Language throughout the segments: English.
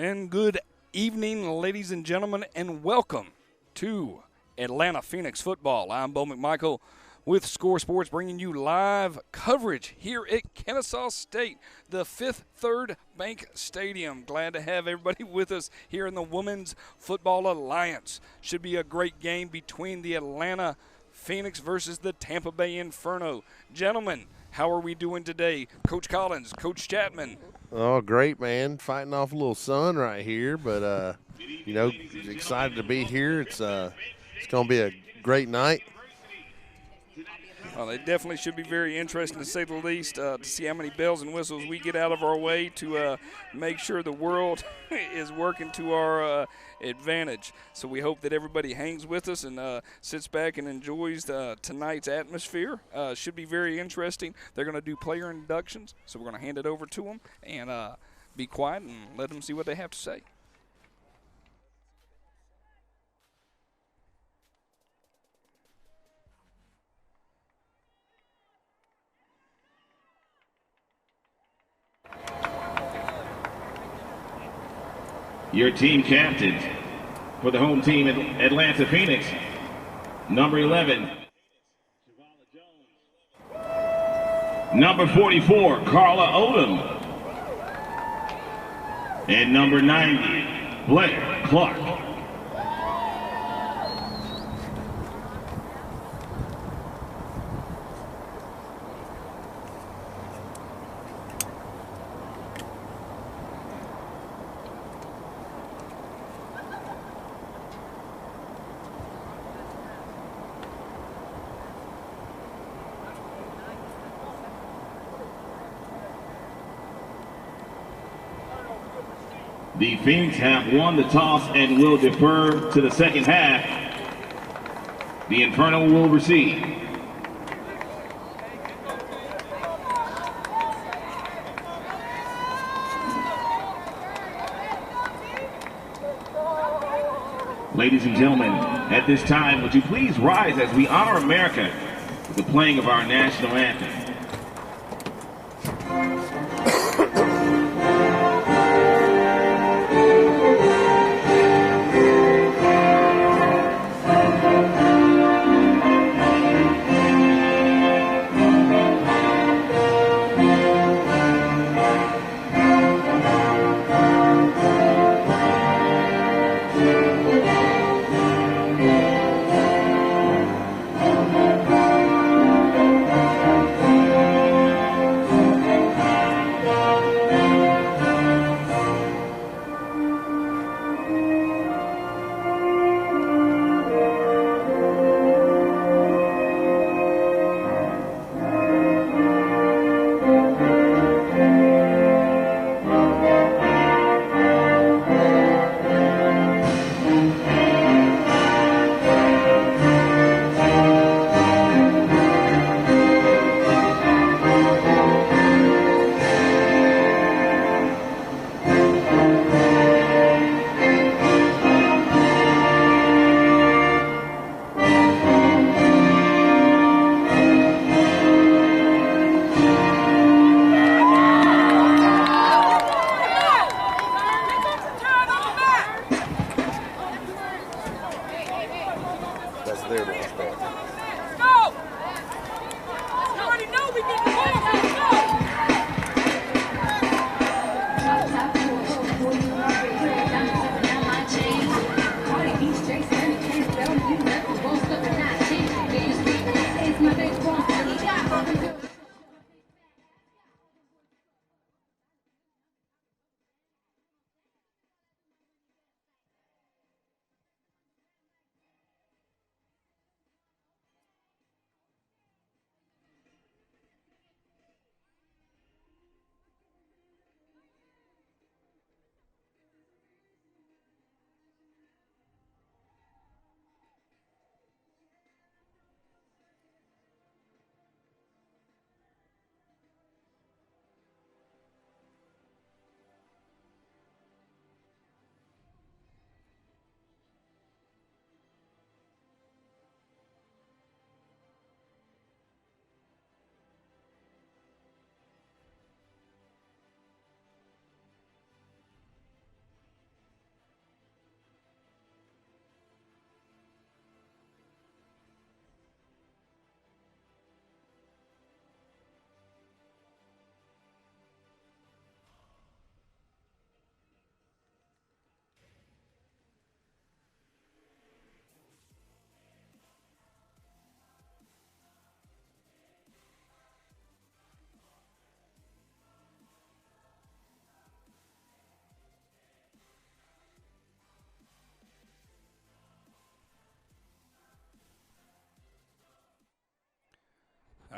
And good evening, ladies and gentlemen, and welcome to Atlanta Phoenix football. I'm Bo McMichael with Score Sports, bringing you live coverage here at Kennesaw State, the Fifth Third Bank Stadium. Glad to have everybody with us here in the Women's Football Alliance. Should be a great game between the Atlanta Phoenix versus the Tampa Bay Inferno. Gentlemen, how are we doing today? Coach Collins, Coach Chapman. Oh, great, man. Fighting off a little sun right here, but, excited to be here. It's going to be a great night. Well, it definitely should be very interesting, to say the least, to see how many bells and whistles we get out of our way to make sure the world is working to our advantage. So we hope that everybody hangs with us and sits back and enjoys tonight's atmosphere. Should be very interesting. They're going to do player inductions, so we're going to hand it over to them and be quiet and let them see what they have to say. Your team captains for the home team, Atlanta Phoenix, number 11, number 44, Carla Odom, and number 90, Blair Clark. The Phoenix have won the toss and will defer to the second half. The Inferno will receive. Ladies and gentlemen, at this time, would you please rise as we honor America with the playing of our national anthem.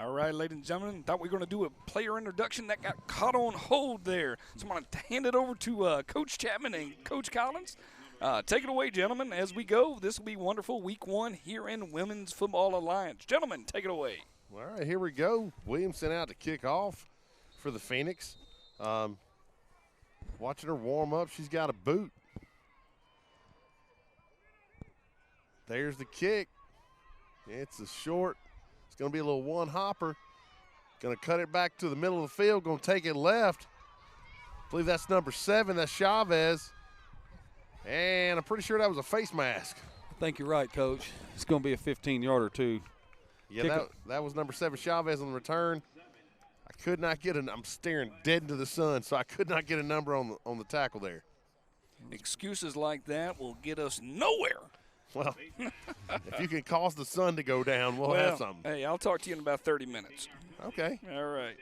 All right, ladies and gentlemen, thought we were going to do a player introduction that got caught on hold there. So I'm going to hand it over to Coach Chapman and Coach Collins. Take it away, gentlemen, as we go. This will be wonderful week 1 here in Women's Football Alliance. Gentlemen, take it away. All right, here we go. Williamson out to kick off for the Phoenix. Watching her warm up, she's got a boot. There's the kick. It's a short. It's going to be a little one-hopper. Going to cut it back to the middle of the field. Going to take it left. I believe that's number 7. That's Chavez. And I'm pretty sure that was a face mask. I think you're right, Coach. It's going to be a 15-yarder, too. Yeah, that was number 7, Chavez, on the return. I could not get I'm staring dead into the sun, so I could not get a number on the tackle there. Excuses like that will get us nowhere. Well, if you can cause the sun to go down, we'll have something. Hey, I'll talk to you in about 30 minutes. Okay. All right.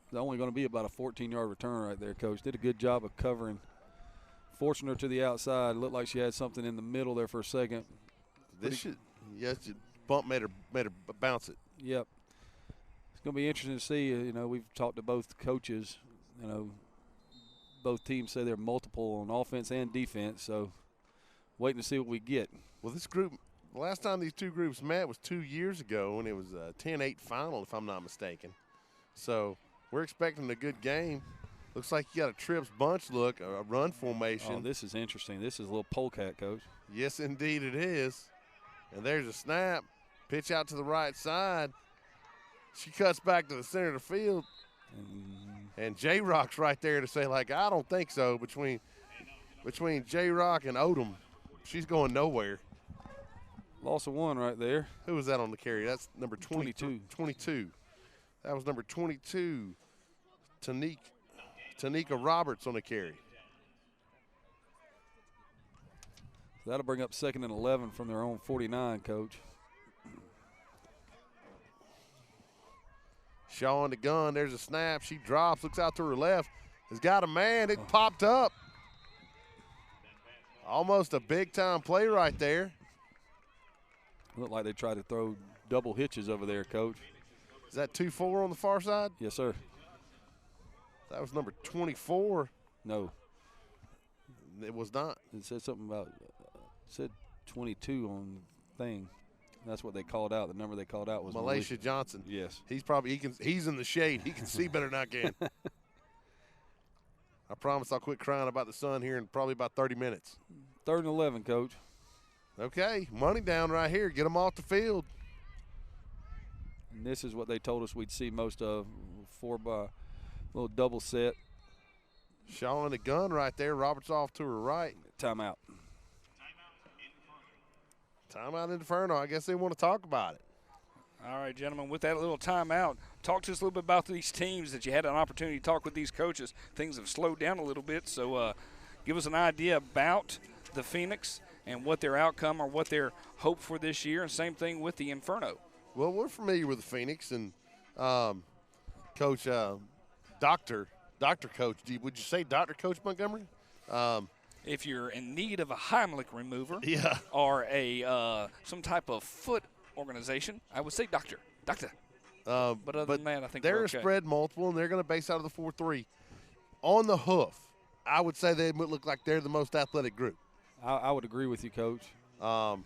It's only going to be about a 14-yard return right there, Coach. Did a good job of covering, forcing her to the outside. Looked like she had something in the middle there for a second. Bump made her bounce it. Yep. It's going to be interesting to see. We've talked to both coaches. Both teams say they're multiple on offense and defense, so waiting to see what we get. Well, this group, the last time these two groups met was 2 years ago, and it was a 10-8 final, if I'm not mistaken. So we're expecting a good game. Looks like you got a trips bunch look, a run formation. Oh, this is interesting. This is a little polecat, Coach. Yes, indeed it is. And there's a snap. Pitch out to the right side. She cuts back to the center of the field. And J-Rock's right there to say, like, I don't think so, between J-Rock and Odom. She's going nowhere. Loss of 1 right there. Who was that on the carry? That's number 22. 22. That was number 22, Tanika Roberts on the carry. That'll bring up 2nd and 11 from their own 49, Coach. Shaw on the gun. There's a snap. She drops, looks out to her left. Has got a man. It popped up. Almost a big-time play right there. Looked like they tried to throw double hitches over there, Coach. Is that 2-4 on the far side? Yes, sir. That was number 24. No. It was not. It said something about said 22 on the thing. That's what they called out. The number they called out was Malaysia Johnson. Yes. He's in the shade. He can see better than I can. I promise I'll quit crying about the sun here in probably about 30 minutes. 3rd and 11, Coach. Okay, money down right here. Get them off the field. And this is what they told us we'd see most of. 4 by little double set. Shaw in the gun right there. Roberts off to her right. Timeout. Timeout Inferno. I guess they want to talk about it. All right, gentlemen, with that little timeout, talk to us a little bit about these teams that you had an opportunity to talk with these coaches. Things have slowed down a little bit, so give us an idea about the Phoenix and what their outcome or what their hope for this year, and same thing with the Inferno. Well, we're familiar with the Phoenix, and Coach, Doctor Coach, would you say Dr. Coach Montgomery? If you're in need of a Heimlich remover Yeah. or a some type of foot organization, I would say doctor. But other than that, I think they're we're okay. a spread multiple, and they're going to base out of the 4-3. On the hoof, I would say they look like they're the most athletic group. I would agree with you, Coach. But,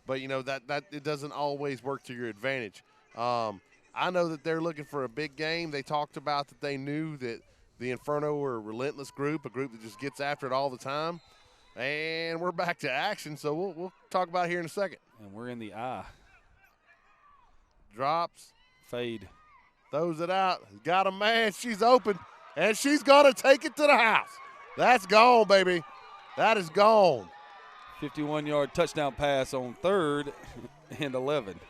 that it doesn't always work to your advantage. I know that they're looking for a big game. They talked about that they knew that the Inferno were a relentless group, a group that just gets after it all the time. And we're back to action, so we'll talk about it here in a second. And we're in the eye. Drops. Fade. Throws it out. Got a man. She's open. And she's going to take it to the house. That's gone, baby. That is gone. 51-yard touchdown pass on 3rd and 11.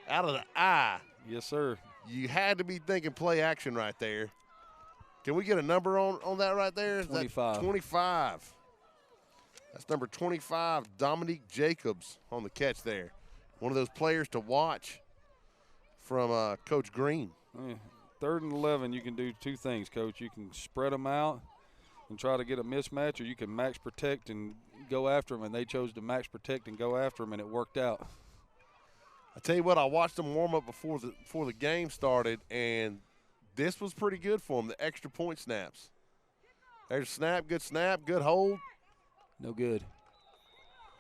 Out of the eye. Yes, sir. You had to be thinking play action right there. Can we get a number on that right there? 25. 25. That's number 25, Dominique Jacobs on the catch there. One of those players to watch from Coach Green. 3rd and 11, you can do 2 things, Coach. You can spread them out and try to get a mismatch, or you can max protect and go after them, and they chose to max protect and go after them, and it worked out. I tell you what, I watched them warm up before the game started, and this was pretty good for them, the extra point snaps. There's snap, good hold. No good.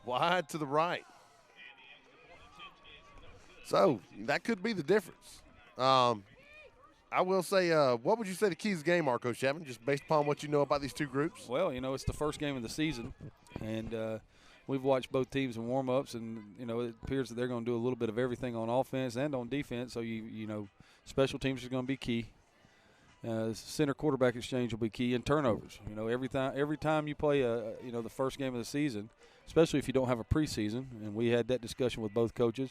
Wide to the right. So that could be the difference. I will say, what would you say the keys to the game are, Coach Chapman, just based upon what you know about these two groups? Well, it's the first game of the season, and we've watched both teams in warm-ups, and, it appears that they're going to do a little bit of everything on offense and on defense. So, special teams is going to be key. Center quarterback exchange will be key, and turnovers. Every time you play, the first game of the season, especially if you don't have a preseason, and we had that discussion with both coaches,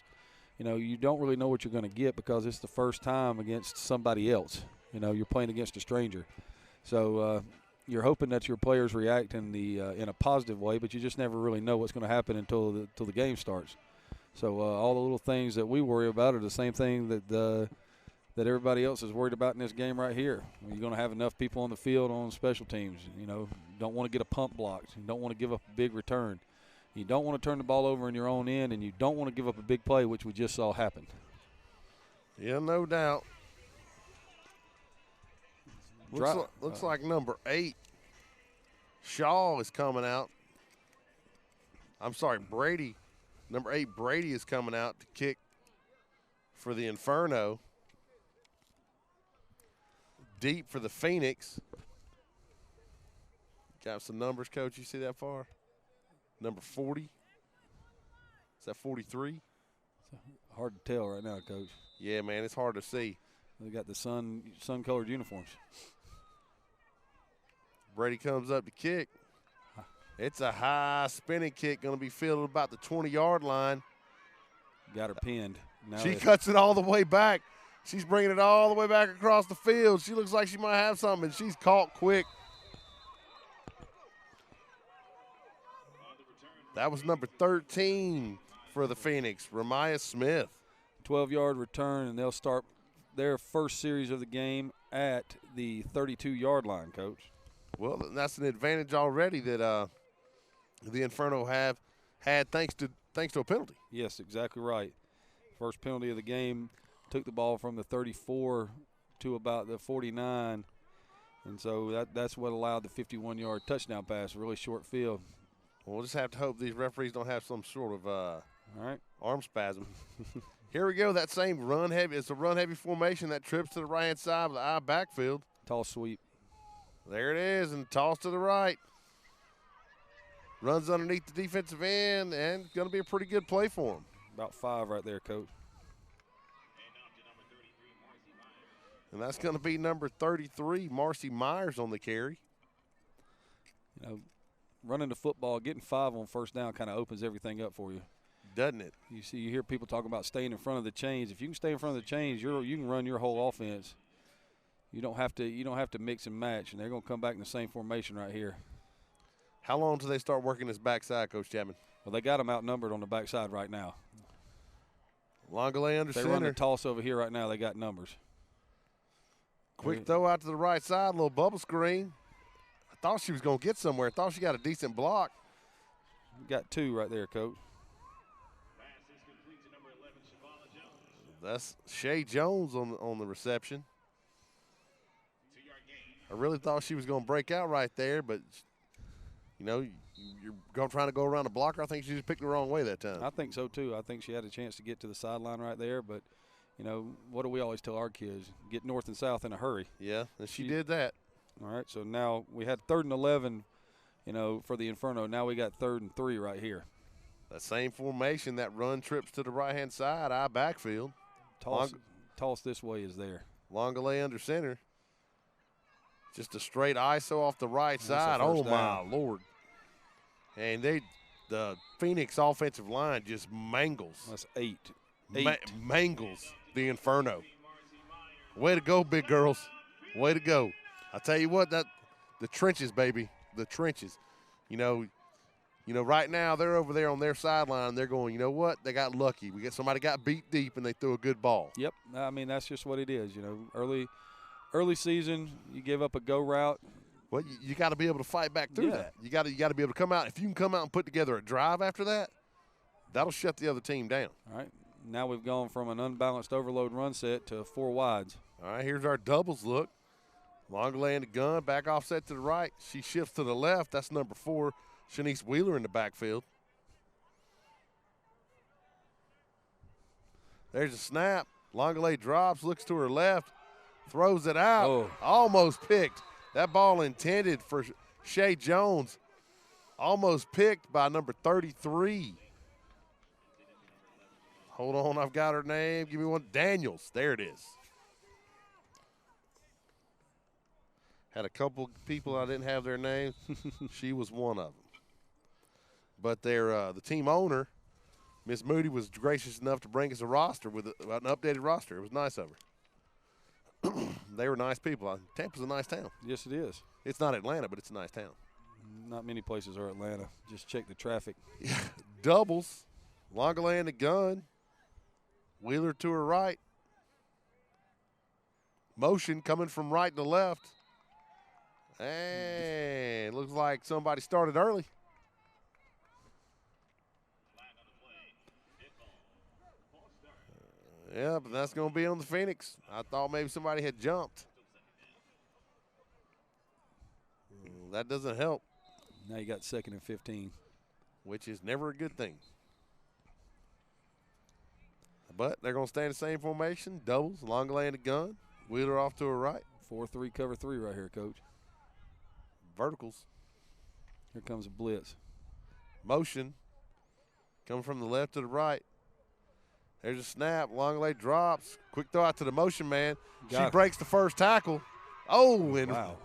you don't really know what you're going to get because it's the first time against somebody else. You're playing against a stranger. So you're hoping that your players react in a positive way, but you just never really know what's going to happen until the game starts. So all the little things that we worry about are the same thing that everybody else is worried about in this game right here. You're going to have enough people on the field on special teams. Don't want to get a pump blocked. You don't want to give up a big return. You don't want to turn the ball over in your own end, and you don't want to give up a big play, which we just saw happen. Yeah, no doubt. Looks like number 8, Shaw is coming out. I'm sorry, Brady. Number 8, Brady is coming out to kick for the Inferno. Deep for the Phoenix. Got some numbers, Coach. You see that far? Number 40. Is that 43? Hard to tell right now, Coach. Yeah, man, it's hard to see. They got the sun-colored uniforms. Brady comes up to kick. It's a high spinning kick, going to be fielded about the 20-yard line. Got her pinned. Now she cuts it all the way back. She's bringing it all the way back across the field. She looks like she might have something, and she's caught quick. That was number 13 for the Phoenix, Ramaya Smith. 12-yard return, and they'll start their first series of the game at the 32-yard line, Coach. Well, that's an advantage already that the Inferno have had thanks to a penalty. Yes, exactly right. First penalty of the game, took the ball from the 34 to about the 49, and so that's what allowed the 51-yard touchdown pass, a really short field. We'll just have to hope these referees don't have some sort of all right, arm spasm. Here we go. That same run heavy. It's a run heavy formation that trips to the right hand side of the I backfield. Toss sweep. There it is, and toss to the right. Runs underneath the defensive end, and going to be a pretty good play for him. About 5 right there, Coach. And that's going to be number 33, Marcy Myers on the carry. Running the football, getting 5 on first down kind of opens everything up for you. Doesn't it? You hear people talking about staying in front of the chains. If you can stay in front of the chains, you can run your whole offense. You don't have to mix and match, and they're going to come back in the same formation right here. How long do they start working this backside, Coach Chapman? Well, they got them outnumbered on the backside right now. Longalay under center. They run the toss over here right now. They got numbers. Quick throw out to the right side, little bubble screen. I thought she was going to get somewhere. I thought she got a decent block. Got 2 right there, Coach. That's Shay Jones on the reception. I really thought she was going to break out right there, but, you're trying to go around the blocker. I think she just picked the wrong way that time. I think so, too. I think she had a chance to get to the sideline right there, but, what do we always tell our kids? Get north and south in a hurry. Yeah, and she did that. All right, so now we had 3rd and 11, for the Inferno. Now we got 3rd and 3 right here. That same formation, that run trips to the right-hand side, I backfield. Toss this way is there. Longalay under center. Just a straight ISO off the right side. Oh, my Lord. And the Phoenix offensive line just mangles. That's 8. Mangles the Inferno. Way to go, big girls. Way to go. I tell you what, the trenches, baby. The trenches. Right now they're over there on their sideline. They're going, you know what? They got lucky. Somebody got beat deep, and they threw a good ball. Yep. I mean, that's just what it is. Early season, you give up a go route. Well, you got to be able to fight back through that. You got to be able to come out. If you can come out and put together a drive after that, that'll shut the other team down. All right. Now we've gone from an unbalanced overload run set to 4 wides. All right, here's our doubles look. Longley in the gun, back offset to the right. She shifts to the left. That's number 4, Shanice Wheeler in the backfield. There's a snap. Longley drops, looks to her left, throws it out. Oh. Almost picked. That ball intended for Shay Jones. Almost picked by number 33. Hold on, I've got her name. Give me one. Daniels. There it is. Had a couple people I didn't have their names. She was one of them. But the team owner, Miss Moody, was gracious enough to bring us a roster with an updated roster. It was nice of her. They were nice people. Tampa's a nice town. Yes, it is. It's not Atlanta, but it's a nice town. Not many places are Atlanta. Just check the traffic. Doubles. Longley in the gun. Wheeler to her right. Motion coming from right to left. And looks like somebody started early. Yeah, but that's going to be on the Phoenix. I thought maybe somebody had jumped. That doesn't help. Now you got 2nd and 15. Which is never a good thing. But they're going to stay in the same formation. Doubles, Longley in the gun. Wheeler off to her right. 4-3 cover 3 right here, Coach. Verticals. Here comes a blitz. Motion. Coming from the left to the right. There's a snap. Longley drops. Quick throw out to the motion man. She breaks the first tackle. Oh, and, wow.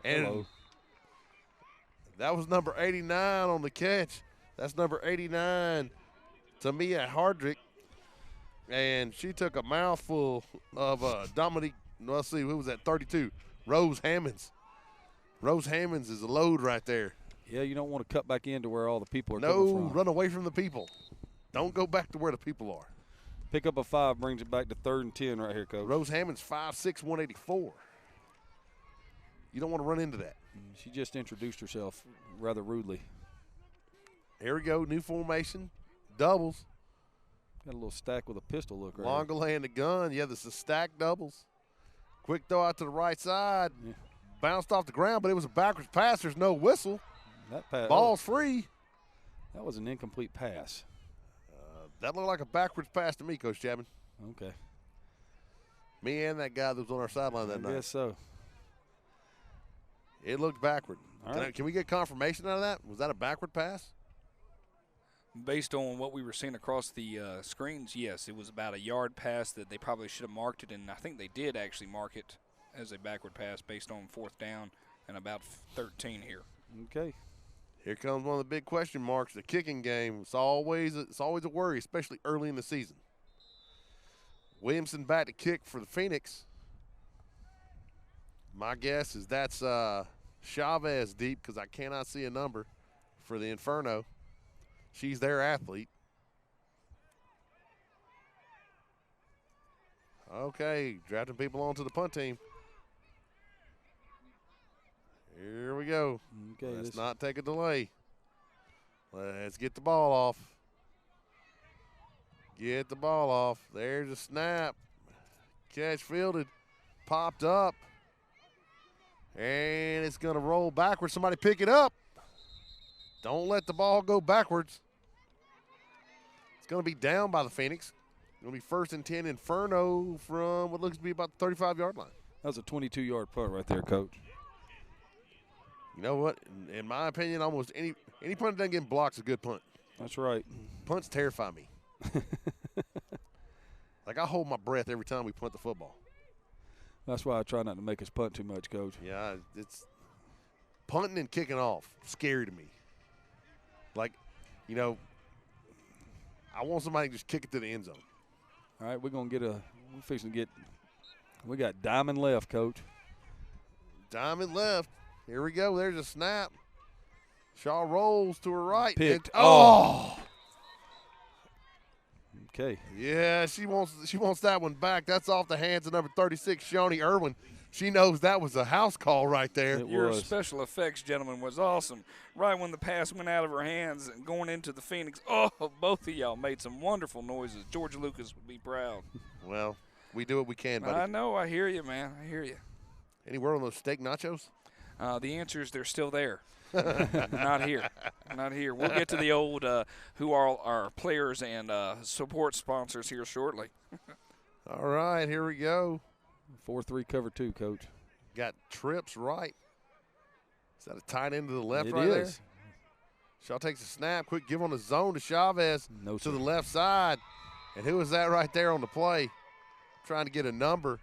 And hello. That was number 89 on the catch. That's number 89, Tamia Hardrick. And she took a mouthful of Dominique, let's see, who was that, 32? Rose Hammonds. Rose Hammonds is a load right there. Yeah, you don't want to cut back into where all the people are coming from. No, run away from the people. Don't go back to where the people are. Pick up a 5, brings it back to 3rd and 10 right here, Coach. Rose Hammonds 5'6", 184. You don't want to run into that. She just introduced herself rather rudely. Here we go, new formation, doubles. Got a little stack with a pistol look right Longley in the gun. Yeah, this is stacked doubles. Quick throw out to the right side. Yeah. Bounced off the ground, but it was a backwards pass. There's no whistle. That pass, Ball's free. That was an incomplete pass. That looked like a backwards pass to me, Coach Chapman. Okay. Me and that guy that was on our sideline that night. I guess so. It looked backward. All right. Can we get confirmation out of that? Was that a backward pass? Based on what we were seeing across the screens, yes, it was about a yard pass that they probably should have marked it, and I think they did actually mark it as a backward pass based on 4th down and about 13 here. Okay. Here comes one of the big question marks, the kicking game. It's always a worry, especially early in the season. Williamson back to kick for the Phoenix. My guess is that's Chavez deep because I cannot see a number for the Inferno. She's their athlete. Okay, drafting people onto the punt team. Here we go. Okay, Let's not take a delay. Let's get the ball off. Get the ball off. There's a snap. Catch fielded. Popped up. And it's going to roll backwards. Somebody pick it up. Don't let the ball go backwards. It's going to be down by the Phoenix. It's going to be 1st and 10 Inferno from what looks to be about the 35-yard line. That was a 22-yard punt right there, Coach. You know what? In my opinion, almost any punt that doesn't get blocked is a good punt. That's right. Punts terrify me. Like, I hold my breath every time we punt the football. That's why I try not to make us punt too much, Coach. Yeah, it's punting and kicking off scary to me. Like, you know, I want somebody to just kick it to the end zone. All right, we're fixing to get – we got diamond left, Coach. Diamond left. Here we go. There's a snap. Shaw rolls to her right. Picked. Oh. Okay. Yeah, she wants that one back. That's off the hands of number 36, Shawnee Irwin. She knows that was a house call right there. Your special effects gentleman was awesome. Right when the pass went out of her hands and going into the Phoenix, both of y'all made some wonderful noises. George Lucas would be proud. Well, we do what we can, buddy. I know. I hear you, man. I hear you. Any word on those steak nachos? The answer is they're still there. Not here. Not here. We'll get to the old who are our players and support sponsors here shortly. All right, here we go. 4-3 cover 2, Coach. Got trips right. Is that a tight end to the left It right is. there? Shaw takes a snap. Quick give on the zone to Chavez to the left side. And who is that right there on the play? Trying to get a number.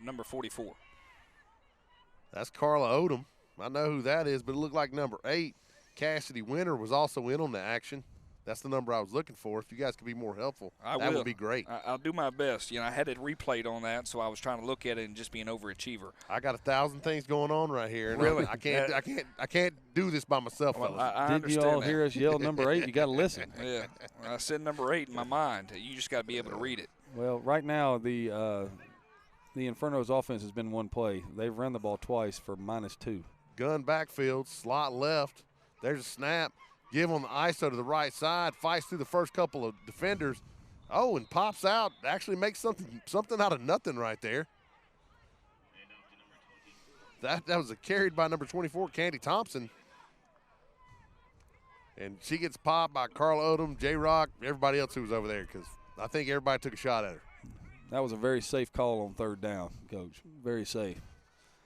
Number 44. That's Carla Odom. I know who that is, but it looked like number 8. Cassidy Winter was also in on the action. That's the number I was looking for. If you guys could be more helpful, that would be great. I'll do my best. You know, I had it replayed on that, so I was trying to look at it and just be an overachiever. I got 1,000 things going on right here. And really? I can't do this by myself, well, fellas. I Didn't you all hear us yell number 8? You got to listen. Yeah, I said number 8 in my mind. You just got to be able to read it. Well, right now the Inferno's offense has been one play. They've run the ball twice for -2. Gun backfield, slot left. There's a snap. Give on the ISO to the right side. Fights through the first couple of defenders. Oh, and pops out. Actually makes something out of nothing right there. That was carried by number 24, Candy Thompson. And she gets popped by Carla Odom, J-Rock, everybody else who was over there, because I think everybody took a shot at her. That was a very safe call on 3rd down, Coach. Very safe.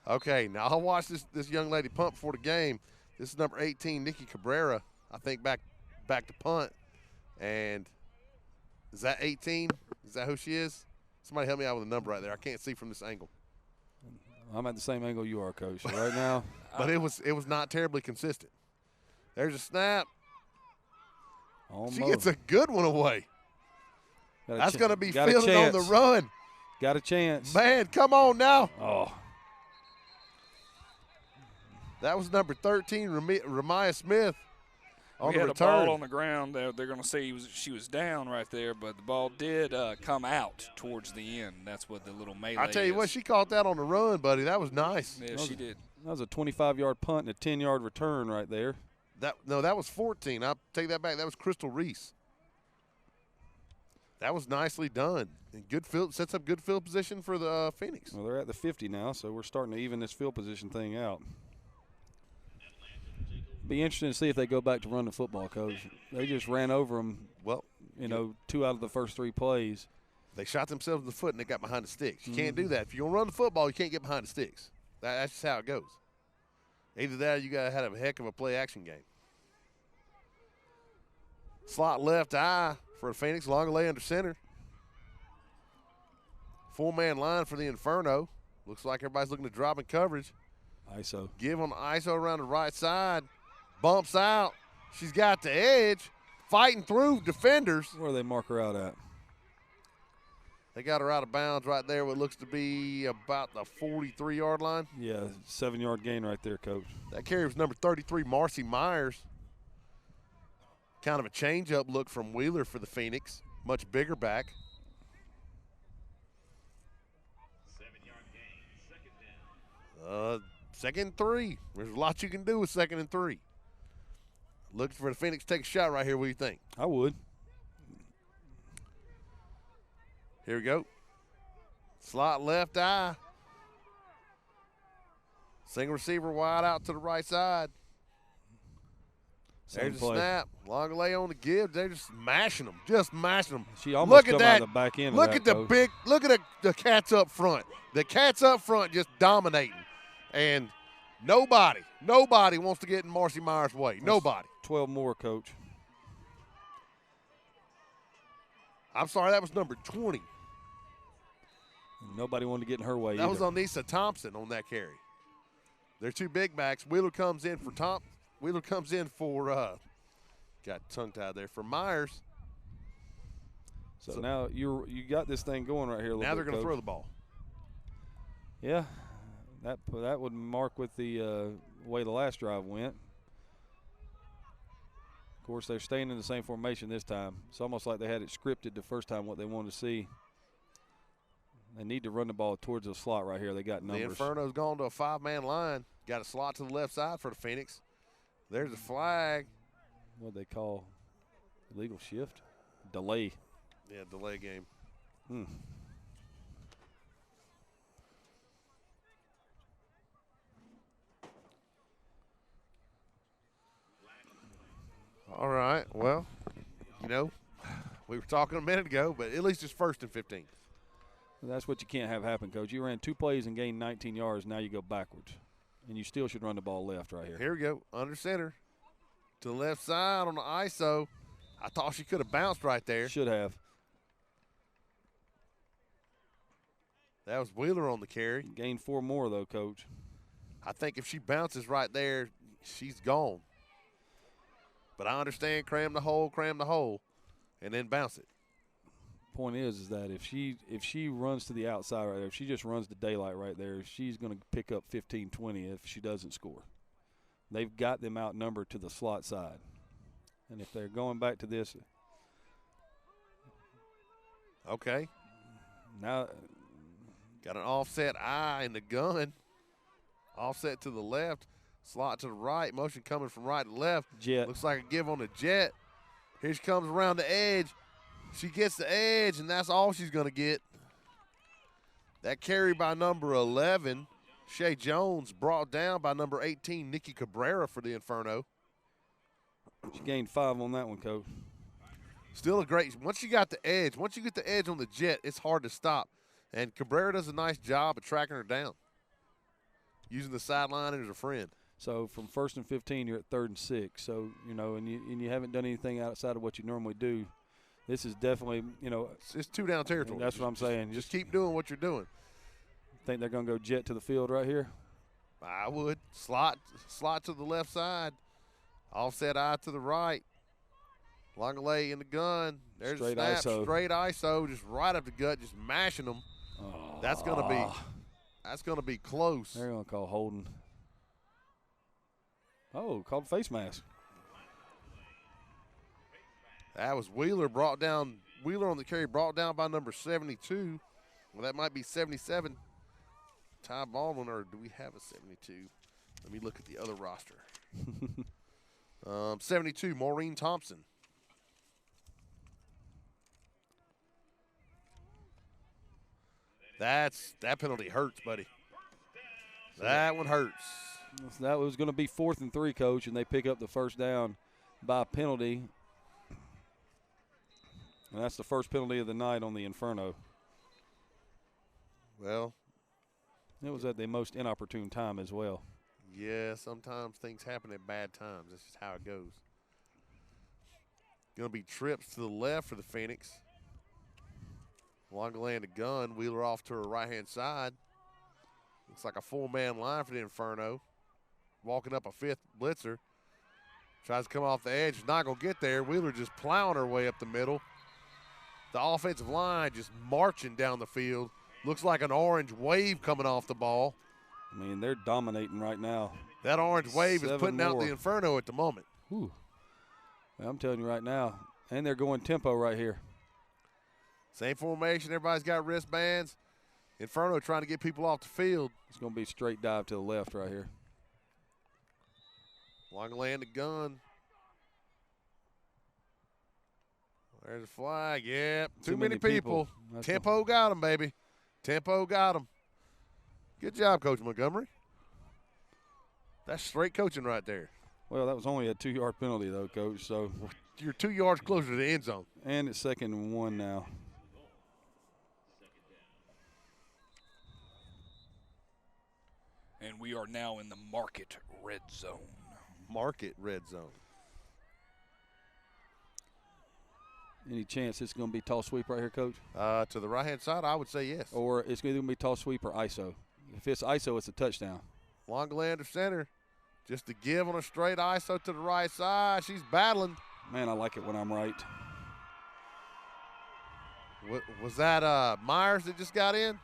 Okay, now I'll watch this young lady punt before the game. This is number 18, Nikki Cabrera. I think back to punt. And is that 18? Is that who she is? Somebody help me out with a number right there. I can't see from this angle. I'm at the same angle you are, Coach. So right now. But it was not terribly consistent. There's a snap. Almost. She gets a good one away. That's going to be fielded on the run. Got a chance. Man, come on now. Oh. That was number 13, Ramaya Smith. On we the had return. a ball on the ground. They're going to say she was down right there, but the ball did come out towards the end. That's what the little melee I tell you is. what, she caught that on the run, buddy. That was nice. Yeah, she did. That was a 25-yard punt and a 10-yard return right there. That was 14. I'll take that back. That was Crystal Reese. That was nicely done. And good field sets up good field position for the Phoenix. Well, they're at the 50 now, so we're starting to even this field position thing out. Be interesting to see if they go back to run the football, Coach. They just ran over them. Well, 2 out of the first 3 plays. They shot themselves in the foot and they got behind the sticks. You can't do that. If you're going to run the football, you can't get behind the sticks. That's just how it goes. Either that or you got to have a heck of a play-action game. Slot left eye for the Phoenix. Longalay under center. 4-man line for the Inferno. Looks like everybody's looking to drop in coverage. ISO. Give on the ISO around the right side. Bumps out. She's got the edge. Fighting through defenders. Where do they mark her out at? They got her out of bounds right there, what looks to be about the 43-yard line. Yeah, 7-yard gain right there, Coach. That carry was number 33, Marcy Myers. Kind of a change-up look from Wheeler for the Phoenix. Much bigger back. 7-yard gain, 2nd down. 2nd and 3. There's a lot you can do with 2nd and 3. Looking for the Phoenix to take a shot right here. What do you think? I would. Here we go. Slot left eye. Single receiver wide out to the right side. There's a snap. Longalay on the give. They're just mashing them. Just mashing them. She almost look at come that. out of the back end. Look of at that, the Coach. big. Look at the cats up front. The cats up front just dominating, and nobody wants to get in Marcy Myers' way. Nobody. 12 more, Coach. I'm sorry, that was number 20. Nobody wanted to get in her way. That was either. Onisa Thompson on that carry. They're 2 big backs. Wheeler comes in for got tongue-tied there, for Myers. So now you got this thing going right here. Now they're going to Coach. throw the ball. Yeah, that would mark with the way the last drive went. Of course, they're staying in the same formation this time. It's almost like they had it scripted the first time what they wanted to see. They need to run the ball towards the slot right here. They got numbers. The Inferno's gone to a 5-man line. Got a slot to the left side for the Phoenix. There's a flag. What they call illegal shift? Delay. Yeah, delay game. All right, well, you know, we were talking a minute ago, but at least it's 1st and 15. That's what you can't have happen, Coach. You ran 2 plays and gained 19 yards. Now you go backwards. And you still should run the ball left right here. Here we go, under center. To the left side on the ISO. I thought she could have bounced right there. Should have. That was Wheeler on the carry. Gained 4 more, though, Coach. I think if she bounces right there, she's gone. But I understand cram the hole, and then bounce it. Point is that if she runs to the outside right there, if she just runs the daylight right there, she's going to pick up 15, 20 if she doesn't score. They've got them outnumbered to the slot side. And if they're going back to this. Okay. Now. Got an offset eye in the gun. Offset to the left. Slot to the right. Motion coming from right to left. Jet. Looks like a give on the jet. Here she comes around the edge. She gets the edge, and that's all she's going to get. That carry by number 11, Shea Jones, brought down by number 18, Nikki Cabrera for the Inferno. She gained 5 on that one, Coach. Still a great – once you got the edge, once you get the edge on the jet, it's hard to stop. And Cabrera does a nice job of tracking her down, using the sideline as a friend. So from 1st and 15, you're at 3rd and 6. So, you know, and you haven't done anything outside of what you normally do. This is definitely, you know. It's 2-down territory. That's what I'm saying. Just keep doing what you're doing. Think they're going to go jet to the field right here? I would. Slot to the left side. Offset eye to the right. Longalay in the gun. There's straight a snap. ISO. Straight ISO, just right up the gut, just mashing them. Oh. That's gonna be close. They're going to call holding. Oh, called face mask. That was Wheeler brought down. Wheeler on the carry brought down by number 72. Well, that might be 77. Ty Baldwin, or do we have a 72? Let me look at the other roster. 72, Maureen Thompson. That penalty hurts, buddy. That one hurts. That was going to be 4th and 3, Coach, and they pick up the first down by penalty. And that's the first penalty of the night on the Inferno. Well, it was at the most inopportune time as well. Yeah, sometimes things happen at bad times. That's just how it goes. Going to be trips to the left for the Phoenix. Longaland a gun. Wheeler off to her right-hand side. Looks like a 4-man line for the Inferno. Walking up a 5th blitzer. Tries to come off the edge. Not going to get there. Wheeler just plowing her way up the middle. The offensive line just marching down the field. Looks like an orange wave coming off the ball. I mean, they're dominating right now. That orange wave is putting out the Inferno at the moment. Whew. I'm telling you right now. And they're going tempo right here. Same formation. Everybody's got wristbands. Inferno trying to get people off the field. It's going to be a straight dive to the left right here. Longaland the gun. There's a flag. Yep. Too many people. Tempo got him, baby. Tempo got him. Good job, Coach Montgomery. That's straight coaching right there. Well, that was only a 2-yard penalty, though, Coach. So you're 2 yards closer to the end zone. And it's 2nd and 1 now. And we are now in the market red zone. Market red zone. Any chance it's going to be toss sweep right here, Coach? To the right-hand side, I would say yes. Or it's either going to be toss sweep or ISO. If it's ISO, it's a touchdown. Longlander center. Just a give on a straight ISO to the right side. She's battling. Man, I like it when I'm right. Was that Myers that just got in?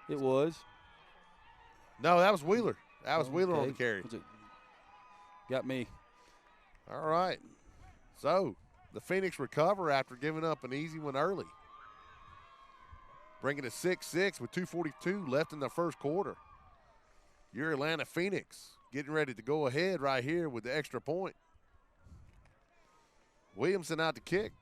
It was. No, that was Wheeler. That was Wheeler on the carry. Got me. All right. So, the Phoenix recover after giving up an easy one early. bring it to 6-6 with 2:42 left in the first quarter. Your Atlanta Phoenix getting ready to go ahead right here with the extra point. Williamson out to kick.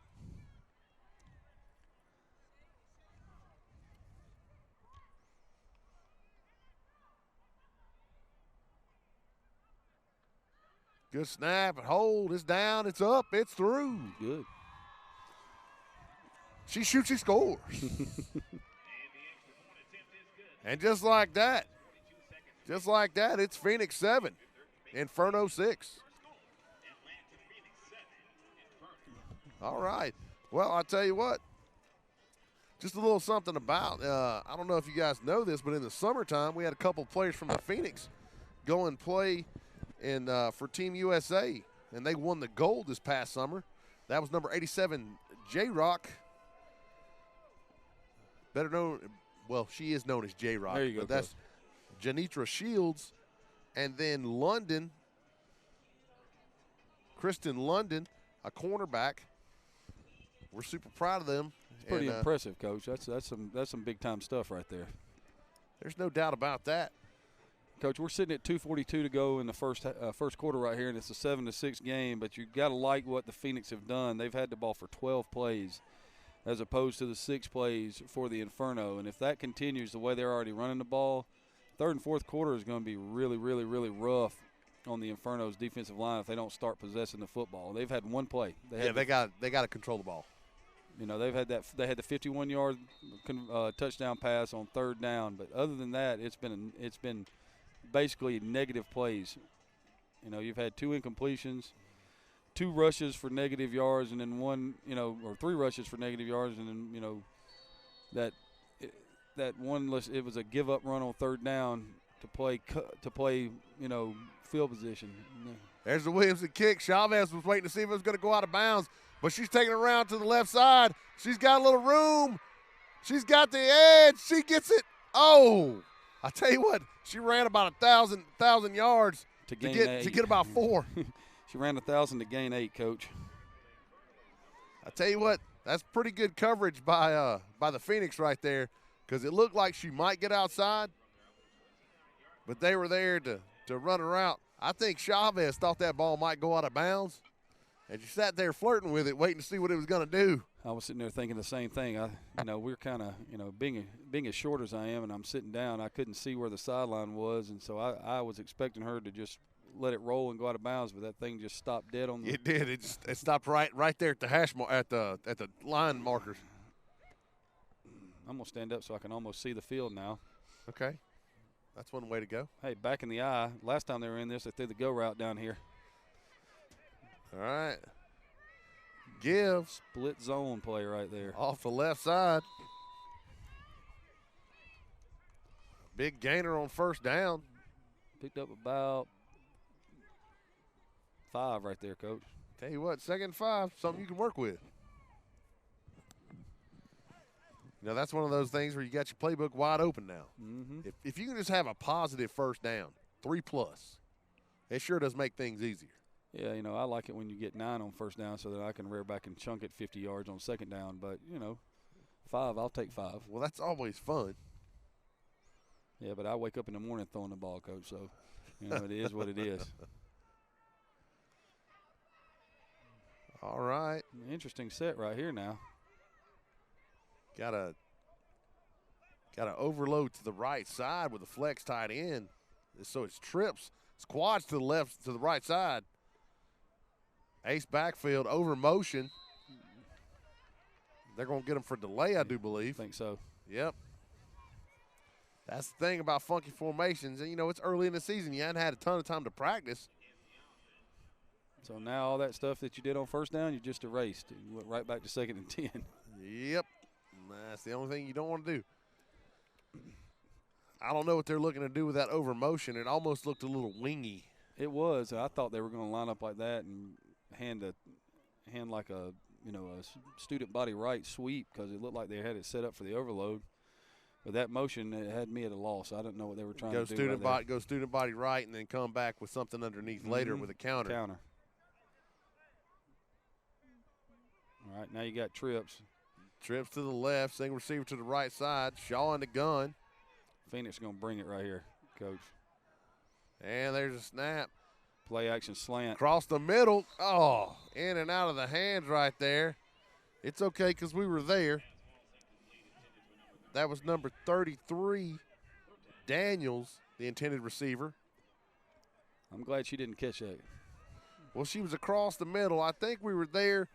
Good snap and hold. It's down. It's up. It's through. Good. She shoots. She scores. And just like that, it's Phoenix 7, Inferno 6. All right. Well, I'll tell you what. Just a little something about, I don't know if you guys know this, but in the summertime, we had a couple players from the Phoenix go and play for Team USA, and they won the gold this past summer. That was number 87, J-Rock. Better known, well, she is known as J-Rock. There you go. But that's Janitra Shields. And then London, Kristen London, a cornerback. We're super proud of them. It's pretty impressive, Coach. That's some big-time stuff right there. There's no doubt about that. Coach, we're sitting at 2:42 to go in the first quarter right here, and it's a 7-6 game. But you got to like what the Phoenix have done. They've had the ball for 12 plays, as opposed to the 6 plays for the Inferno. And if that continues the way they're already running the ball, third and fourth quarter is going to be really, really, really rough on the Inferno's defensive line if they don't start possessing the football. They've had one play. They got to control the ball. You know, they had the 51-yard touchdown pass on third down, but other than that, it's been basically negative plays. You know, you've had 2 incompletions, 2 rushes for negative yards, and then 3 rushes for negative yards, and then that one it was a give up run on third down to play field position. There's the Williamson kick. Chavez was waiting to see if it was going to go out of bounds, but she's taking it around to the left side. She's got a little room. She's got the edge. She gets it. Oh, I tell you what, she ran about 1,000 yards to get about 4. She ran 1,000 to gain 8, Coach. I tell you what, that's pretty good coverage by the Phoenix right there, because it looked like she might get outside, but they were there to run her out. I think Chavez thought that ball might go out of bounds, and she sat there flirting with it, waiting to see what it was going to do. I was sitting there thinking the same thing. We're kind of, being as short as I am, and I'm sitting down, I couldn't see where the sideline was, and so I was expecting her to just let it roll and go out of bounds, but that thing just stopped dead on the. It did. It stopped right there at the at the line markers. I'm gonna stand up so I can almost see the field now. Okay, that's one way to go. Hey, back in the eye. Last time they were in this, they threw the go route down here. All right. Give. Split zone play right there. Off the left side. Big gainer on first down. Picked up about 5 right there, Coach. Tell you what, 2nd and 5, something you can work with. That's one of those things where you got your playbook wide open now. Mm-hmm. If you can just have a positive first down, 3+, it sure does make things easier. Yeah, I like it when you get 9 on first down so that I can rear back and chunk it 50 yards on second down. But, 5, I'll take 5. Well, that's always fun. Yeah, but I wake up in the morning throwing the ball, Coach, so, it is what it is. All right. Interesting set right here now. Got to overload to the right side with the flex tight end. So it's trips, squads to the left, to the right side. Ace backfield, over motion. They're going to get him for delay, I do believe. I think so. Yep. That's the thing about funky formations. And, it's early in the season. You hadn't had a ton of time to practice. So now all that stuff that you did on first down, you just erased. You went right back to 2nd and 10. Yep. That's the only thing you don't want to do. I don't know what they're looking to do with that over motion. It almost looked a little wingy. It was. I thought they were going to line up like that and hand like a student body right sweep, because it looked like they had it set up for the overload. But that motion, it had me at a loss. I didn't know what they were trying to do. Go student body right, and then come back with something underneath later with a counter. All right, now you got trips. Trips to the left, single receiver to the right side. Shaw in the gun. Phoenix going to bring it right here, Coach. And there's a snap. Play action slant. Across the middle. Oh, in and out of the hands right there. It's okay because we were there. That was number 33, Daniels, the intended receiver. I'm glad she didn't catch that. Well, she was across the middle. I think we were there.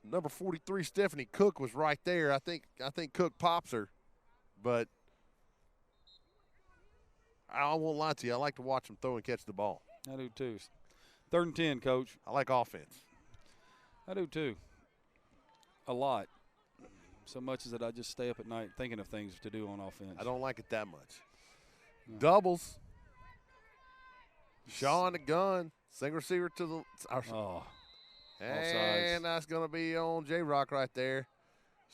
Number 43, Stephanie Cook, was right there. I think Cook pops her. But I won't lie to you. I like to watch them throw and catch the ball. I do too. 3rd and 10, Coach. I like offense. I do too. A lot. So much as that I just stay up at night thinking of things to do on offense. I don't like it that much. No. Doubles. Shaw in the gun. Single receiver to the Oh. and that's going to be on J-Rock right there.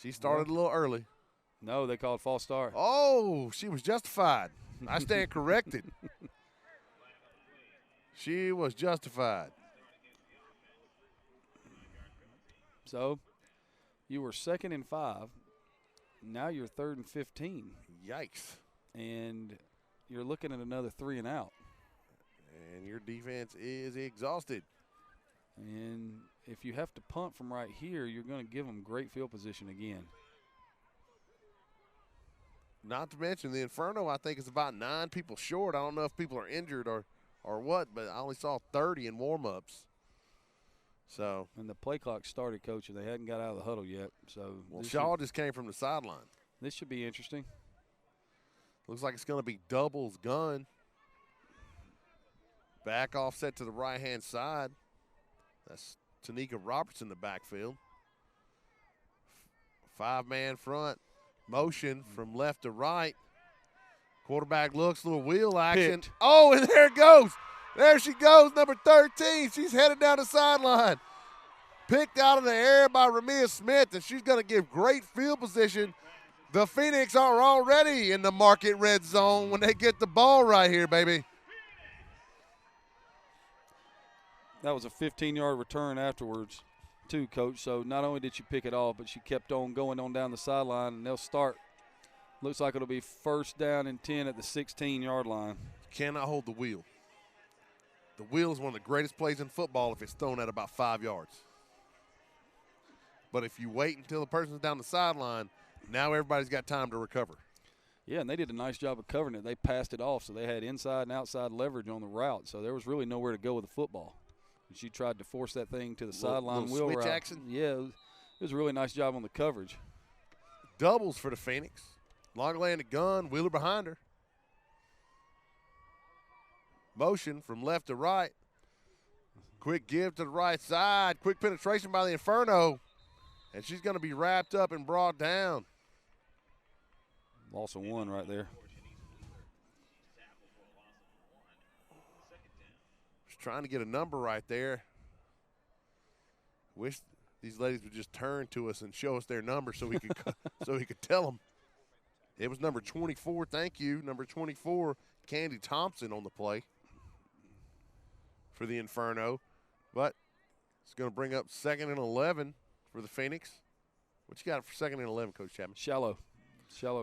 She started a little early. No, they called false start. Oh, she was justified. I stand corrected. She was justified. So, you were 2nd and 5. Now you're 3rd and 15. Yikes. And you're looking at another 3 and out. And your defense is exhausted. And if you have to punt from right here, you're going to give them great field position again. Not to mention the Inferno, I think, is about 9 people short. I don't know if people are injured or what, but I only saw 30 in warm-ups. So. And the play clock started, Coach, and they hadn't got out of the huddle yet. So. Well, Shaw just came from the sideline. This should be interesting. Looks like it's going to be doubles gun. Back offset to the right-hand side. That's Tanika Roberts in the backfield. 5-man front. Motion from left to right. Quarterback looks, little wheel action. Picked. Oh, and there it goes. There she goes, number 13. She's headed down the sideline. Picked out of the air by Ramia Smith, and she's going to give great field position. The Phoenix are already in the market red zone when they get the ball right here, baby. That was a 15-yard return afterwards, too, Coach. So not only did she pick it off, but she kept on going on down the sideline, and they'll start. Looks like it'll be 1st down and 10 at the 16-yard line. Cannot hold the wheel. The wheel is one of the greatest plays in football if it's thrown at about 5 yards. But if you wait until the person's down the sideline, now everybody's got time to recover. Yeah, and they did a nice job of covering it. They passed it off, so they had inside and outside leverage on the route. So there was really nowhere to go with the football. And she tried to force that thing to the sideline wheel switch route. action? Yeah, it was a really nice job on the coverage. Doubles for the Phoenix. Longley in the gun, Wheeler behind her. Motion from left to right. Quick give to the right side. Quick penetration by the Inferno. And she's going to be wrapped up and brought down. Loss of 1 right there. Just trying to get a number right there. Wish these ladies would just turn to us and show us their number so we could so we could tell them. It was number 24. Thank you, number 24, Candy Thompson on the play for the Inferno, but it's going to bring up 2nd and 11 for the Phoenix. What you got for 2nd and 11, Coach Chapman? Shallow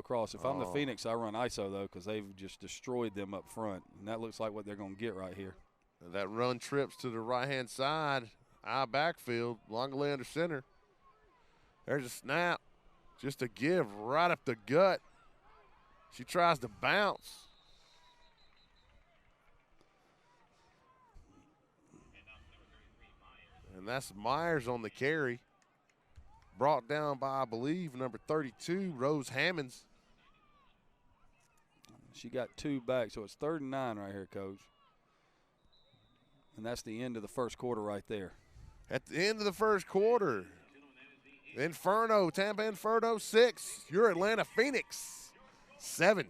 cross. If I'm the Phoenix, I run ISO, though, because they've just destroyed them up front, and that looks like what they're going to get right here. And that run trips to the right-hand side, eye backfield, Longley under center. There's a snap, just a give right up the gut. She tries to bounce. And that's Myers on the carry. Brought down by, I believe, number 32, Rose Hammonds. She got 2 back, so it's 3rd and 9 right here, Coach. And that's the end of the first quarter right there. At the end of the first quarter, Inferno, Tampa Inferno 6, your Atlanta Phoenix 7.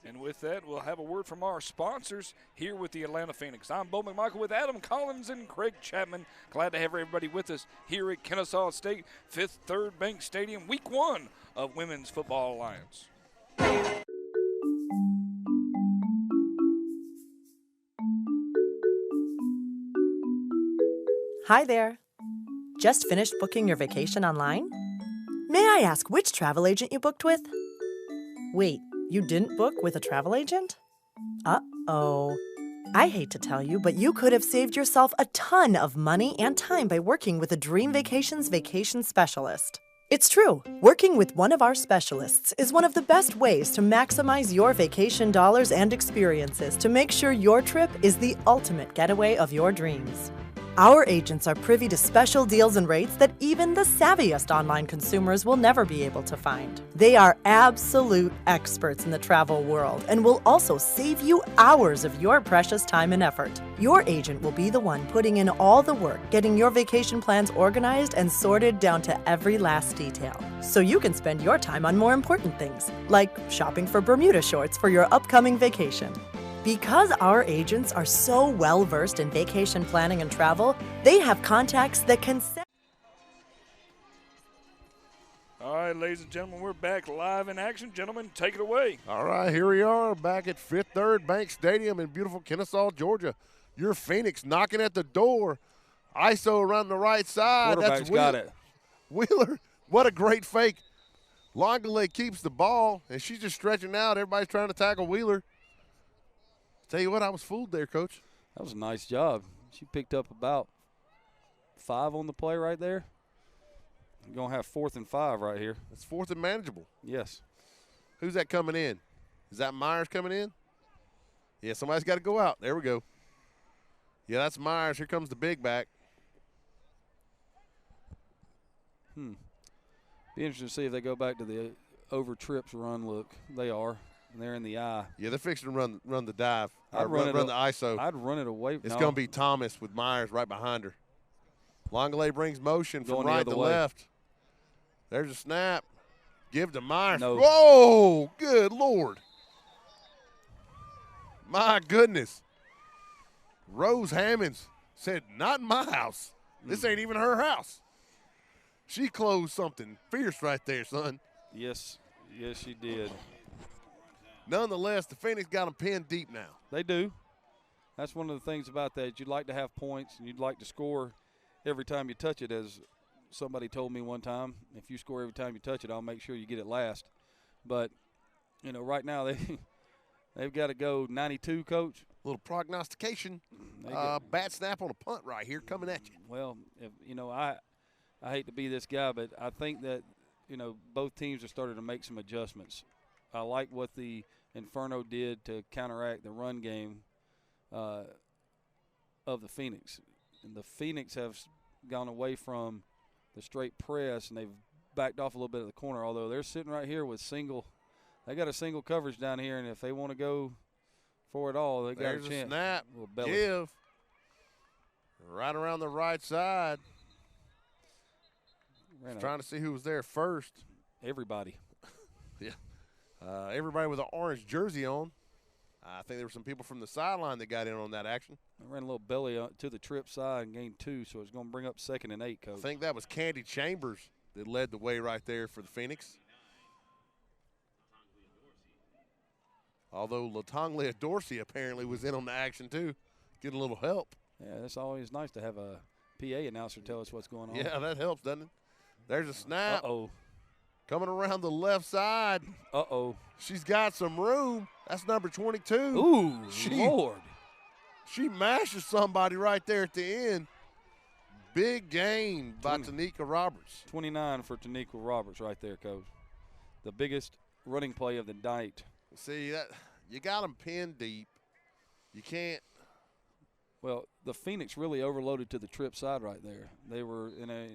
And with that, we'll have a word from our sponsors here with the Atlanta Phoenix. I'm Bo McMichael with Adam Collins and Craig Chapman. Glad to have everybody with us here at Kennesaw State, Fifth Third Bank Stadium, Week 1 of Women's Football Alliance. Hi there. Just finished booking your vacation online? May I ask which travel agent you booked with? Wait, you didn't book with a travel agent? Uh-oh. I hate to tell you, but you could have saved yourself a ton of money and time by working with a Dream Vacations vacation specialist. It's true. Working with one of our specialists is one of the best ways to maximize your vacation dollars and experiences to make sure your trip is the ultimate getaway of your dreams. Our agents are privy to special deals and rates that even the savviest online consumers will never be able to find. They are absolute experts in the travel world and will also save you hours of your precious time and effort. Your agent will be the one putting in all the work, getting your vacation plans organized and sorted down to every last detail. So you can spend your time on more important things, like shopping for Bermuda shorts for your upcoming vacation. Because our agents are so well-versed in vacation planning and travel, they have contacts that can set... All right, ladies and gentlemen, we're back live in action. Gentlemen, take it away. All right, here we are back at Fifth Third Bank Stadium in beautiful Kennesaw, Georgia. Your Phoenix knocking at the door. ISO around the right side. Quarterback's got it. Wheeler, what a great fake. Longley keeps the ball, and she's just stretching out. Everybody's trying to tackle Wheeler. Tell you what, I was fooled there, Coach. That was a nice job. She picked up about 5 on the play right there. You're going to have 4th and 5 right here. It's 4th and manageable. Yes. Who's that coming in? Is that Myers coming in? Yeah, somebody's got to go out. There we go. Yeah, that's Myers. Here comes the big back. Be interesting to see if they go back to the over trips run look. They are. And they're in the eye. Yeah, they're fixing to run the dive. I'd run the ISO. I'd run it away. It's going to be Thomas with Myers right behind her. Longley brings motion from right to left. There's a snap. Give to Myers. No. Whoa, good Lord. My goodness. Rose Hammonds said, not in my house. This ain't even her house. She closed something fierce right there, son. Yes, she did. Nonetheless, the Phoenix got them pinned deep now. They do. That's one of the things about that. You'd like to have points, and you'd like to score every time you touch it, as somebody told me one time. If you score every time you touch it, I'll make sure you get it last. But, you know, right now they've got to go 92, Coach. A little prognostication. Bat snap on a punt right here coming at you. Well, I hate to be this guy, but I think that, both teams have started to make some adjustments. I like what the Inferno did to counteract the run game of the Phoenix. And the Phoenix have gone away from the straight press, and they've backed off a little bit of the corner, although they're sitting right here with they got a single coverage down here, and if they want to go for it all, they got a chance. There's a snap. Belly. Give. Right around the right side. Trying to see who was there first. Everybody. Yeah. Everybody with an orange jersey on. I think there were some people from the sideline that got in on that action. I ran a little belly to the trip side and gained 2, so it's going to bring up 2nd and 8, Coach. I think that was Candy Chambers that led the way right there for the Phoenix. Although Latonglia Dorsey apparently was in on the action too, getting a little help. Yeah, it's always nice to have a PA announcer tell us what's going on. Yeah, that helps, doesn't it? There's a snap. Uh-oh. Coming around the left side. Uh-oh. She's got some room. That's number 22. Ooh, Lord. She mashes somebody right there at the end. Big gain by Tanika Roberts. 29 for Tanika Roberts right there, Coach. The biggest running play of the night. See, that you got them pinned deep. You can't. Well, the Phoenix really overloaded to the trip side right there. They were in a,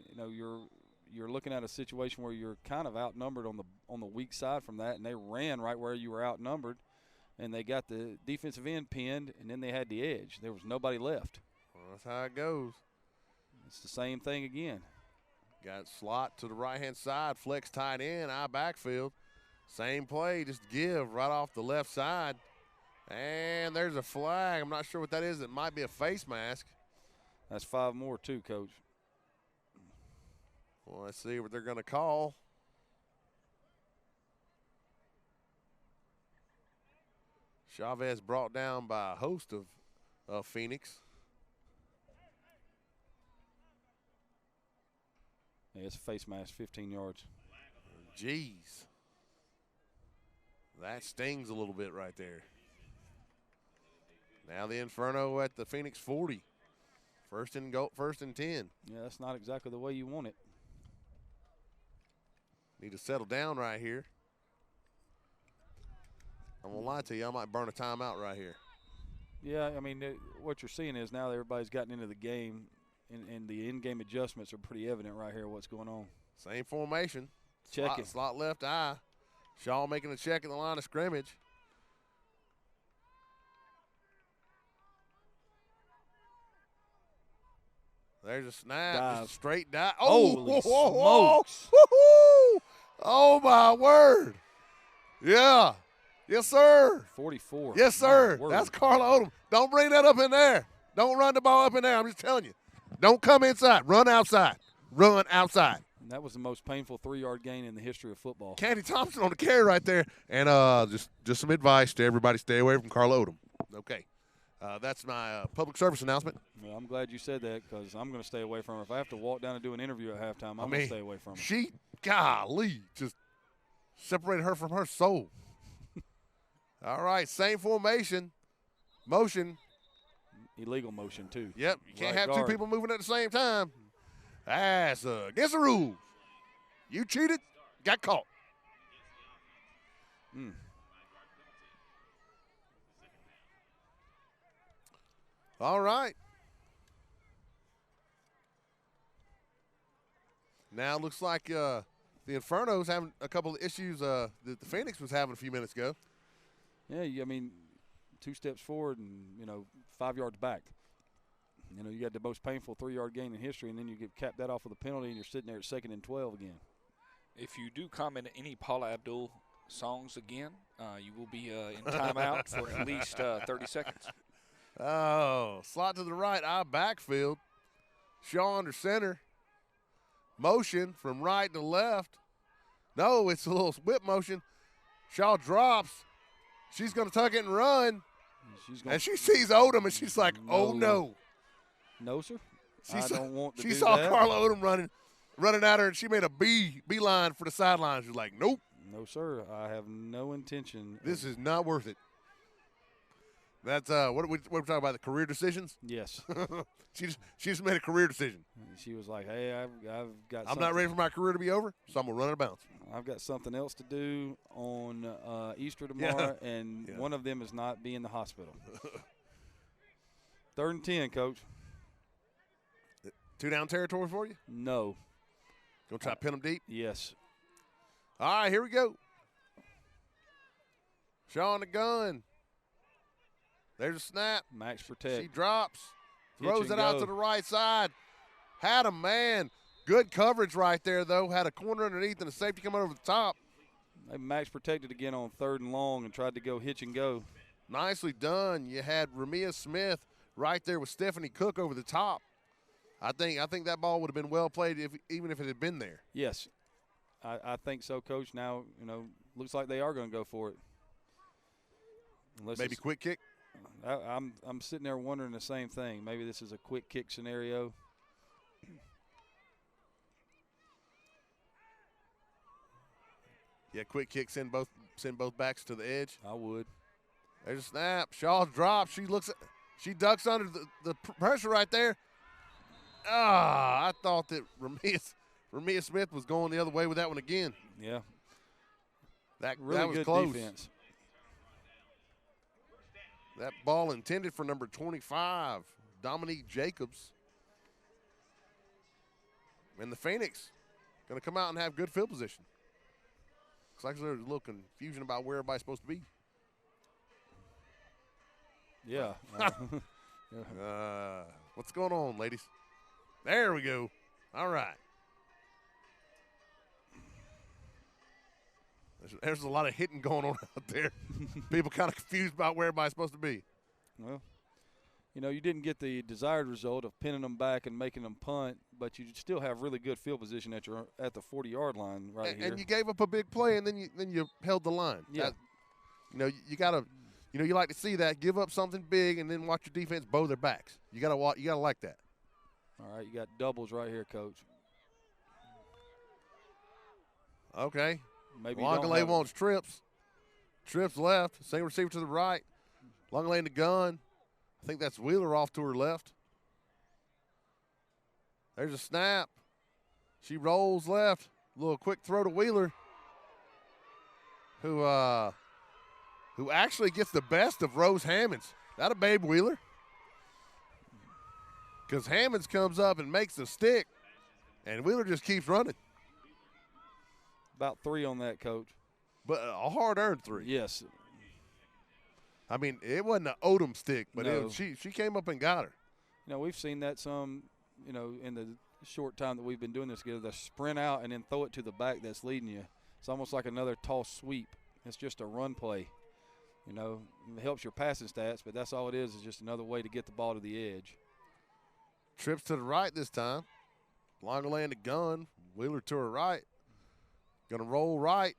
you're looking at a situation where you're kind of outnumbered on the weak side from that, and they ran right where you were outnumbered, and they got the defensive end pinned, and then they had the edge. There was nobody left. Well, that's how it goes. It's the same thing again. Got slot to the right-hand side, flex tight end, eye backfield. Same play, just give right off the left side. And there's a flag. I'm not sure what that is. It might be a face mask. That's 5 more too, Coach. Well, let's see what they're going to call. Chavez brought down by a host of Phoenix. Yeah, it's a face mask, 15 yards. Jeez. That stings a little bit right there. Now the Inferno at the Phoenix 40. First and 10. Yeah, that's not exactly the way you want it. Need to settle down right here. I'm going to lie to you, I might burn a timeout right here. Yeah, I mean, what you're seeing is now that everybody's gotten into the game, and the in-game adjustments are pretty evident right here what's going on. Same formation. Check it. Slot left eye. Shaw making a check at the line of scrimmage. There's a snap. Dive. Just a straight dive. Holy smokes. Oh, my word. Yeah. Yes, sir. 44. Yes, sir. My word. That's Carla Odom. Don't bring that up in there. Don't run the ball up in there. I'm just telling you. Don't come inside. Run outside. Run outside. And that was the most painful 3-yard gain in the history of football. Candy Thompson on the carry right there. And just some advice to everybody: stay away from Carla Odom. Okay. That's my public service announcement. Well, I'm glad you said that because I'm going to stay away from her. If I have to walk down and do an interview at halftime, I'm going to stay away from her. She, golly, just separated her from her soul. All right, same formation. Motion. Illegal motion, too. Yep, you can't Right have guard. two people moving at the same time. That's against the rules. You cheated, got caught. All right. Now it looks like the Inferno's having a couple of issues that the Phoenix was having a few minutes ago. Yeah, I mean, 2 steps forward and, 5 yards back. You got the most painful 3-yard gain in history, and then you get capped that off with a penalty, and you're sitting there at 2nd and 12 again. If you do comment any Paula Abdul songs again, you will be in timeout for at least 30 seconds. Oh, slot to the right, eye backfield. Shaw under center. Motion from right to left. No, it's a little whip motion. Shaw drops. She's going to tuck it and run. And she sees Odom, and she's like, oh, no. No, sir. I don't want to She do saw that. Carla Odom running at her, and she made a beeline for the sidelines. She's like, nope. No, sir. I have no intention. This is not worth it. That's what we're talking about, the career decisions? Yes. She just made a career decision. She was like, hey, I've got I'm not ready for my career to be over, so I'm going to run out of bounds. I've got something else to do on Easter tomorrow, and one of them is not be in the hospital. 3rd and 10, Coach. 2 down territory for you? No. Going to try to pin them deep? Yes. All right, here we go. Shaw on the gun. There's a snap. Max protect. She drops. Throws and it out go. to the right side. Had a man. Good coverage right there, though. Had a corner underneath and a safety coming over the top. Max protected again on 3rd and long and tried to go hitch and go. Nicely done. You had Ramia Smith right there with Stephanie Cook over the top. I think that ball would have been well played even if it had been there. Yes. I think so, Coach. Now, looks like they are going to go for it. Maybe quick kick? I'm sitting there wondering the same thing. Maybe this is a quick kick scenario. Yeah, quick kick, send both backs to the edge. I would. There's a snap. Shaw drops. She ducks under the pressure right there. I thought that Ramia Smith was going the other way with that one again. Yeah. That Really was good close. defense. That ball intended for number 25, Dominique Jacobs. And the Phoenix going to come out and have good field position. Looks like there's a little confusion about where everybody's supposed to be. Yeah. What's going on, ladies? There we go. All right. There's a lot of hitting going on out there. People kind of confused about where everybody's supposed to be. Well, you didn't get the desired result of pinning them back and making them punt, but you still have really good field position at the 40-yard line right here. And you gave up a big play, and then you held the line. Yeah. You got to, you like to see that. Give up something big, and then watch your defense bow their backs. You got to like that. All right, you got doubles right here, Coach. Okay. Maybe you don't Longley have wants trips. Trips left. Same receiver to the right. Longley in the gun. I think that's Wheeler off to her left. There's a snap. She rolls left. A little quick throw to Wheeler, who actually gets the best of Rose Hammonds. That a Babe Wheeler? Because Hammonds comes up and makes the stick, and Wheeler just keeps running. about 3 on that, Coach. But a hard-earned 3. Yes. I mean, it wasn't an Odom stick, but No. she came up and got her. You know, we've seen that some, you know, in the short time that we've been doing this together, the sprint out and then throw it to the back that's leading you. It's almost like another toss sweep. It's just a run play. You know, it helps your passing stats, but that's all it is just another way to get the ball to the edge. Trips to the right this time. Longley in the gun. Wheeler to her right. Gonna roll right.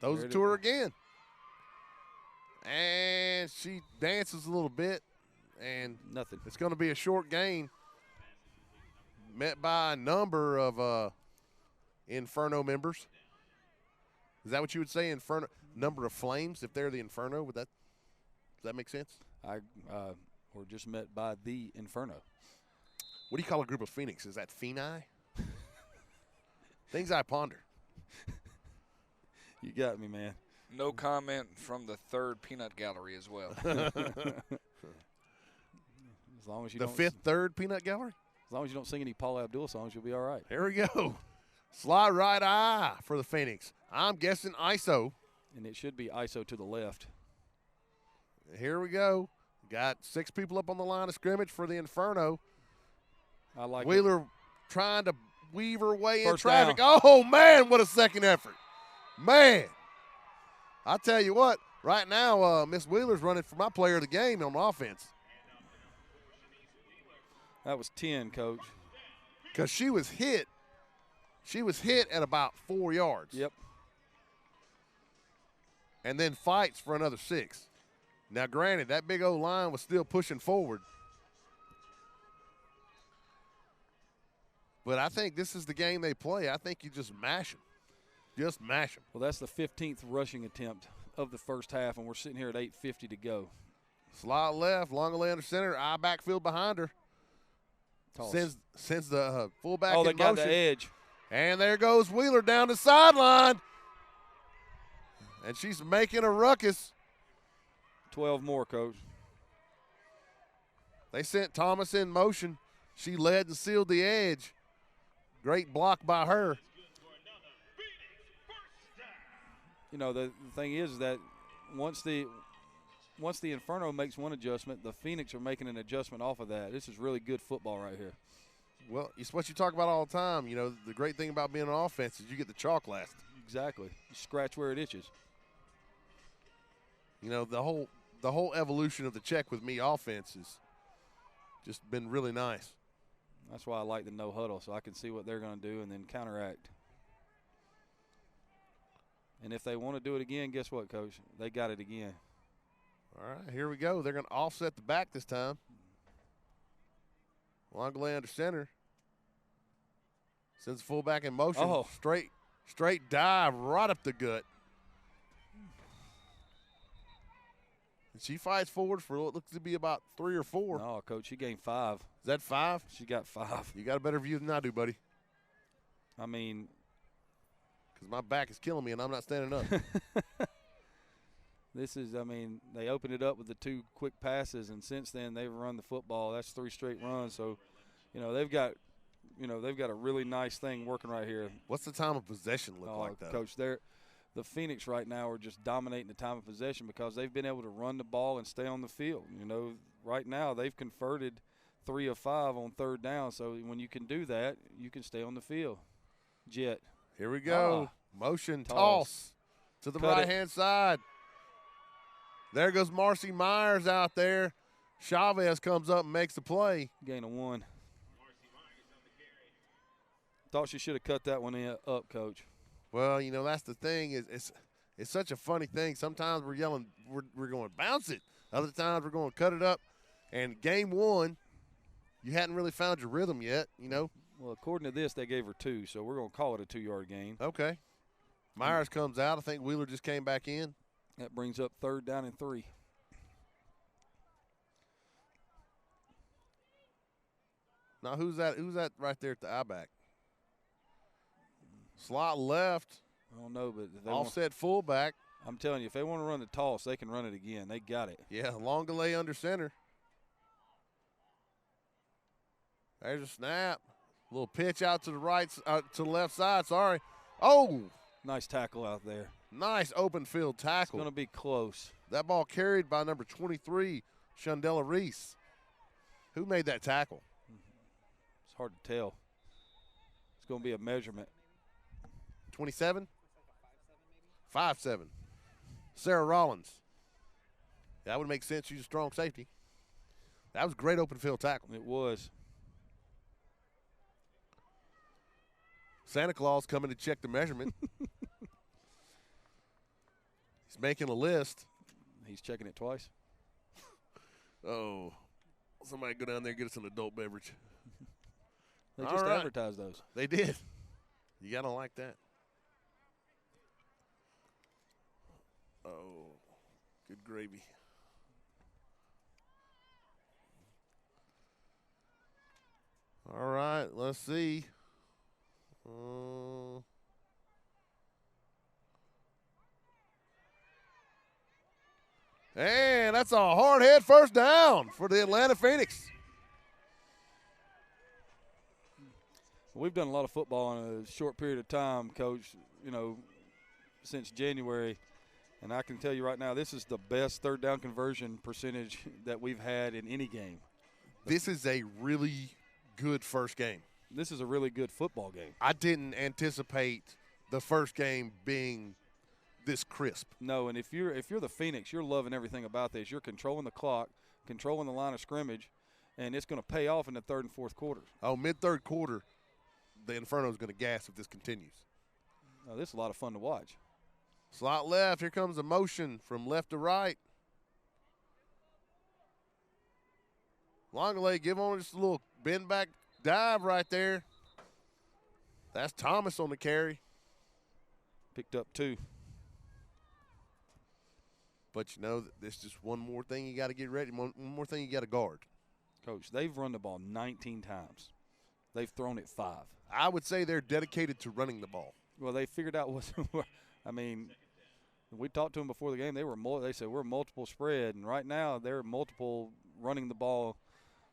Throws it to her again. And she dances a little bit. And Nothing. it's going to be a short gain. Met by a number of Inferno members. Is that what you would say, Inferno? Number of Flames, if they're the Inferno? Does that make sense? Or just met by the Inferno. What do you call a group of Phoenix? Is that Phenai? Things I ponder. You got me, man. No comment from the third peanut gallery as well. As long as you The don't, fifth, third peanut gallery? as long as you don't sing any Paul Abdul songs, you'll be all right. Here we go. Slide right eye for the Phoenix. I'm guessing ISO. And it should be ISO to the left. Here we go. Got 6 people up on the line of scrimmage for the Inferno. I like Wheeler trying to weave her way in First traffic. down. Oh, man, what a second effort. Man. I tell you what, right now, Miss Wheeler's running for my player of the game on offense. That was 10, Coach. Because she was hit. She was hit at about 4 yards. Yep. And then fights for another 6. Now, granted, that big old line was still pushing forward. But I think this is the game they play. I think you just mash them. Just mash them. Well, that's the 15th rushing attempt of the first half, and we're sitting here at 8:50 to go. Slot left, Longley under center, eye backfield behind her. Toss. Sends the fullback Oh, they in got motion. the edge. And there goes Wheeler down the sideline. And she's making a ruckus. 12 more, Coach. They sent Thomas in motion. She led and sealed the edge. Great block by her. You know, the thing is that once the Inferno makes one adjustment, the Phoenix are making an adjustment off of that. This is really good football right here. Well, it's what you talk about all the time. You know, the great thing about being on offense is you get the chalk last. Exactly. You scratch where it itches. You know, the whole evolution of the check with me offense has just been really nice. That's why I like the no huddle, so I can see what they're going to do and then counteract. And if they want to do it again, guess what, Coach? They got it again. All right, here we go. They're going to offset the back this time. Longley under center. Sends the fullback in motion. Oh. Straight dive right up the gut. And she fights forward for what looks to be about 3 or 4. No, Coach, she gained 5. Is that 5? She got 5. You got a better view than I do, buddy. I mean, Because my back is killing me and I'm not standing up. they opened it up with the 2 quick passes, and since then they've run the football. That's 3 straight runs. So, they've got a really nice thing working right here. What's the time of possession look like, though? Coach, the Phoenix right now are just dominating the time of possession because they've been able to run the ball and stay on the field. Right now they've converted 3 of 5 on 3rd down. So when you can do that, you can stay on the field. Jet. Here we go. Motion Toss. to the Cut it. right-hand side. There goes Marcy Myers out there. Chavez comes up and makes the play. Gain of 1. Thought she should have cut that one up, Coach. Well, that's the thing. It's such a funny thing. Sometimes we're yelling, we're going, bounce it. Other times we're going, cut it up. And game 1, you hadn't really found your rhythm yet, Well, according to this, they gave her 2, so we're going to call it a 2-yard gain. Okay. Myers comes out. I think Wheeler just came back in. That brings up 3rd down and 3. Now, who's that? Who's that right there at the I-back? Slot left. I don't know, but if they Offset fullback. I'm telling you, if they want to run the toss, they can run it again. They got it. Yeah, long delay under center. There's a snap. A little pitch out to the right, to the left side. Sorry. Oh, Nice tackle out there. nice open field It's tackle. going to be close. That ball carried by number 23, Shundella Reese. Who made that tackle? It's hard to tell. It's going to be a measurement. 27? 5'7". Sarah Rollins. That would make sense. She's a strong safety. That was a great open field tackle. It was. Santa Claus coming to check the measurement. He's making a list. He's checking it twice. Oh, somebody go down there and get us an adult beverage. They All just right. advertised those. They did. You got to like that. Oh, good gravy. All right, let's see. And that's a hard hit first down for the Atlanta Phoenix. We've done a lot of football in a short period of time, Coach, since January. And I can tell you right now, this is the best 3rd down conversion percentage that we've had in any game. This is a really good first game. This is a really good football game. I didn't anticipate the first game being this crisp. No, and if you're the Phoenix, you're loving everything about this. You're controlling the clock, controlling the line of scrimmage, and it's going to pay off in the 3rd and 4th quarters. Oh, mid-third quarter, the Inferno is going to gas if this continues. Oh, this is a lot of fun to watch. Slot left. Here comes a motion from left to right. Longley, give on just a little bend back dive right there. That's Thomas on the carry. Picked up 2. But there's just one more thing you got to get ready. One more thing you got to guard. Coach, they've run the ball 19 times. They've thrown it 5. I would say they're dedicated to running the ball. Well, they figured out what – I mean, we talked to them before the game. They said we're multiple spread, and right now they're multiple running the ball,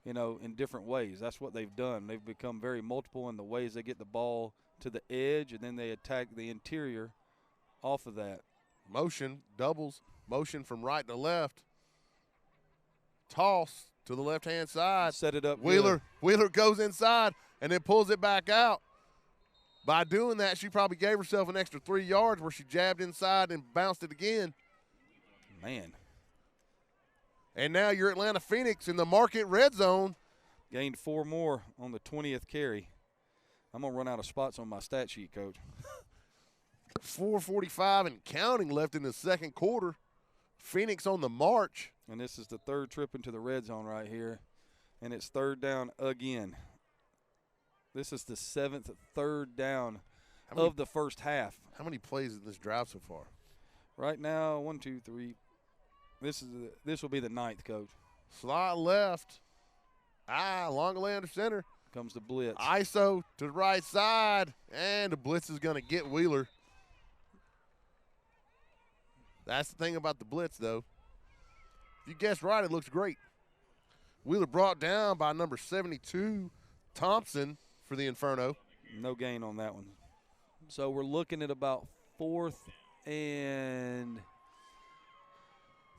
in different ways. That's what they've done. They've become very multiple in the ways they get the ball to the edge, and then they attack the interior off of that. Motion, doubles, motion from right to left. Toss to the left-hand side. Set it up. Wheeler goes inside and then pulls it back out. By doing that, she probably gave herself an extra 3 yards where she jabbed inside and bounced it again. Man. And now you're Atlanta Phoenix in the market red zone. Gained 4 more on the 20th carry. I'm going to run out of spots on my stat sheet, Coach. 4:45 and counting left in the 2nd quarter. Phoenix on the march. And this is the 3rd trip into the red zone right here. And it's 3rd down again. This is the 7th 3rd down of the first half. How many plays in this drive so far? Right now, 1, 2, 3. This will be the 9th, Coach. Slot left. Longley under center. Comes the blitz. ISO to the right side. And the blitz is going to get Wheeler. That's the thing about the blitz, though. If you guessed right, it looks great. Wheeler brought down by number 72, Thompson, for the Inferno. No gain on that one. So we're looking at about 4th and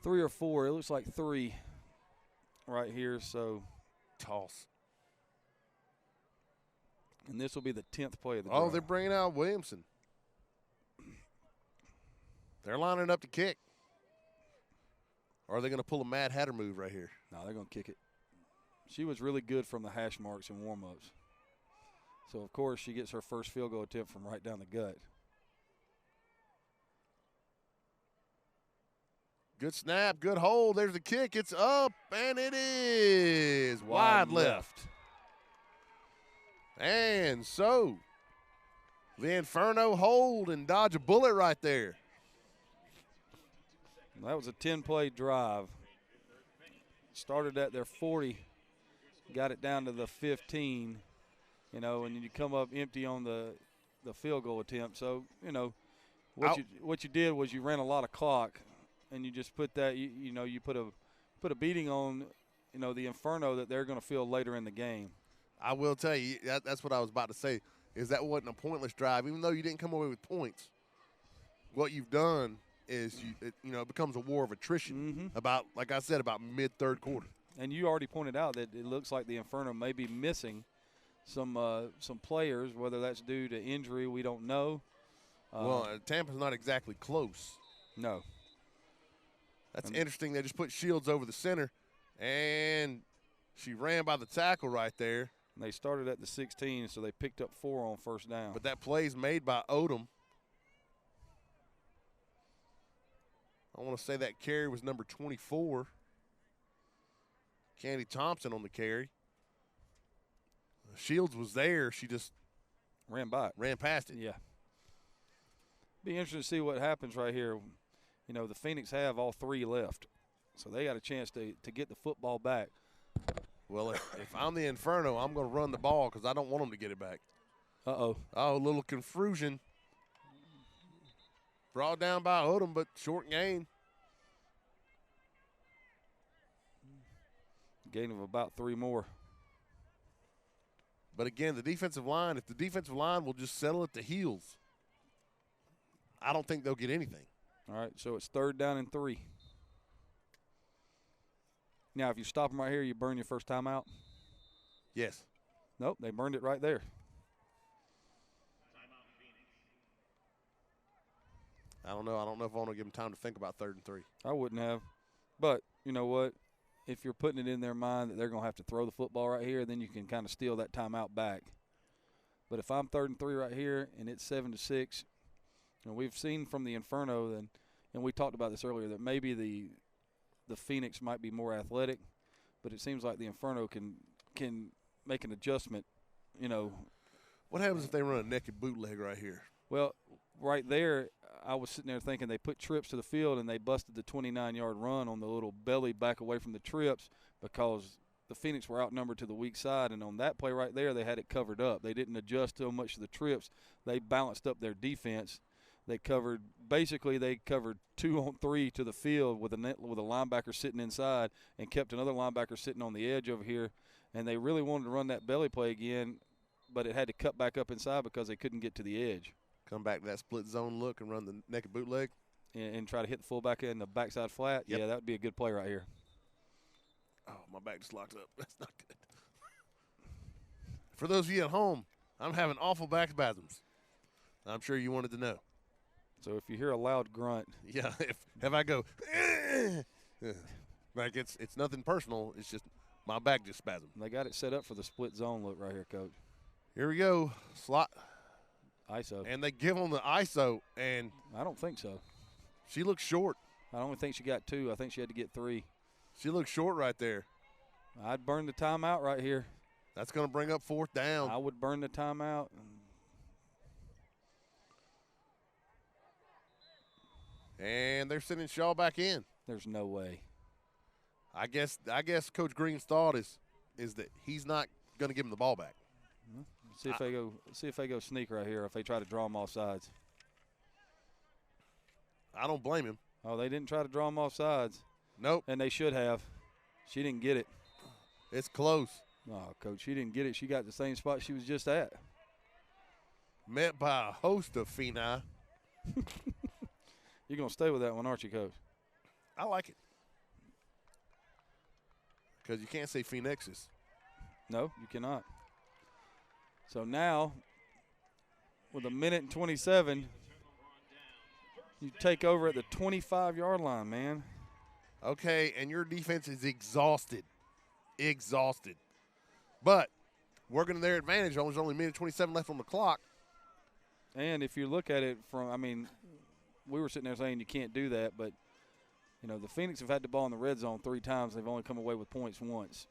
3 or 4. It looks like 3 right here. So toss. And this will be the 10th play of the drive. Oh, they're bringing out Williamson. They're lining up to kick. Or are they going to pull a Mad Hatter move right here? No, they're going to kick it. She was really good from the hash marks and warm-ups. So, of course, she gets her first field goal attempt from right down the gut. Good snap, good hold. There's the kick. It's up, and it is wide left. And so the Inferno hold and dodge a bullet right there. That was a 10-play drive. Started at their 40, got it down to the 15, and you come up empty on the field goal attempt. So, what you did was you ran a lot of clock, and you just put that, you put a beating on, the Inferno that they're going to feel later in the game. I will tell you, that's what I was about to say, is that wasn't a pointless drive. Even though you didn't come away with points, what you've done is, it becomes a war of attrition about, like I said, about mid-third quarter. And you already pointed out that it looks like the Inferno may be missing some players, whether that's due to injury, we don't know. Tampa's not exactly close. No. That's interesting. They just put Shields over the center, and she ran by the tackle right there. And they started at the 16, so they picked up 4 on first down. But that play's made by Odom. I want to say that carry was number 24. Candy Thompson on the carry. Shields was there. She just ran past it. Yeah. Be interesting to see what happens right here. The Phoenix have all 3 left, so they got a chance to get the football back. Well, if I'm the Inferno, I'm going to run the ball because I don't want them to get it back. Uh-oh. Oh, a little confusion. Brought down by Odom, but short gain. Gain of about 3 more. But again, the defensive line, if the defensive line will just settle at the heels, I don't think they'll get anything. All right, so it's 3rd down and 3. Now, if you stop them right here, you burn your first timeout? Yes. Nope, they burned it right there. I don't know. I don't know if I want to give them time to think about 3rd and 3. I wouldn't have. But you know what? If you're putting it in their mind that they're going to have to throw the football right here, then you can kind of steal that timeout back. But if I'm 3rd and 3 right here and it's 7-6, we've seen from the Inferno, and we talked about this earlier, that maybe the Phoenix might be more athletic, but it seems like the Inferno can make an adjustment, What happens if they run a naked bootleg right here? Well, right there, I was sitting there thinking they put trips to the field and they busted the 29-yard run on the little belly back away from the trips because the Phoenix were outnumbered to the weak side, and on that play right there, they had it covered up. They didn't adjust so much to the trips. They balanced up their defense. They covered 2 on 3 to the field with a linebacker sitting inside and kept another linebacker sitting on the edge over here, and they really wanted to run that belly play again, but it had to cut back up inside because they couldn't get to the edge. Come back to that split zone look and run the naked bootleg. And try to hit the fullback in the backside flat. Yep. Yeah, that would be a good play right here. Oh, my back just locked up. That's not good. For those of you at home, I'm having awful back spasms. I'm sure you wanted to know. So if you hear a loud grunt. Yeah, if I go, like it's nothing personal. It's just my back just spasmed. They got it set up for the split zone look right here, Coach. Here we go. Slot. ISO. And they give them the ISO, and I don't think so. She looks short. I don't think she got 2. I think she had to get 3. She looks short right there. I'd burn the timeout right here. That's going to bring up 4th down. I would burn the timeout. And they're sending Shaw back in. There's no way. I guess Coach Green's thought is that he's not going to give him the ball back. See if they go sneak right here. If they try to draw him off sides. I don't blame him. Oh, they didn't try to draw him off sides. Nope. And they should have. She didn't get it. It's close. Oh, Coach, she didn't get it. She got the same spot she was just at. Met by a host of Phoenix. You're going to stay with that one, aren't you, Coach? I like it. Because you can't say Phoenixes. No, you cannot. So now, with 1:27, you take over at the 25-yard line, man. Okay, and your defense is exhausted. Exhausted. But working to their advantage, there's only 1:27 left on the clock. And if you look at it we were sitting there saying you can't do that, but, the Phoenix have had the ball in the red zone 3 times. They've only come away with points once.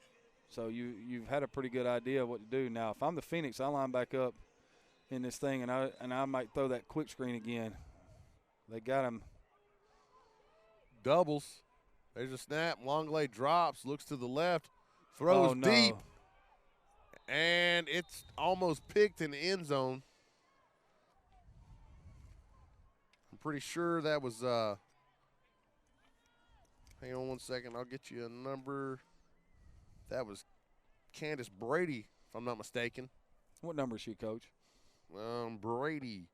So you've had a pretty good idea of what to do. Now, if I'm the Phoenix, I line back up in this thing, and I might throw that quick screen again. They got him. Doubles. There's a snap. Longley drops, looks to the left, throws deep, and it's almost picked in the end zone. I'm pretty sure that was hang on one second. I'll get you a number. That was Candace Brady, if I'm not mistaken. What number is she, Coach? Brady.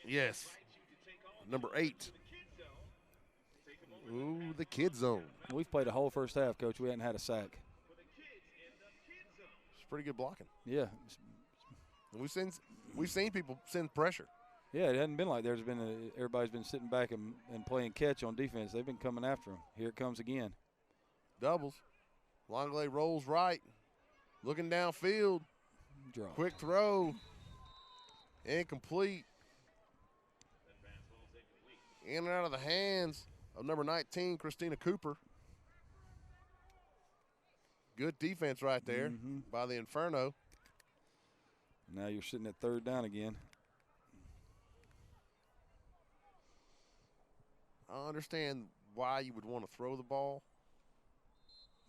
Yes. Number 8. Ooh, the kid zone. We've played a whole first half, Coach. We hadn't had a sack. It's pretty good blocking. Yeah. And we've seen people send pressure. Yeah, it hadn't been like everybody's been sitting back and playing catch on defense. They've been coming after him. Here it comes again. Doubles. Longley rolls right. Looking downfield. Draw. Quick throw. Incomplete. In and out of the hands of number 19, Christina Cooper. Good defense right there by the Inferno. Now you're sitting at third down again. I understand why you would want to throw the ball.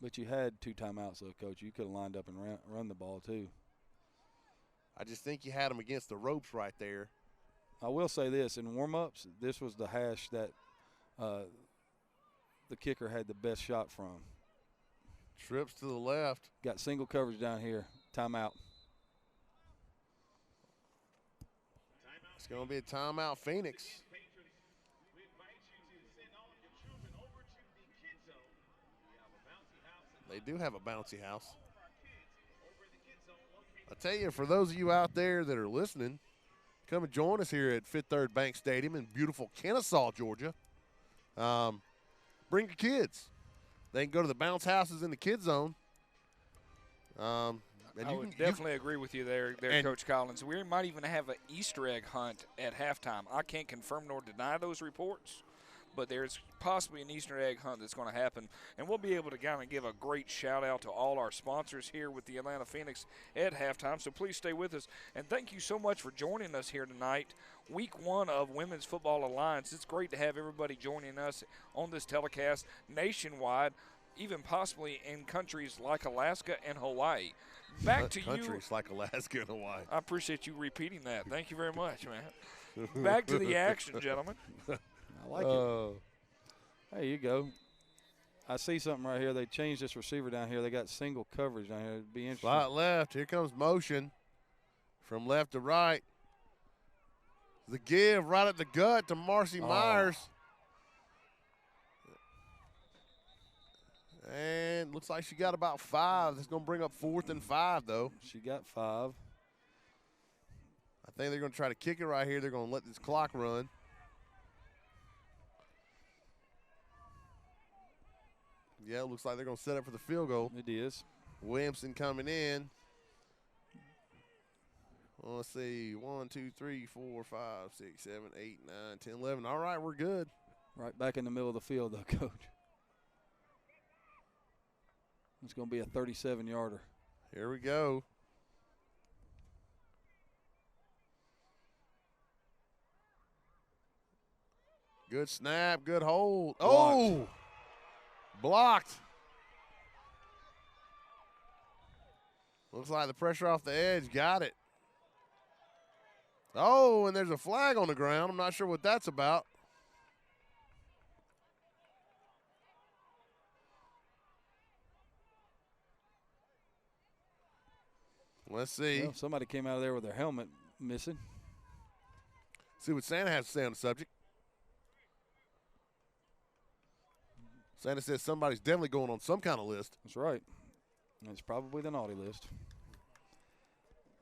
But you had 2 timeouts, though, Coach. You could have lined up and run the ball, too. I just think you had them against the ropes right there. I will say this. In warm-ups, this was the hash that the kicker had the best shot from. Trips to the left. Got single coverage down here. Timeout. It's going to be a timeout, Phoenix. They do have a bouncy house. I tell you, for those of you out there that are listening, come and join us here at Fifth Third Bank Stadium in beautiful Kennesaw, Georgia. Bring your kids. They can go to the bounce houses in the kids zone. I would definitely agree with you there, Coach Collins. We might even have an Easter egg hunt at halftime. I can't confirm nor deny those reports, but there's possibly an Easter egg hunt that's going to happen. And we'll be able to kind of give a great shout-out to all our sponsors here with the Atlanta Phoenix at halftime. So please stay with us. And thank you so much for joining us here tonight. Week 1 of Women's Football Alliance. It's great to have everybody joining us on this telecast nationwide, even possibly in countries like Alaska and Hawaii. Back to you. Countries like Alaska and Hawaii. I appreciate you repeating that. Thank you very much, man. Back to the action, gentlemen. I like it. There you go. I see something right here. They changed this receiver down here. They got single coverage down here. It'd be interesting. Slot left. Here comes motion from left to right. The give right at the gut to Marcy Myers. And looks like she got about 5. That's going to bring up 4th and 5, though. She got 5. I think they're going to try to kick it right here. They're going to let this clock run. Yeah, it looks like they're going to set up for the field goal. It is. Williamson coming in. Well, let's see. 1, 2, 3, 4, 5, 6, 7, 8, 9, 10, 11. All right, we're good. Right back in the middle of the field, though, Coach. It's going to be a 37-yarder. Here we go. Good snap, good hold. Blocked. Oh! Blocked. Looks like the pressure off the edge got it. Oh, and there's a flag on the ground. I'm not sure what that's about. Let's see. Well, somebody came out of there with their helmet missing. See what Santa has to say on the subject. Santa says somebody's definitely going on some kind of list. That's right. It's probably the naughty list.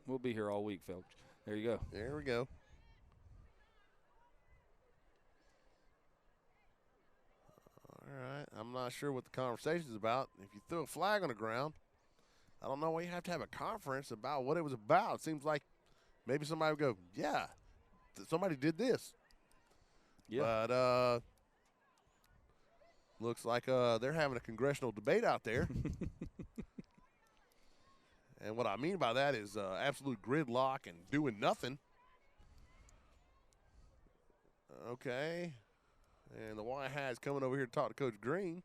We'll be here all week, folks. There you go. There we go. All right. I'm not sure what the conversation's about. If you threw a flag on the ground, I don't know why you have to have a conference about what it was about. It seems like maybe somebody would go, yeah, somebody did this. Yeah. But Looks like they're having a congressional debate out there. And what I mean by that is absolute gridlock and doing nothing. Okay. And the Y Hat's coming over here to talk to Coach Green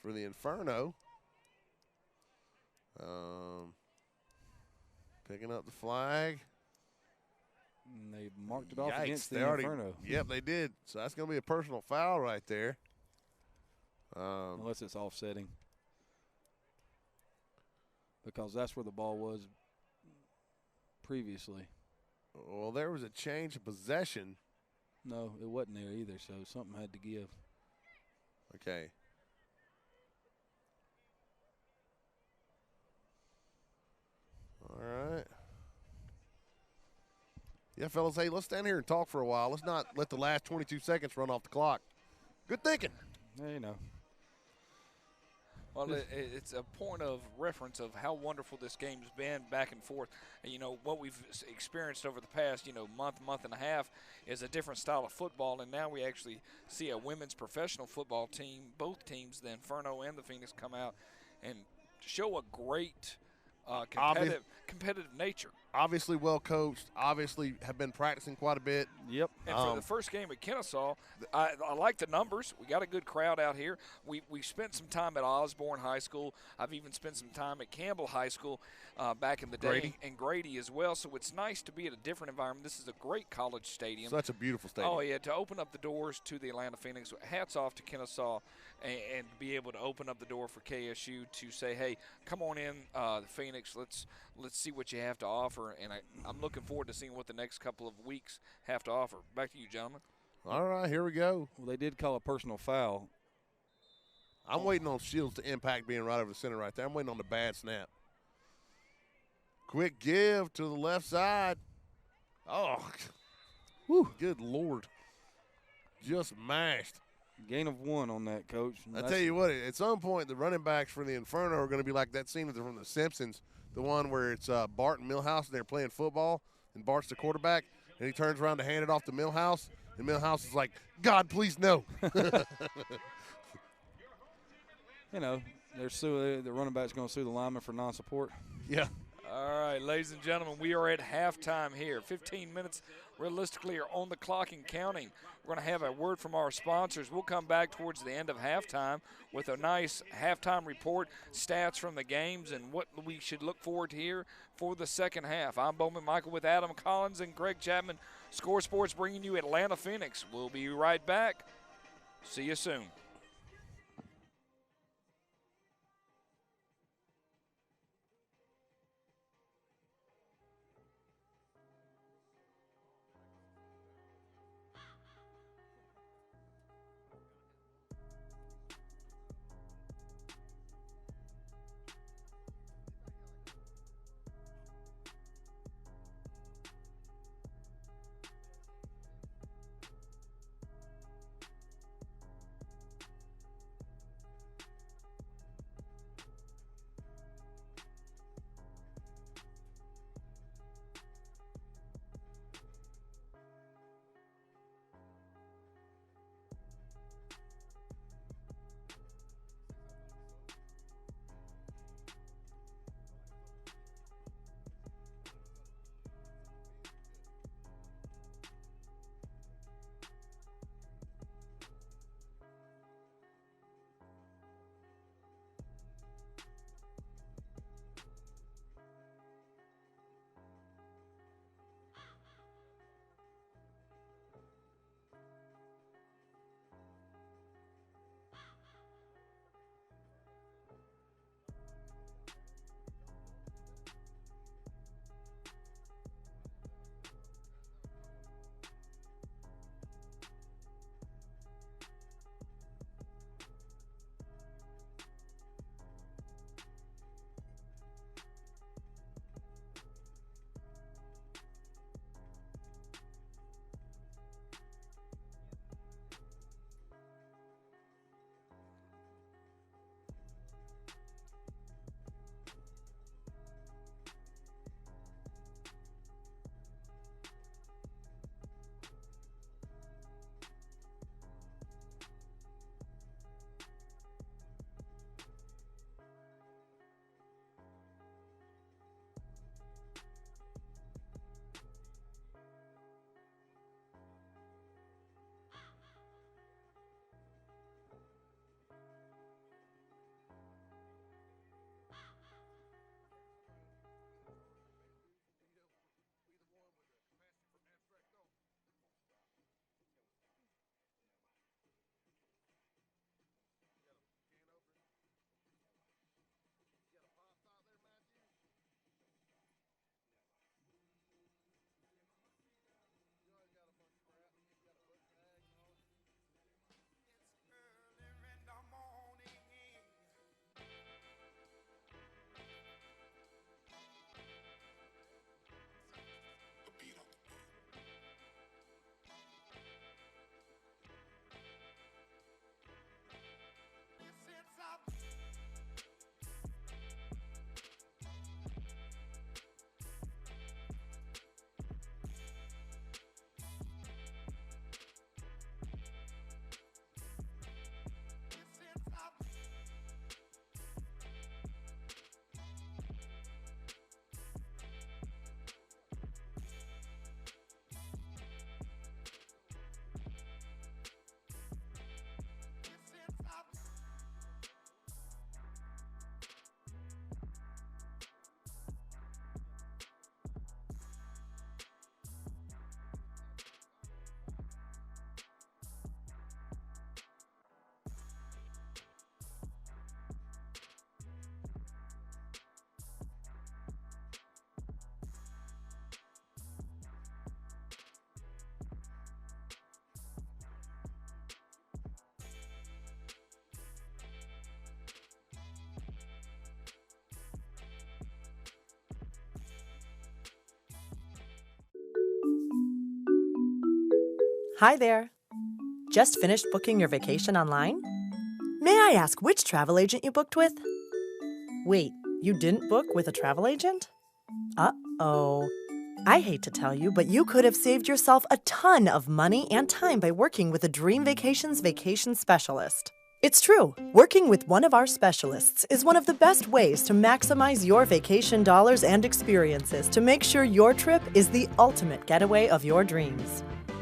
for the Inferno. Picking up the flag. And they marked it off Yikes, against the Inferno. Yep, they did. So that's going to be a personal foul right there. Unless it's offsetting. Because that's where the ball was previously. Well, there was a change of possession. No, it wasn't there either, so something had to give. Okay. All right. Yeah, fellas, hey, let's stand here and talk for a while. Let's not let the last 22 seconds run off the clock. Good thinking. Yeah, you know. Well, it's a point of reference of how wonderful this game's been back and forth. And, you know, what we've experienced over the past, month and a half is a different style of football. And now we actually see a women's professional football team, both teams, the Inferno and the Phoenix, come out and show a great competitive nature. Obviously well coached. Obviously have been practicing quite a bit. Yep. And for the first game at Kennesaw, I like the numbers. We got a good crowd out here. We spent some time at Osborne High School. I've even spent some time at Campbell High School back in the day. Grady. And Grady as well. So it's nice to be at a different environment. This is a great college stadium. Such a beautiful stadium. Oh, yeah, to open up the doors to the Atlanta Phoenix. Hats off to Kennesaw and be able to open up the door for KSU to say, hey, come on in, the Phoenix. Let's see what you have to offer. And I'm looking forward to seeing what the next couple of weeks have to offer. Back to you, gentlemen. All right, here we go. Well, they did call a personal foul. I'm waiting on Shields to impact being right over the center right there. I'm waiting on the bad snap. Quick give to the left side. Oh, whew, good Lord. Just mashed. Gain of 1 on that, Coach. I tell you what, at some point, the running backs for the Inferno are going to be like that scene from The Simpsons, the one where it's Bart and Milhouse, and they're playing football, and Bart's the quarterback, and he turns around to hand it off to Milhouse, and Milhouse is like, God, please no. You know, the running back's going to sue the lineman for non-support. Yeah. All right, ladies and gentlemen, we are at halftime here. 15 minutes realistically are on the clock and counting. We're going to have a word from our sponsors. We'll come back towards the end of halftime with a nice halftime report, stats from the games, and what we should look forward to here for the second half. I'm Bowman Michael with Adam Collins and Greg Chapman. Score Sports bringing you Atlanta Phoenix. We'll be right back. See you soon. Hi there. Just finished booking your vacation online? May I ask which travel agent you booked with? Wait, you didn't book with a travel agent? Uh-oh. I hate to tell you, but you could have saved yourself a ton of money and time by working with a Dream Vacations vacation specialist. It's true. Working with one of our specialists is one of the best ways to maximize your vacation dollars and experiences to make sure your trip is the ultimate getaway of your dreams.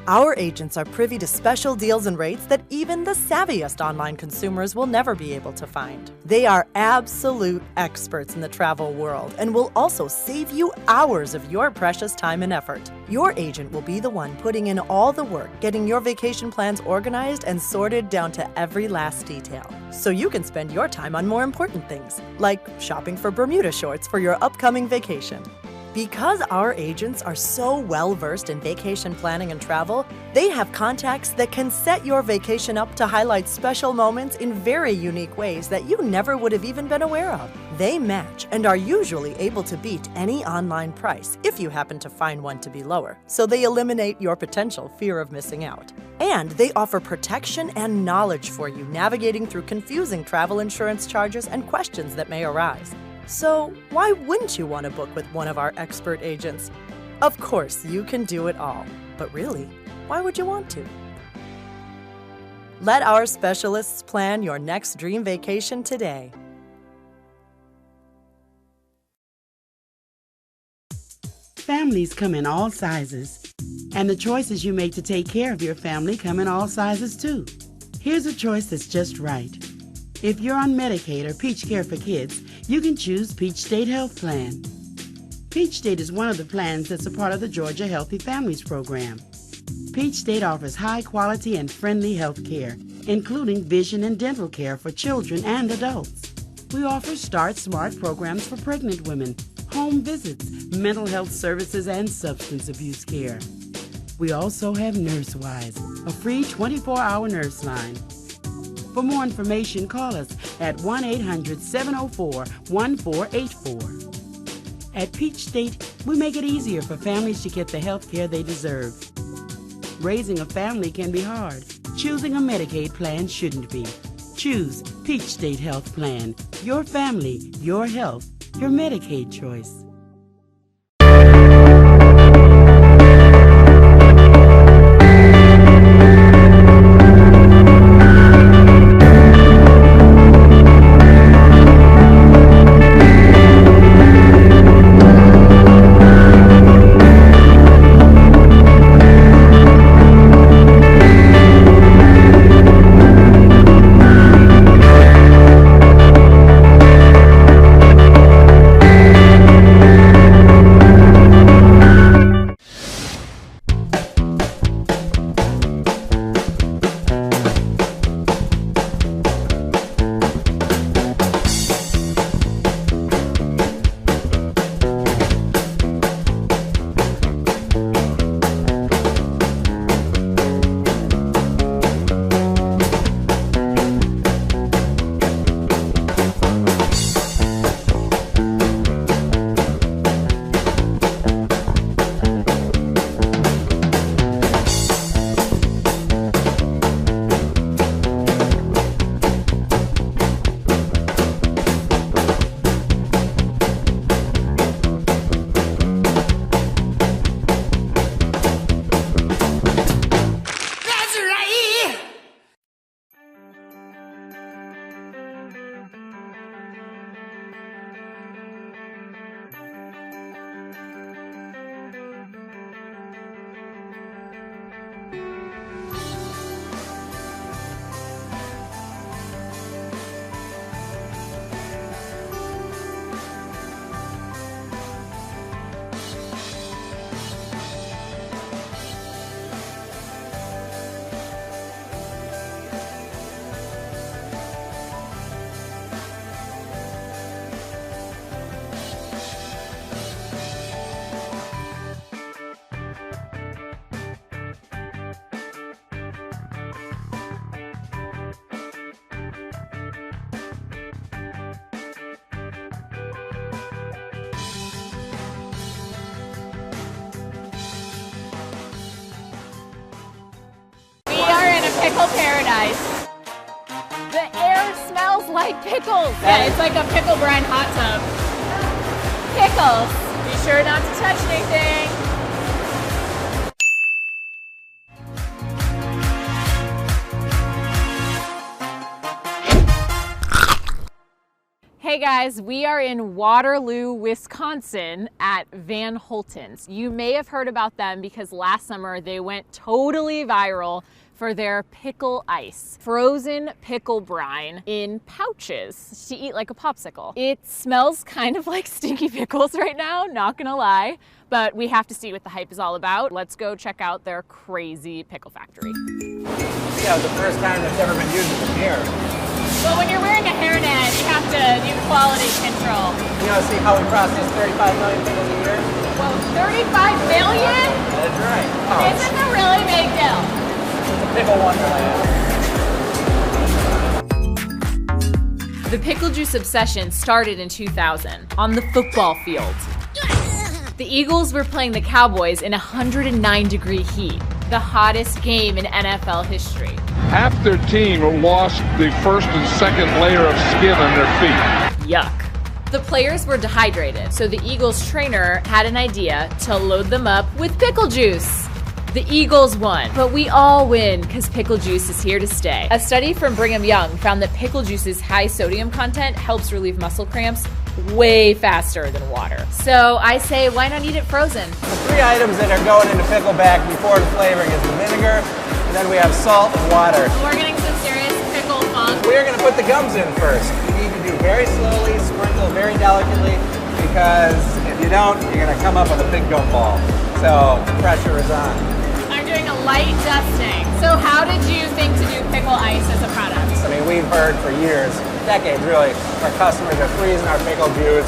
Our agents are privy to special deals and rates that even the savviest online consumers will never be able to find. They are absolute experts in the travel world and will also save you hours of your precious time and effort. Your agent will be the one putting in all the work, getting your vacation plans organized and sorted down to every last detail. So you can spend your time on more important things, like shopping for Bermuda shorts for your upcoming vacation. Because our agents are so well-versed in vacation planning and travel, they have contacts that can set your vacation up to highlight special moments in very unique ways that you never would have even been aware of. They match and are usually able to beat any online price if you happen to find one to be lower, so they eliminate your potential fear of missing out. And they offer protection and knowledge for you navigating through confusing travel insurance charges and questions that may arise. So why wouldn't you want to book with one of our expert agents? Of course, you can do it all. But really, why would you want to? Let our specialists plan your next dream vacation today. Families come in all sizes, and the choices you make to take care of your family come in all sizes too. Here's a choice that's just right. If you're on Medicaid or Peach Care for Kids, you can choose Peach State Health Plan. Peach State is one of the plans that's a part of the Georgia Healthy Families Program. Peach State offers high-quality and friendly health care, including vision and dental care for children and adults. We offer Start Smart programs for pregnant women, home visits, mental health services, and substance abuse care. We also have NurseWise, a free 24-hour nurse line. For more information, call us at 1-800-704-1484. At Peach State, we make it easier for families to get the health care they deserve. Raising a family can be hard. Choosing a Medicaid plan shouldn't be. Choose Peach State Health Plan. Your family, your health, your Medicaid choice. pickle paradise. The air smells like pickles. Yeah, it's like a pickle brine hot tub. Pickles. Be sure not to touch anything. Hey guys, we are in Waterloo, Wisconsin at Van Holten's. You may have heard about them because last summer they went totally viral for their pickle ice. Frozen pickle brine in pouches to eat like a popsicle. It smells kind of like stinky pickles right now, not gonna lie, but we have to see what the hype is all about. Let's go check out their crazy pickle factory. Yeah, the first time it's ever been used as a hair. Well, when you're wearing a hairnet, you have to do quality control. You know, see how we process 35 million pickles a year? Well, 35 million? That's right. Oh, Isn't a really big deal. It's a pickle wonderland. The pickle juice obsession started in 2000 on the football field. The Eagles were playing the Cowboys in 109-degree heat, the hottest game in NFL history. Half their team lost the first and second layer of skin on their feet. Yuck. The players were dehydrated, so the Eagles trainer had an idea to load them up with pickle juice. The Eagles won, but we all win because pickle juice is here to stay. A study from Brigham Young found that pickle juice's high sodium content helps relieve muscle cramps way faster than water. So I say, why not eat it frozen? The three items that are going into pickleback before the flavoring is the vinegar, and then we have salt and water. We're getting some serious pickle funk. We're going to put the gums in first. You need to do very slowly, sprinkle very delicately, because if you don't, you're going to come up with a big gum ball. So pressure is on. I'm doing a light dusting. So how did you think to do pickle ice as a product? I mean, we've heard for years, decades really, our customers are freezing our pickle juice,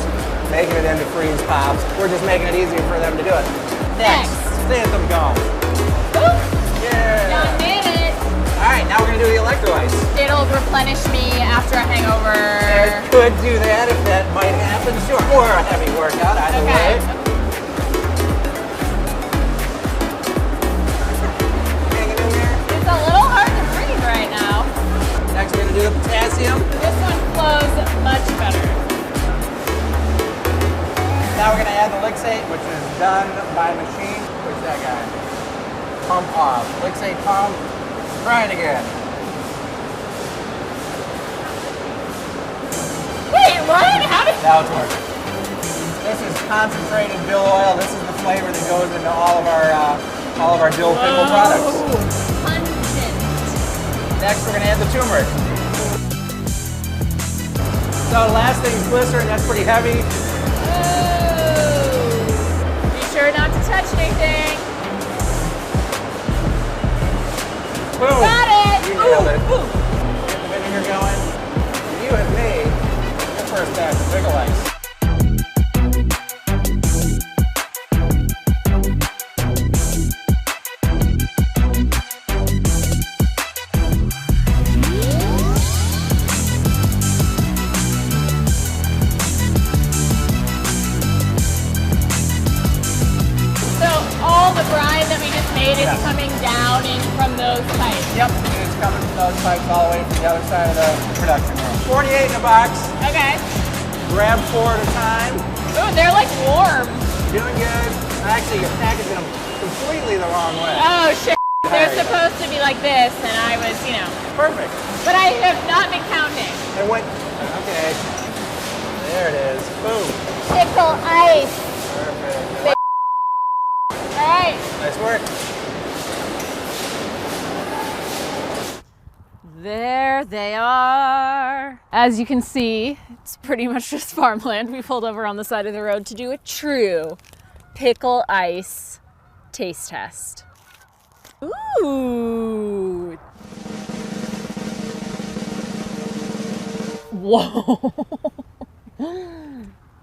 making it into freeze pops. We're just making it easier for them to do it. Next, Phantom gum. Ooh. Yeah. Done did it. All right, now we're gonna do the electro ice. It'll replenish me after a hangover. It could do that if that might happen, sure. Or a heavy workout, either way. Hanging in there. It's a little hard to breathe right now. Next we're gonna do the potassium. This one flows much better. Now we're gonna add the Lixate, which is done by machine. Where's that guy? Pump off. Lixate pump. Try it again. Wait, what? How did... Now it's working. This is concentrated dill oil. This is the flavor that goes into all of our dill pickle products. Pungent. Next, we're gonna add the turmeric. So the last thing is glycerin. That's pretty heavy. Ooh. Be sure not to touch anything. Boom. Got it. You nailed it. Ooh. Get the vinegar going. You and me, the first batch of pickle ice. It's coming down in from those pipes. Yep, it's coming from those pipes all the way from the other side of the production room. 48 in a box. Okay. Grab 4 at a time. Ooh, they're like warm. Doing good. Actually, you're packaging them completely the wrong way. Oh, shit. They're supposed to be like this, and I was, you know. Perfect. But I have not been counting. It went, okay. There it is. Boom. Pickle ice. Perfect. All right. Nice work. There they are. As you can see, it's pretty much just farmland. We pulled over on the side of the road to do a true pickle ice taste test. Ooh. Whoa.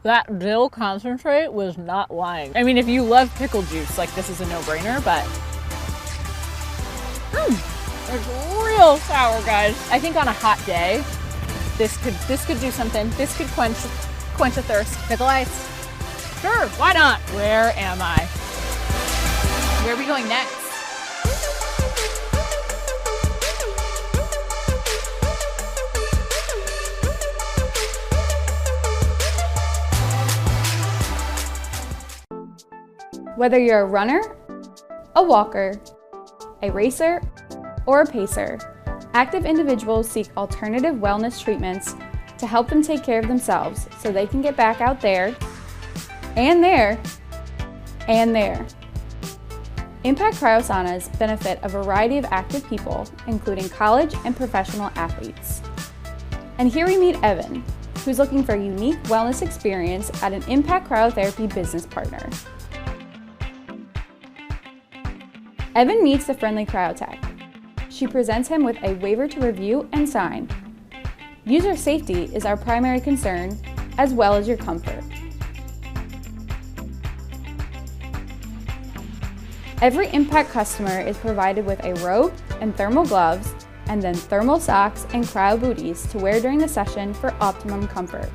That dill concentrate was not lying. I mean, if you love pickle juice, like this is a no-brainer, but it's real sour, guys. I think on a hot day, this could do something. This could quench a thirst. Pickle ice. Sure, why not? Where am I? Where are we going next? Whether you're a runner, a walker, a racer, or a pacer, active individuals seek alternative wellness treatments to help them take care of themselves so they can get back out there, and there, and there. Impact Cryosaunas benefit a variety of active people, including college and professional athletes. And here we meet Evan, who's looking for a unique wellness experience at an Impact Cryotherapy business partner. Evan meets the friendly cryotech. She presents him with a waiver to review and sign. User safety is our primary concern, as well as your comfort. Every Impact customer is provided with a robe and thermal gloves, and then thermal socks and cryo booties to wear during the session for optimum comfort.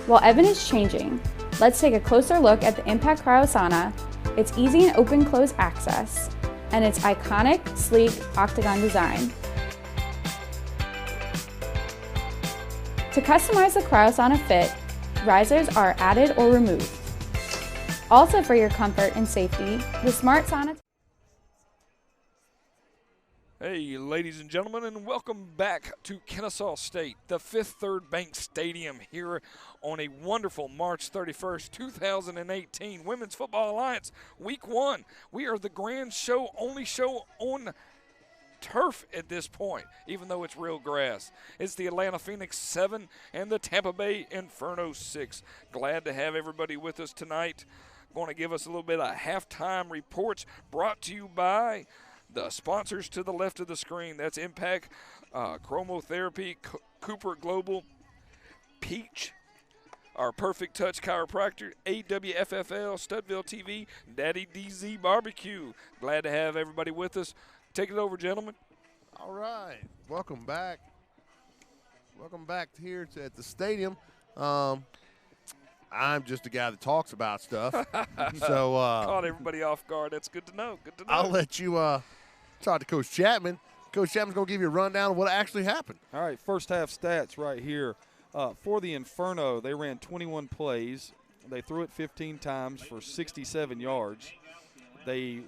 While Evan is changing, let's take a closer look at the Impact Cryosauna, its easy and open-close access, and its iconic, sleek octagon design. To customize the Cryosauna fit, risers are added or removed. Also for your comfort and safety, the Smart Sauna. Hey, ladies and gentlemen, and welcome back to Kennesaw State, the Fifth Third Bank Stadium here on a wonderful March 31st, 2018 Women's Football Alliance Week 1. We are the grand show, only show on turf at this point, even though it's real grass. It's the Atlanta Phoenix 7 and the Tampa Bay Inferno 6. Glad to have everybody with us tonight. Going to give us a little bit of halftime reports brought to you by the sponsors to the left of the screen. That's Impact Chromotherapy, Cooper Global, Peach, our Perfect Touch Chiropractor, AWFFL, Studville TV, Daddy DZ Barbecue. Glad to have everybody with us. Take it over, gentlemen. All right. Welcome back. Welcome back here at the stadium. I'm just a guy that talks about stuff. So caught everybody off guard. That's good to know. Good to know. I'll let you talk to Coach Chapman. Coach Chapman's going to give you a rundown of what actually happened. All right, first half stats right here. For the Inferno, they ran 21 plays. They threw it 15 times for 67 yards. They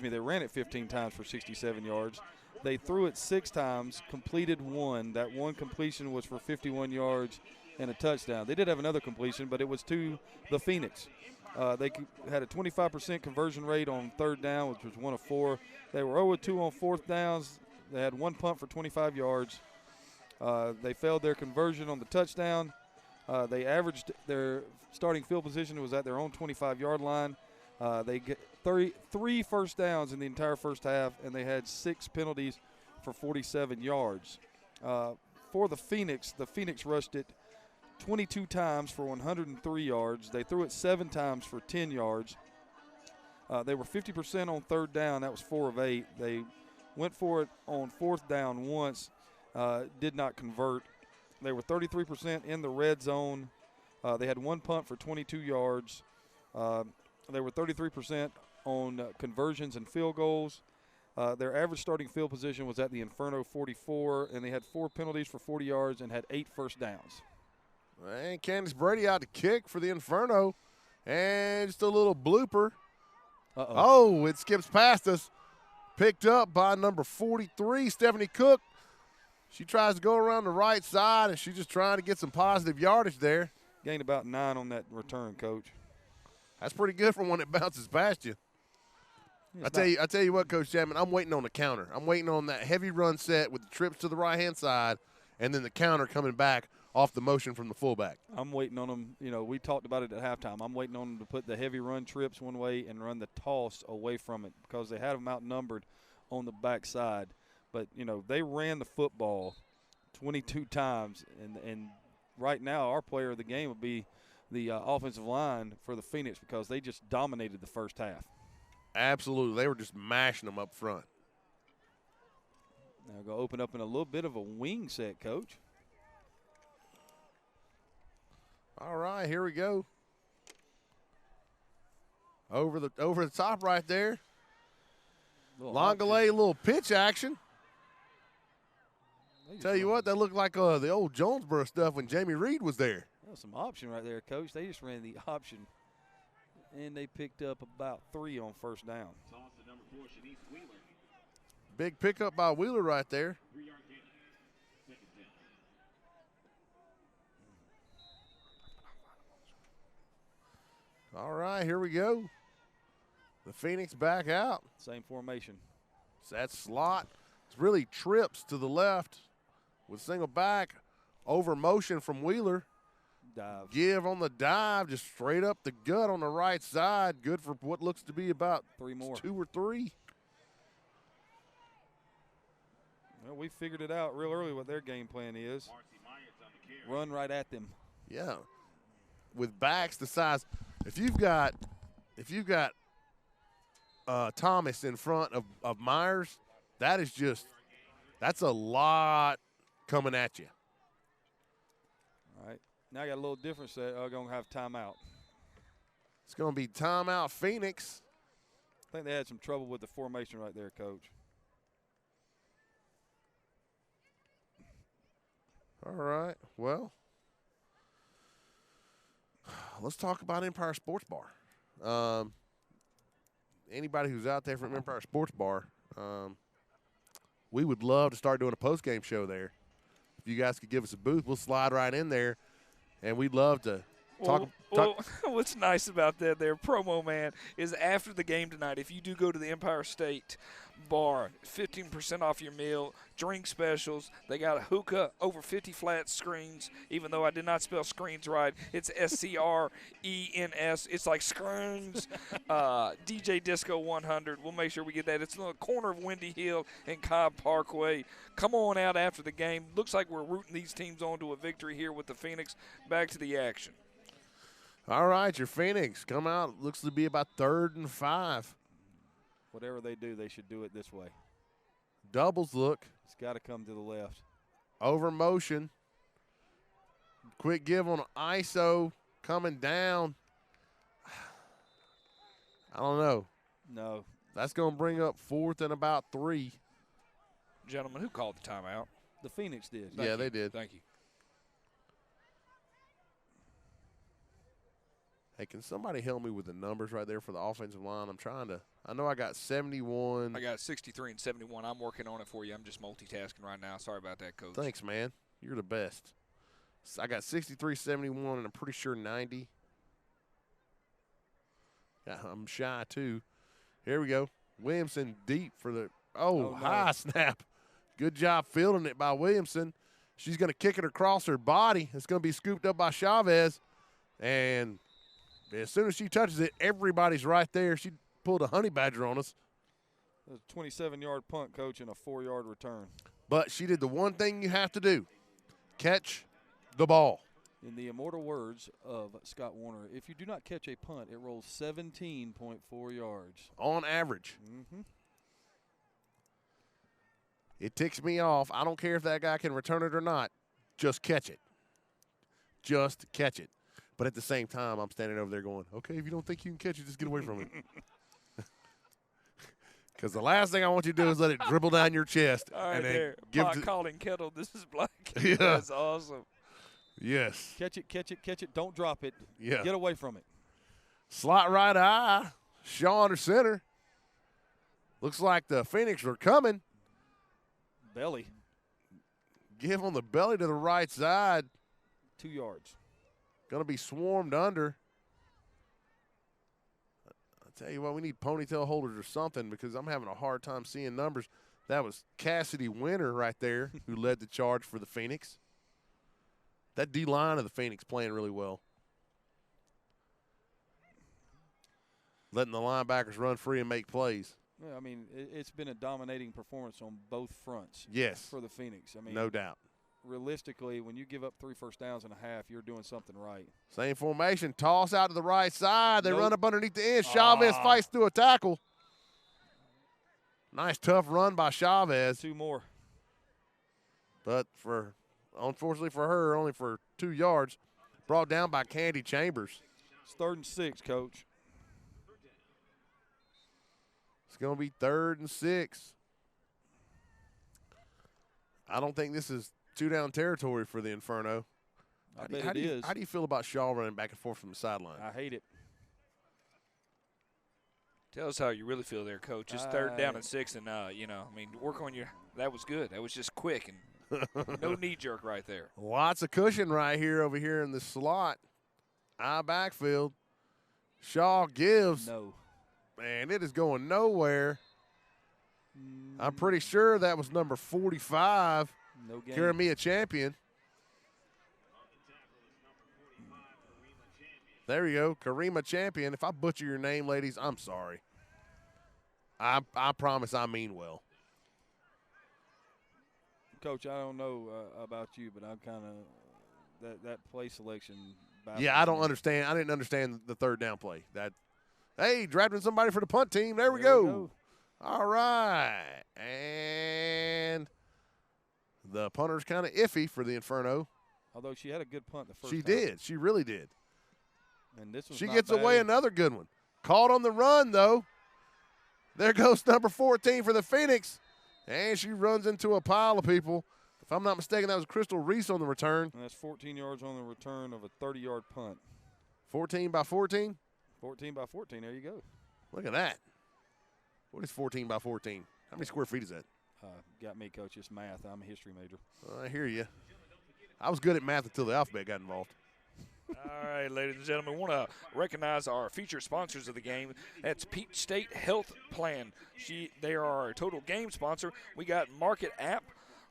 ran it 15 times for 67 yards. They threw it 6 times, completed 1. That one completion was for 51 yards and a touchdown. They did have another completion, but it was to the Phoenix. They had a 25% conversion rate on third down, which was 1 of 4. They were 0-2 on fourth downs. They had 1 punt for 25 yards. They failed their conversion on the touchdown. They averaged their starting field position was at their own 25-yard line. They get 3 first downs in the entire first half, and they had 6 penalties for 47 yards. For the Phoenix rushed it 22 times for 103 yards. They threw it 7 times for 10 yards. They were 50% on third down. That was 4 of 8. They went for it on fourth down once, did not convert. They were 33% in the red zone. They had 1 punt for 22 yards. They were 33% on conversions and field goals. Their average starting field position was at the Inferno 44, and they had 4 penalties for 40 yards and had 8 first downs. And Candace Brady out to kick for the Inferno. And just a little blooper. Oh, it skips past us. Picked up by number 43, Stephanie Cook. She tries to go around the right side, and she's just trying to get some positive yardage there. Gained about 9 on that return, Coach. That's pretty good for one that bounces past you. I tell you what, Coach Chapman, I'm waiting on the counter. I'm waiting on that heavy run set with the trips to the right-hand side and then the counter coming back off the motion from the fullback. I'm waiting on them. You know, we talked about it at halftime. I'm waiting on them to put the heavy run trips one way and run the toss away from it because they had them outnumbered on the backside. But, you know, they ran the football 22 times, and right now our player of the game would be the offensive line for the Phoenix because they just dominated the first half. Absolutely. They were just mashing them up front. Now go open up in a little bit of a wing set, Coach. All right, here we go. Over the top right there. Longalay, little pitch action. Tell you what, that looked like the old Jonesboro stuff when Jamie Reed was there. Well, some option right there, Coach. They just ran the option And they picked up about 3 on first down. Big pickup by Wheeler right there. All right, here we go. The Phoenix back out. Same formation. So that slot really trips to the left with single back. Over motion from Wheeler. Dive. Give on the dive, just straight up the gut on the right side. Good for what looks to be about 3 more. 2 or 3. Well, we figured it out real early what their game plan is. Run right at them. Yeah. With backs the size. If you've got Thomas in front of Myers, that's a lot coming at you. All right. Now I got a little difference that are going to have timeout. It's going to be timeout Phoenix. I think they had some trouble with the formation right there, Coach. All right. Well, let's talk about Empire Sports Bar. Anybody who's out there from Empire Sports Bar, we would love to start doing a post-game show there. If you guys could give us a booth, we'll slide right in there, and we'd love to talk. Well, what's nice about that there, promo man, is after the game tonight, if you do go to the Empire State Bar, 15% off your meal, drink specials. They got a hookah, over 50 flat screens, even though I did not spell screens right. It's S-C-R-E-N-S. It's like screens. DJ Disco 100. We'll make sure we get that. It's on the corner of Windy Hill and Cobb Parkway. Come on out after the game. Looks like we're rooting these teams on to a victory here with the Phoenix. Back to the action. All right, your Phoenix come out. Looks to be about 3rd and 5. Whatever they do, they should do it this way. Doubles look. It's got to come to the left. Over motion. Quick give on ISO coming down. I don't know. No. That's going to bring up 4th and about 3. Gentlemen, who called the timeout? The Phoenix did. Yeah, they did. Thank you. Hey, can somebody help me with the numbers right there for the offensive line? I know I got 71. I got 63 and 71. I'm working on it for you. I'm just multitasking right now. Sorry about that, Coach. Thanks, man. You're the best. I got 63, 71, and I'm pretty sure 90. Yeah, I'm shy, too. Here we go. Williamson deep for the high snap. Good job fielding it by Williamson. She's going to kick it across her body. It's going to be scooped up by Chavez. And as soon as she touches it, everybody's right there. She pulled a honey badger on us. It was a 27-yard punt, Coach, and a 4-yard return. But she did the one thing you have to do, catch the ball. In the immortal words of Scott Warner, if you do not catch a punt, it rolls 17.4 yards. On average. Mm-hmm. It ticks me off. I don't care if that guy can return it or not. Just catch it. Just catch it. But at the same time, I'm standing over there going, okay, if you don't think you can catch it, just get away from it. Because the last thing I want you to do is let it dribble down your chest. All right, and then there. give Pot it calling kettle. This is Black. Yeah. That's awesome. Yes. Catch it, catch it, catch it. Don't drop it. Yeah. Get away from it. Slot right eye. Shaw under center. Looks like the Phoenix are coming. Belly. Give on the belly to the right side. 2 yards. Going to be swarmed under. I'll tell you what, we need ponytail holders or something because I'm having a hard time seeing numbers. That was Cassidy Winter right there who led the charge for the Phoenix. That D-line of the Phoenix playing really well. Letting the linebackers run free and make plays. Yeah, I mean, it's been a dominating performance on both fronts. Yes. For the Phoenix. I mean, no doubt. Realistically, when you give up 3 first downs and a half, you're doing something right. Same formation. Toss out to the right side. They run up underneath the end. Chavez fights through a tackle. Nice, tough run by Chavez. 2 more. But unfortunately for her, only for 2 yards. Brought down by Candy Chambers. It's 3rd and 6, Coach. It's going to be 3rd and 6. I don't think this is 2-down territory for the Inferno. I bet it is. How do you feel about Shaw running back and forth from the sideline? I hate it. Tell us how you really feel there, Coach. It's 3rd down and 6, and, work on your – that was good. That was just quick and no knee jerk right there. Lots of cushion right here over here in the slot. Eye backfield. Shaw gives. No. Man, it is going nowhere. I'm pretty sure that was number 45. No game. Carrying me a champion. There you go, Karima Champion. If I butcher your name, ladies, I'm sorry. I promise I mean well. Coach, I don't know about you, but I'm kind of that play selection. Yeah, I don't understand. I didn't understand the 3rd down play. Hey, drafting somebody for the punt team. There we go. All right, and the punter's kind of iffy for the Inferno. Although she had a good punt the first She time. did. She really did. And this was she not gets bad. away another good one. Caught on the run, though. There goes number 14 for the Phoenix. And she runs into a pile of people. If I'm not mistaken, that was Crystal Reese on the return. And that's 14 yards on the return of a 30-yard punt. 14 by 14? 14 by 14. There you go. Look at that. What is 14 by 14? How many square feet is that? Got me, Coach. It's math. I'm a history major. I hear you. I was good at math until the alphabet got involved. All right, ladies and gentlemen, we want to recognize our featured sponsors of the game. That's Peach State Health Plan. They are our total game sponsor. We got Market App,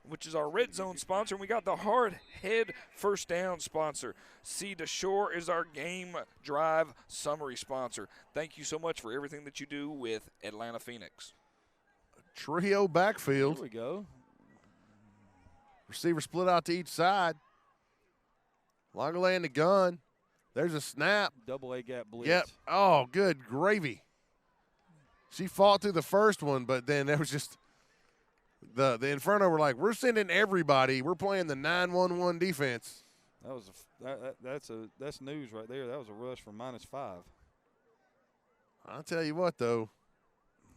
which is our red zone sponsor. And we got the Hard Head First Down sponsor. Sea to Shore is our game drive summary sponsor. Thank you so much for everything that you do with Atlanta Phoenix. Trio backfield. Here we go. Receiver split out to each side. Longley in the gun. There's a snap. Double A gap blitz. Yep. Oh, good gravy. She fought through the first one, but then there was just the Inferno were like, we're sending everybody. We're playing the 9-1-1 defense. That was that's news right there. That was a rush for -5. I'll tell you what, though.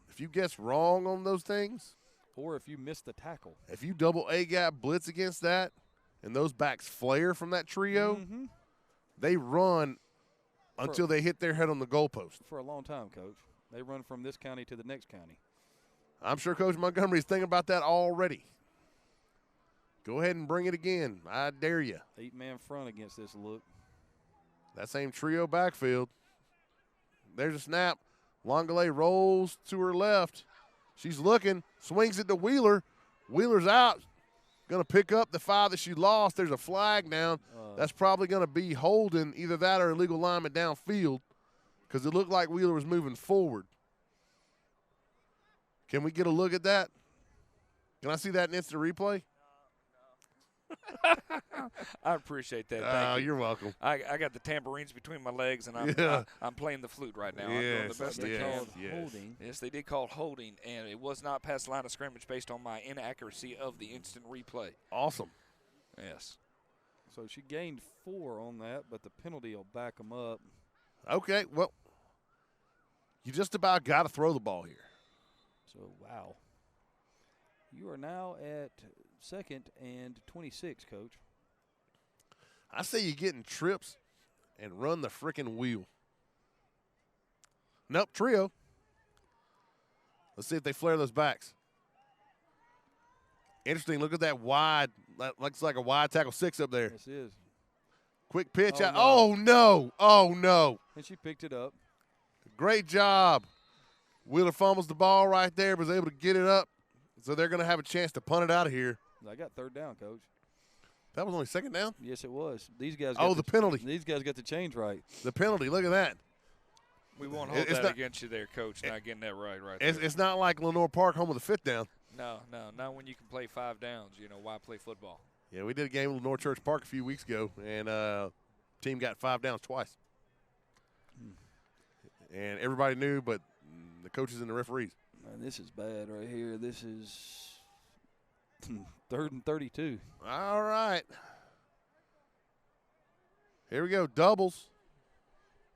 If you guess wrong on those things, or if you miss the tackle, if you double A gap blitz against that, and those backs flare from that trio, they run until they hit their head on the goalpost. For a long time, Coach. They run from this county to the next county. I'm sure Coach Montgomery's thinking about that already. Go ahead and bring it again. I dare you. 8-man front against this look. That same trio backfield. There's a snap. Longley rolls to her left. She's looking, swings it to Wheeler. Wheeler's out. Going to pick up the 5 that she lost. There's a flag down. That's probably going to be holding either that or illegal alignment downfield because it looked like Wheeler was moving forward. Can we get a look at that? Can I see that in instant replay? I appreciate that. Thank you. You're welcome. I got the tambourines between my legs, and I'm playing the flute right now. I'm doing the best I can. Holding. Yes, they did call holding, and it was not past the line of scrimmage based on my inaccuracy of the instant replay. Awesome. Yes. So she gained 4 on that, but the penalty will back them up. Okay, well, you just about got to throw the ball here. So, wow. You are now at 2nd and 26, Coach. I say you get in trips and run the freaking wheel. Nope, trio. Let's see if they flare those backs. Interesting. Look at that wide. That looks like a wide tackle 6 up there. This is. Quick pitch out. No. Oh, no. Oh, no. And she picked it up. Great job. Wheeler fumbles the ball right there, but was able to get it up. So they're going to have a chance to punt it out of here. I got 3rd down, Coach. That was only 2nd down? Yes, it was. These guys. The penalty. These guys got the change right. The penalty. Look at that. We won't hold that against you there, Coach, not getting that right there. It's not like Lenore Park home with a 5th down. No, not when you can play 5 downs. Why play football? Yeah, we did a game with Lenore Church Park a few weeks ago, and team got 5 downs twice. And everybody knew, but the coaches and the referees. Man, this is bad right here. This is 3rd and 32. All right. Here we go, doubles.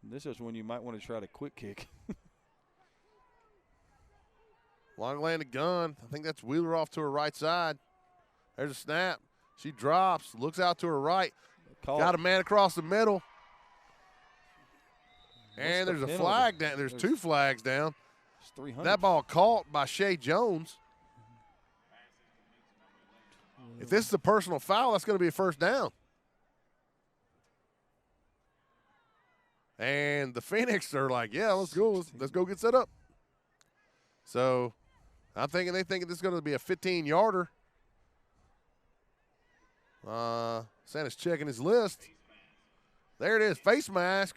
This is when you might want to try to quick kick. Long landed gun. I think that's Wheeler off to her right side. There's a snap. She drops, looks out to her right. Got a man across the middle. And there's a flag down. There's 2 flags down. It's 300. That ball caught by Shea Jones. If this is a personal foul, that's going to be a first down. And the Phoenix are like, yeah, let's go. Let's go get set up. So I'm thinking they think this is going to be a 15-yarder. Santa's checking his list. There it is, face mask.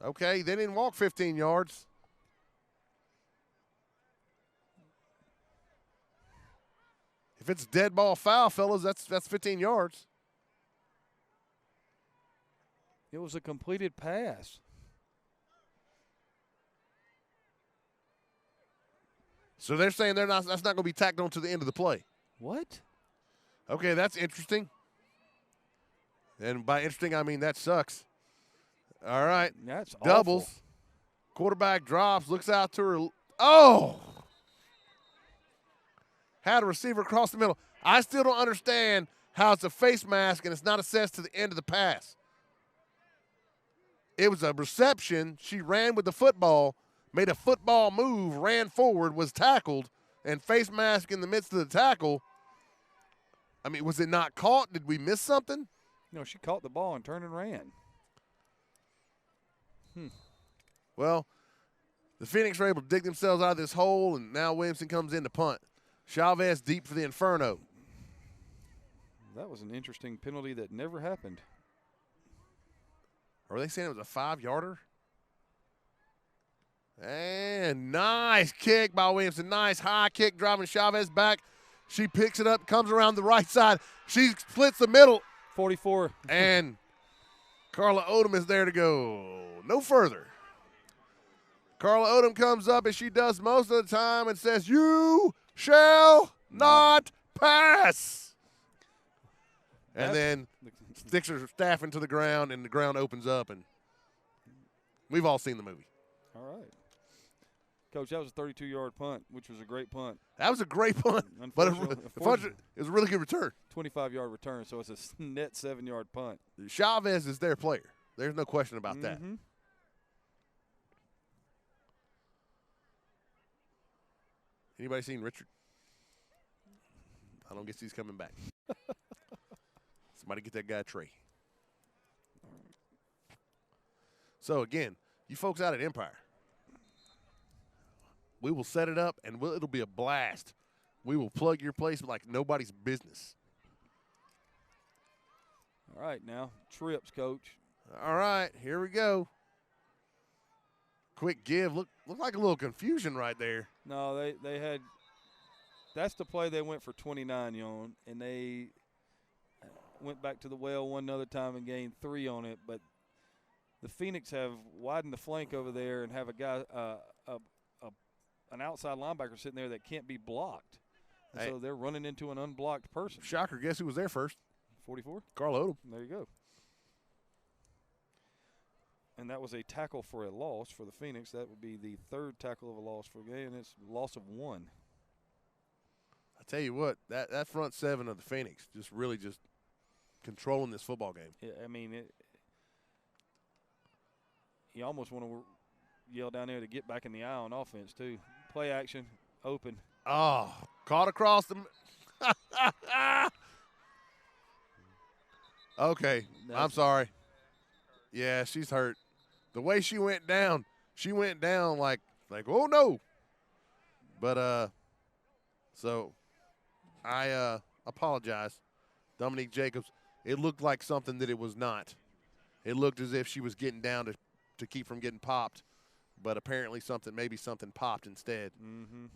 Okay, they didn't walk 15 yards. If it's a dead ball foul, fellas, that's 15 yards. It was a completed pass. So they're saying that's not going to be tacked on to the end of the play. What? Okay, that's interesting. And by interesting, I mean that sucks. All right. That's doubles. Awful. Quarterback drops, looks out to her. Oh! Had a receiver across the middle. I still don't understand how it's a face mask and it's not assessed to the end of the pass. It was a reception. She ran with the football, made a football move, ran forward, was tackled, and face mask in the midst of the tackle. I mean, was it not caught? Did we miss something? No, she caught the ball and turned and ran. Well, the Phoenix were able to dig themselves out of this hole, and now Williamson comes in to punt. Chavez deep for the Inferno. That was an interesting penalty that never happened. Are they saying it was a 5-yarder? And nice kick by Williamson. Nice high kick driving Chavez back. She picks it up, comes around the right side. She splits the middle. 44. And Carla Odom is there to go no further. Carla Odom comes up, as she does most of the time, and says, "You shall not pass." And then sticks her staff into the ground, and the ground opens up, and we've all seen the movie. All right. Coach, that was a 32-yard punt, which was a great punt. That was a great punt, but it was a really good return. 25-yard return, so it's a net 7-yard punt. Chavez is their player. There's no question about that. Anybody seen Richard? I don't guess he's coming back. Somebody get that guy a tray. So, again, you folks out at Empire, we will set it up, and it'll be a blast. We will plug your place like nobody's business. All right, now, trips, Coach. All right, here we go. Quick give. Look like a little confusion right there. No, they had – that's the play they went for 29 on, and they went back to the well one other time and gained 3 on it. But the Phoenix have widened the flank over there and have a guy an outside linebacker sitting there that can't be blocked. Hey. So they're running into an unblocked person. Shocker, guess who was there first? 44? Carl Odom. There you go. And that was a tackle for a loss for the Phoenix. That would be the 3rd tackle of a loss for a game, and it's a loss of 1. I tell you what, that front 7 of the Phoenix just really just controlling this football game. Yeah, I mean, you almost want to yell down there to get back in the eye on offense, too. Play action, open. Oh, caught across the okay, I'm sorry. Yeah, she's hurt. The way she went down like, oh, no. But, so I apologize. Dominique Jacobs, it looked like something that it was not. It looked as if she was getting down to keep from getting popped. But apparently maybe something popped instead.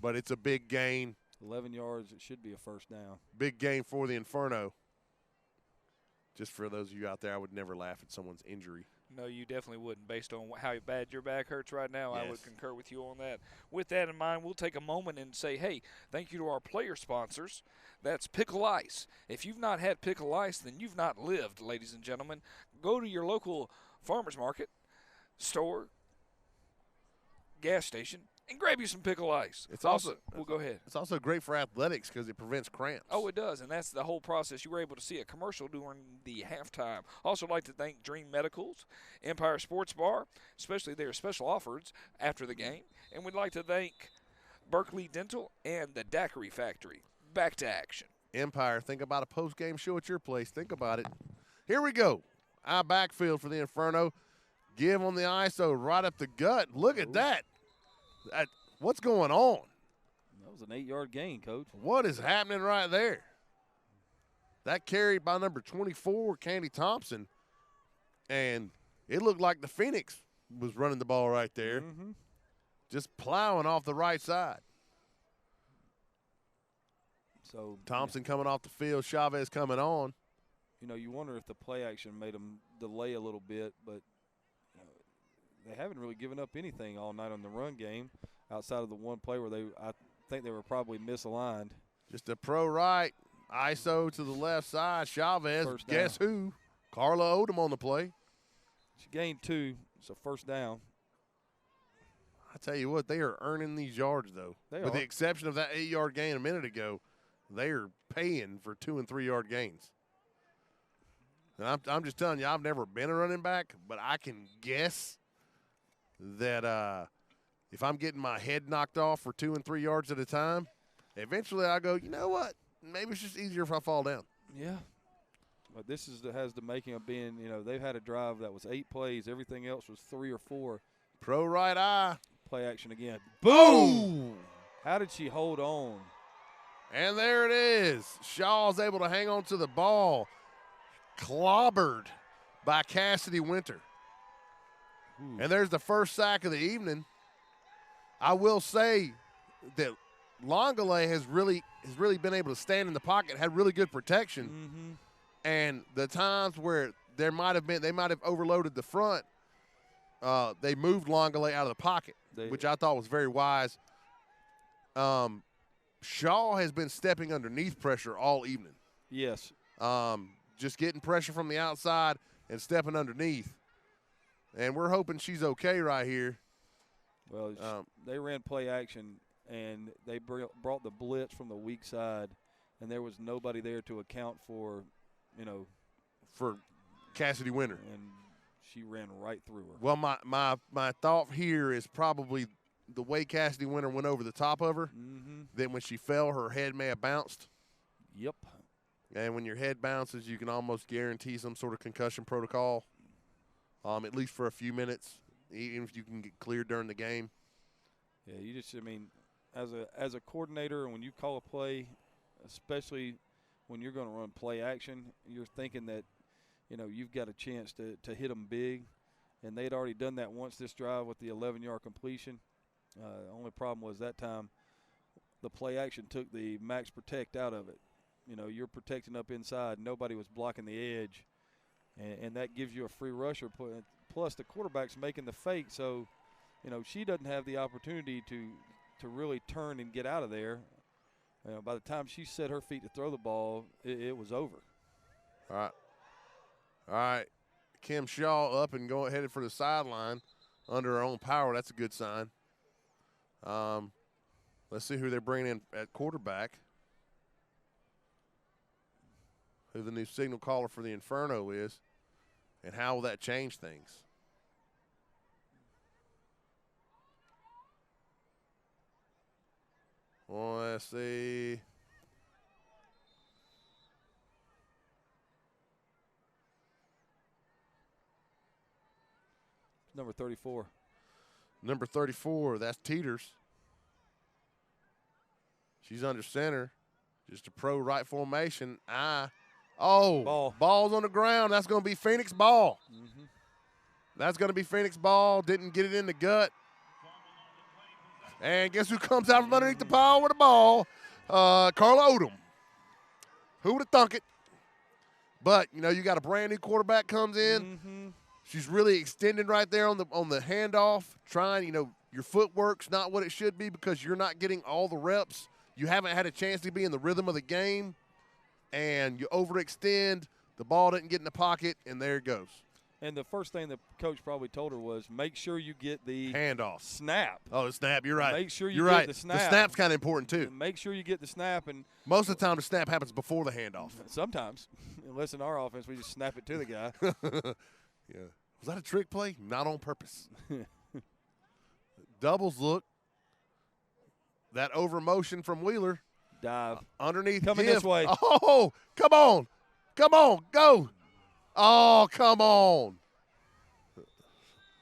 But it's a big gain. 11 yards, it should be a first down. Big gain for the Inferno. Just for those of you out there, I would never laugh at someone's injury. No, you definitely wouldn't. Based on how bad your back hurts right now, yes. I would concur with you on that. With that in mind, we'll take a moment and say, hey, thank you to our player sponsors. That's Pickle Ice. If you've not had Pickle Ice, then you've not lived, ladies and gentlemen. Go to your local farmer's market, store, gas station, and grab you some pickle ice. It's also well, go ahead. It's also great for athletics because it prevents cramps. Oh, it does, and that's the whole process. You were able to see a commercial during the halftime. Also like to thank Dream Medicals, Empire Sports Bar, especially their special offers after the game. And we'd like to thank Berkeley Dental and the Daiquiri Factory. Back to action. Empire, think about a post-game show at your place. Think about it. Here we go. Our backfield for the Inferno. Give on the ISO right up the gut. Look at that. What's going on? That was an 8-yard gain, Coach. What is happening right there? That carried by number 24, Candy Thompson. And it looked like the Phoenix was running the ball right there. Mm-hmm. Just plowing off the right side. So Thompson coming off the field, Chavez coming on. You know, you wonder if the play action made them delay a little bit, but they haven't really given up anything all night on the run game outside of the one play where I think they were probably misaligned. Just a pro right, ISO to the left side, Chavez. Guess who? Carla Odom on the play. She gained 2, so first down. I tell you what, they are earning these yards, though. With the exception of that 8-yard gain a minute ago, they are paying for 2- and 3-yard gains. And I'm just telling you, I've never been a running back, but I can guess that if I'm getting my head knocked off for 2 and 3 yards at a time, eventually I go, you know what? Maybe it's just easier if I fall down. Yeah. But this has the making of being, they've had a drive that was 8 plays. Everything else was 3 or 4. Pro right eye. Play action again. Boom! How did she hold on? And there it is. Shaw's able to hang on to the ball. Clobbered by Cassidy Winter. Ooh. And there's the first sack of the evening. I will say that Longole has really been able to stand in the pocket, had really good protection. Mm-hmm. And the times where they might have overloaded the front, they moved Longole out of the pocket, which I thought was very wise. Shaw has been stepping underneath pressure all evening. Yes. Just getting pressure from the outside and stepping underneath. And we're hoping she's okay right here. Well, they ran play action, and they brought the blitz from the weak side, and there was nobody there to account for, for Cassidy Winter. And she ran right through her. Well, my thought here is probably the way Cassidy Winter went over the top of her. Mm-hmm. Then when she fell, her head may have bounced. Yep. And when your head bounces, you can almost guarantee some sort of concussion protocol, at least for a few minutes, even if you can get cleared during the game. Yeah, as a coordinator, when you call a play, especially when you're going to run play action, you're thinking that, you've got a chance to hit them big. And they'd already done that once this drive with the 11-yard completion. The only problem was that time the play action took the max protect out of it. You're protecting up inside. Nobody was blocking the edge. And that gives you a free rusher. Plus, the quarterback's making the fake. So, she doesn't have the opportunity to really turn and get out of there. By the time she set her feet to throw the ball, it was over. All right. Kim Shaw up and headed for the sideline under her own power. That's a good sign. Let's see who they're bringing in at quarterback. Who the new signal caller for the Inferno is, and how will that change things? Well, let's see. Number 34. Number 34, that's Teeters. She's under center. Just a pro right formation. Ball's on the ground. That's going to be Phoenix ball. Mm-hmm. That's going to be Phoenix ball. Didn't get it in the gut. And guess who comes out from underneath the pile with the ball? Carla Odom. Who would have thunk it? But, you got a brand-new quarterback comes in. Mm-hmm. She's really extending right there on the handoff, trying, your footwork's not what it should be because you're not getting all the reps. You haven't had a chance to be in the rhythm of the game, and you overextend. The ball didn't get in the pocket, and there it goes. And the first thing the coach probably told her was, make sure you get the handoff snap. Oh, the snap. You're right. Make sure you're get right. the snap. The snap's kind of important too. And make sure you get the snap. And most of the time, the snap happens before the handoff. Sometimes, unless in our offense, we just snap it to the guy. Yeah. Was that a trick play? Not on purpose. Doubles look. That over motion from Wheeler. Dive. Underneath. Coming this way. Oh, come on. Come on. Go. Oh, come on.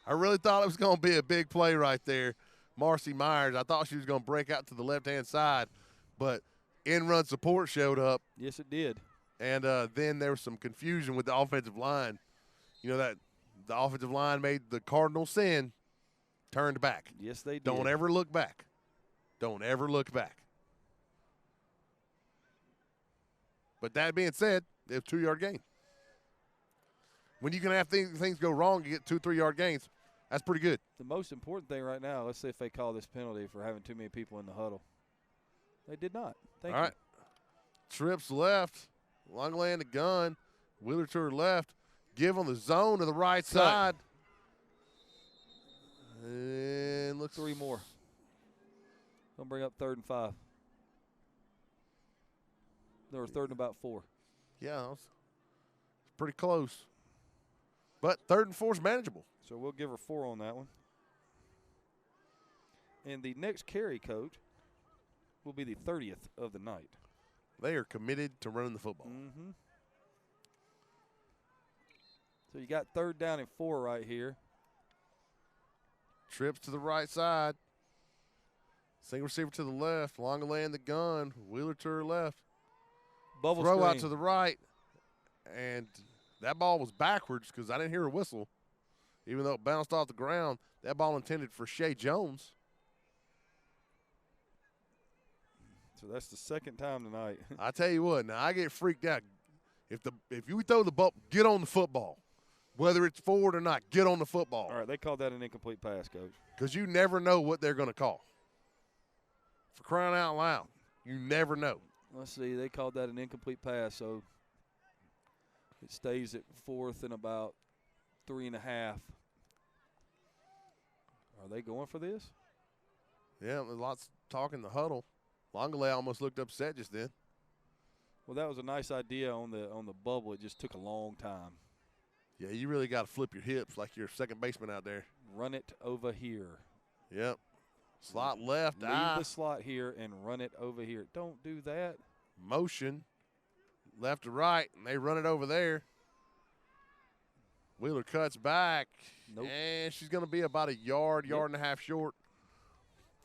I really thought it was going to be a big play right there. Marcy Myers, I thought she was going to break out to the left-hand side, but in-run support showed up. Yes, it did. And then there was some confusion with the offensive line. You know that the offensive line made the cardinal sin, turned back. Yes, they did. Don't ever look back. Don't ever look back. But that being said, it was a 2-yard gain. When you can have things go wrong, you get 2 3-yard gains. That's pretty good. The most important thing right now, let's see if they call this penalty for having too many people in the huddle. They did not. Thank you. All right. Trips left. Longland the gun. Wheeler to her left. Give on the zone to the right side. And looks 3 more. Gonna bring up 3rd and 5. They were 3rd and about 4. Yeah, it's pretty close. But 3rd and 4 is manageable. So we'll give her 4 on that one. And the next carry, Coach, will be the 30th of the night. They are committed to running the football. Mm-hmm. So you got 3rd down and 4 right here. Trips to the right side. Single receiver to the left. Longland the gun. Wheeler to her left. Bubble Throw screen. out to the right. And that ball was backwards because I didn't hear a whistle. Even though it bounced off the ground, that ball intended for Shea Jones. So that's the 2nd time tonight. I tell you what, now I get freaked out. If you throw the ball, get on the football. Whether it's forward or not, get on the football. All right, they called that an incomplete pass, Coach. Because you never know what they're going to call. For crying out loud, you never know. Let's see, they called that an incomplete pass, so it stays at 4th and about 3.5. Are they going for this? Yeah, there's lots of talk in the huddle. Longley almost looked upset just then. Well, that was a nice idea on the bubble. It just took a long time. Yeah, you really got to flip your hips like you're a second baseman out there. Run it over here. Yep. Slot left. Leave the slot here and run it over here. Don't do that. Motion. Left to right, and they run it over there. Wheeler cuts back. Nope. And she's going to be about a yard and a half short.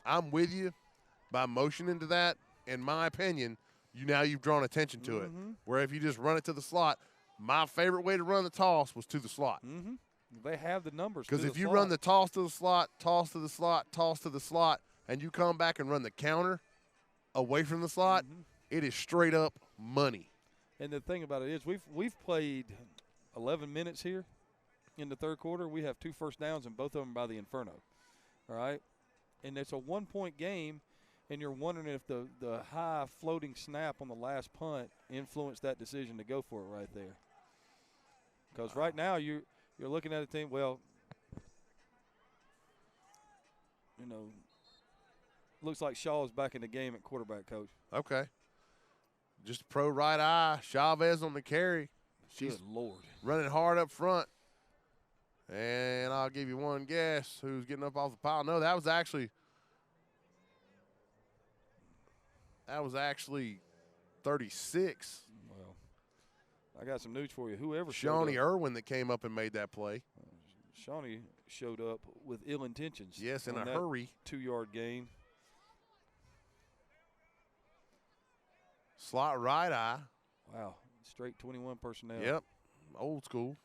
I'm with you. By motioning to that, in my opinion, you've drawn attention to it. Where if you just run it to the slot, my favorite way to run the toss was to the slot. They have the numbers. Because if you run the toss to the slot, toss to the slot, toss to the slot, and you come back and run the counter away from the slot, it is straight up money. And the thing about it is we've played 11 minutes here in the 3rd quarter. We have 2 first downs, and both of them by the Inferno. All right? And it's a 1-point game, and you're wondering if the high floating snap on the last punt influenced that decision to go for it right there. Because right now you're looking at a team, well, looks like Shaw's back in the game at quarterback, Coach. Okay. Just pro right eye. Chavez on the carry. She's running hard up front. And I'll give you one guess who's getting up off the pile. No, that was actually 36. Well, I got some news for you. Whoever Shawnee Irwin that came up and made that play. Shawnee showed up with ill intentions. Yes, in a hurry. 2-yard gain. Slot right eye. Wow, straight 21 personnel. Yep, old school.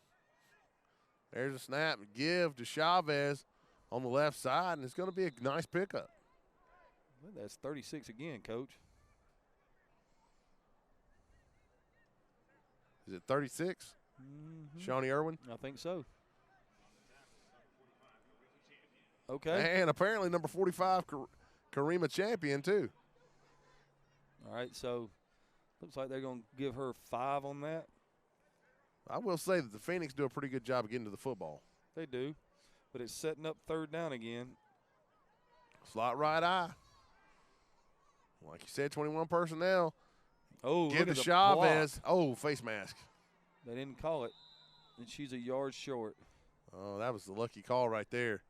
There's a snap, give to Chavez on the left side, and it's going to be a nice pickup. Well, that's 36 again, Coach. Is it 36? Shawnee Irwin? I think so. Okay. And apparently number 45, Karima Champion, too. All right, so looks like they're going to give her 5 on that. I will say that the Phoenix do a pretty good job of getting to the football. They do, but it's setting up third down again. Slot right eye. Like you said, 21 personnel. Oh, give to the Chavez. block. Oh, face mask. They didn't call it, and she's a yard short. Oh, that was the lucky call right there.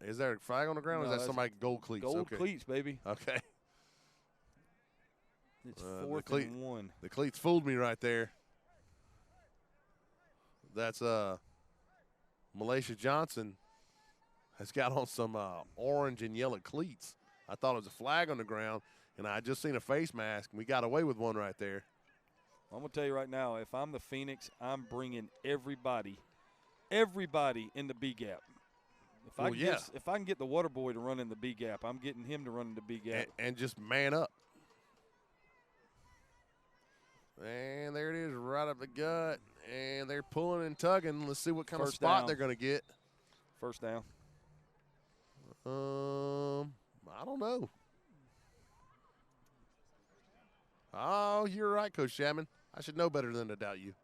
Is there a flag on the ground, or is that somebody gold cleats? Gold cleats, baby. Okay. It's 4th and 1. The cleats fooled me right there. That's Malaysia Johnson has got on some orange and yellow cleats. I thought it was a flag on the ground, and I just seen a face mask, and we got away with one right there. I'm going to tell you right now, if I'm the Phoenix, I'm bringing everybody in the B gap. If I can get the water boy to run in the B gap, I'm getting him to run in the B gap. And just man up. And there it is, right up the gut. And they're pulling and tugging. Let's see what kind of spot they're going to get. First down. I don't know. Oh, you're right, Coach Chapman. I should know better than to doubt you.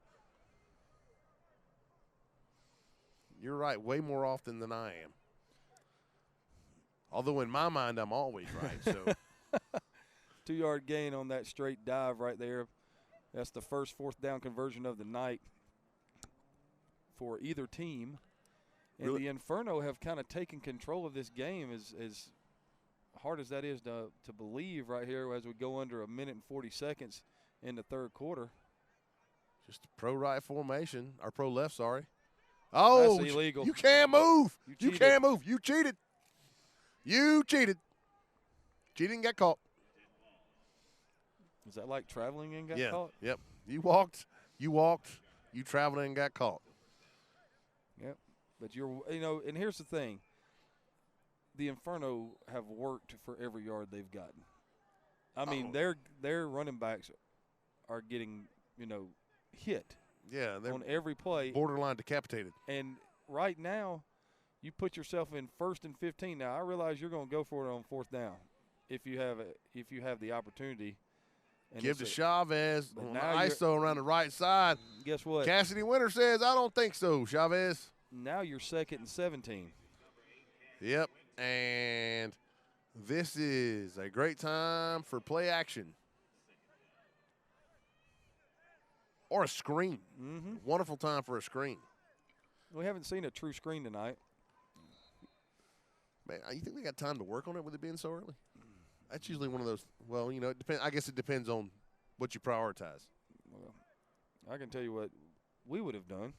You're right way more often than I am. Although in my mind, I'm always right. So 2-yard gain on that straight dive right there. That's the first 4th down conversion of the night for either team. And the Inferno have kind of taken control of this game, as hard as that is to believe right here as we go under 1 minute and 40 seconds in the third quarter. Just pro right formation, or pro left, sorry. Oh, that's illegal. You can't move. You can't move. You cheated. You cheated. Cheated and got caught. Is that like traveling and got caught? Yep. You walked, you traveled and got caught. Yep. But and here's the thing. The Inferno have worked for every yard they've gotten. I mean, their running backs are getting, hit. Yeah, they're on every play. Borderline decapitated. And right now, you put yourself in 1st and 15. Now, I realize you're going to go for it on 4th down if you have the opportunity. And give to Chavez on the ISO around the right side. Guess what? Cassidy Winter says, I don't think so, Chavez. Now you're 2nd and 17. Yep, and this is a great time for play action. Or a screen. Mm-hmm. Wonderful time for a screen. We haven't seen a true screen tonight. Man, you think they got time to work on it with it being so early? That's usually one of those, it depends. I guess it depends on what you prioritize. Well, I can tell you what we would have done.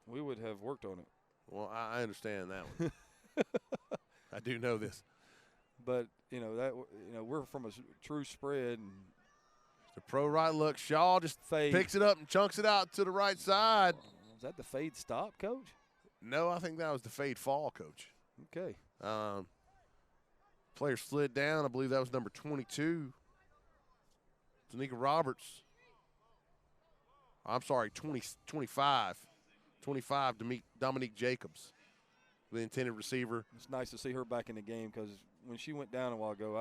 We would have worked on it. Well, I understand that one. I do know this. But, we're from a true spread. And the pro right look. Shaw just picks it up and chunks it out to the right side. Was that the fade stop, Coach? No, I think that was the fade fall, Coach. Okay. Player slid down. I believe that was number 22. Tanika Roberts. I'm sorry, 25. 25, Dominique Jacobs, the intended receiver. It's nice to see her back in the game because when she went down a while ago,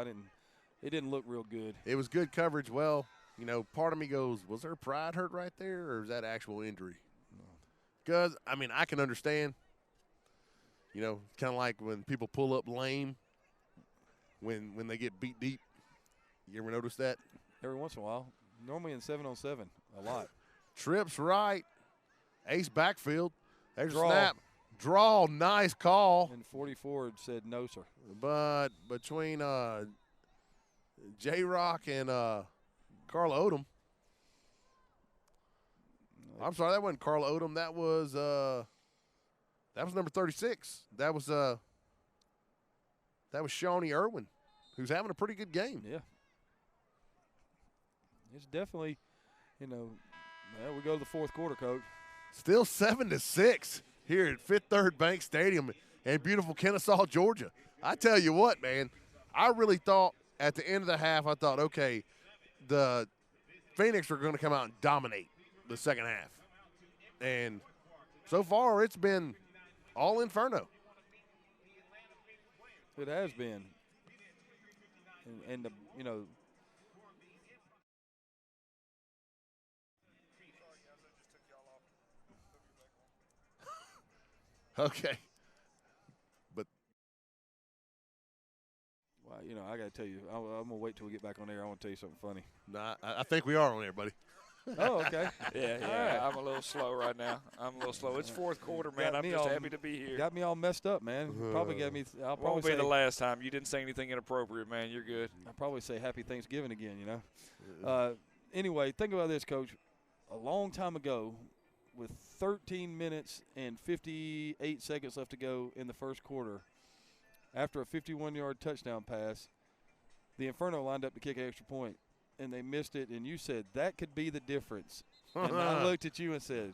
it didn't look real good. It was good coverage. Well, part of me goes, was her pride hurt right there, or is that actual injury? Because, I can understand. Kind of like when people pull up lame when they get beat deep. You ever notice that? Every once in a while. Normally in 7-on-7, a lot. Trips right. Ace backfield. There's a snap. Draw, nice call. And 44 said no, sir. But between J-Rock and Carla Odom. I'm sorry, that wasn't Carla Odom. That was number 36. That was Shawnee Irwin, who's having a pretty good game. Yeah. It's definitely, we go to the fourth quarter, Coach. Still 7-6 here at Fifth Third Bank Stadium in beautiful Kennesaw, Georgia. I tell you what, man, I really thought at the end of the half, okay, the Phoenix are going to come out and dominate the second half. And so far, it's been all Inferno. It has been. And Okay. But Well, I got to tell you, I'm going to wait till we get back on air. I want to tell you something funny. nah, I think we are on there, buddy. Oh, okay. Yeah. I'm a little slow right now. It's fourth quarter, man. I'm just happy to be here. Got me all messed up, man. Probably got me. I'll probably Won't be the last time. You didn't say anything inappropriate, man. You're good. I'll probably say Happy Thanksgiving again, Anyway, think about this, Coach. A long time ago, with 13 minutes and 58 seconds left to go in the first quarter, after a 51-yard touchdown pass, the Inferno lined up to kick an extra point, and they missed it, and you said that could be the difference. And I looked at you and said,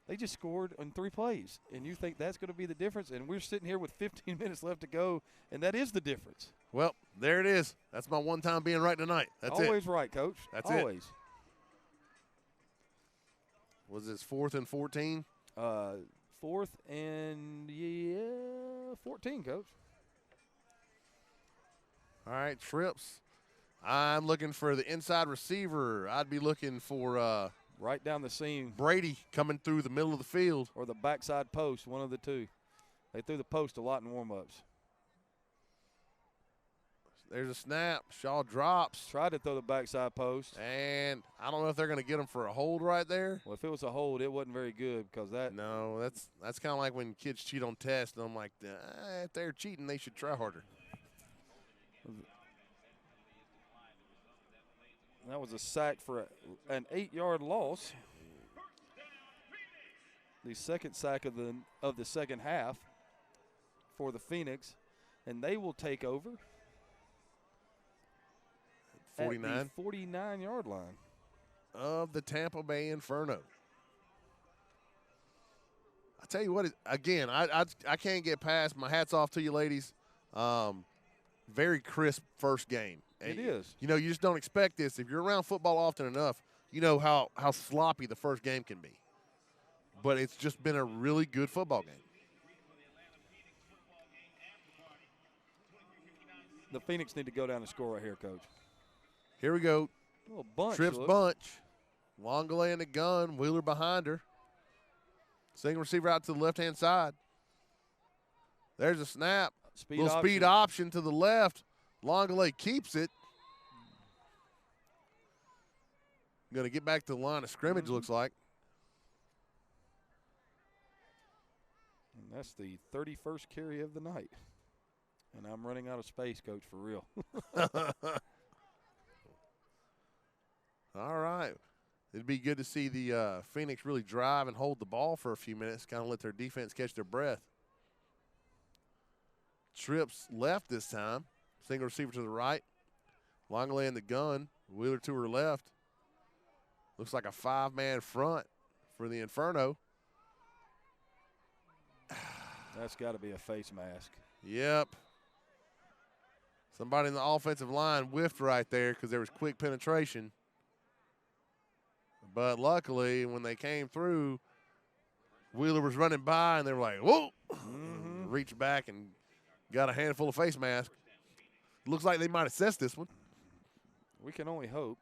they just scored on 3 plays, and you think that's going to be the difference? And we're sitting here with 15 minutes left to go, and that is the difference. Well, there it is. That's my one time being right tonight. That's Always right, Coach. That's Always. it. Was this 4th and 14? 4th and 14, Coach. All right, trips. I'm looking for the inside receiver. I'd be looking for right down the seam. Brady coming through the middle of the field. Or the backside post, one of the two. They threw the post a lot in warm-ups. There's a snap. Shaw drops. Tried to throw the backside post. And I don't know if they're going to get him for a hold right there. Well, if it was a hold, it wasn't very good because that. No, that's kind of like when kids cheat on tests, and I'm like, if they're cheating, they should try harder. That was a sack for an 8-yard loss. The second sack of the second half for the Phoenix, and they will take over 49 at the 49-yard line of the Tampa Bay Inferno. I tell you what, again, I can't get past. My hats off to you, ladies. Very crisp first game. It is. You just don't expect this. If you're around football often enough, you know how sloppy the first game can be. But it's just been a really good football game. The Phoenix need to go down and score right here, Coach. Here we go. A little bunch. Trips bunch. Longley in the gun. Wheeler behind her. Single receiver out to the left-hand side. There's a snap. Speed option to the left. Longley keeps it. Going to get back to the line of scrimmage, looks like. And that's the 31st carry of the night. And I'm running out of space, Coach, for real. All right. It'd be good to see the Phoenix really drive and hold the ball for a few minutes, kind of let their defense catch their breath. Trips left this time. Single receiver to the right. Longley in the gun. Wheeler to her left. Looks like a 5-man front for the Inferno. That's got to be a face mask. Yep. Somebody in the offensive line whiffed right there because there was quick penetration. But luckily, when they came through, Wheeler was running by, and they were like, whoa! Reached back and got a handful of face masks. Looks like they might assess this one. We can only hope.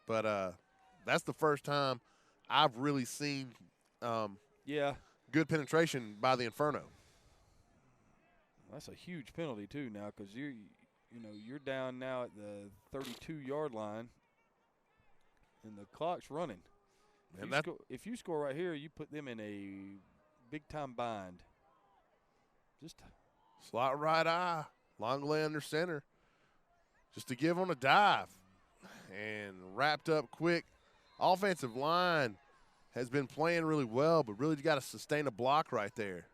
But that's the first time I've really seen good penetration by the Inferno. That's a huge penalty, too, now, because you're down now at the 32-yard line, and the clock's running. If you score right here, you put them in a big-time bind. Just slot right eye, Longley under center, just to give on a dive, and wrapped up quick. Offensive line has been playing really well, but really got to sustain a block right there.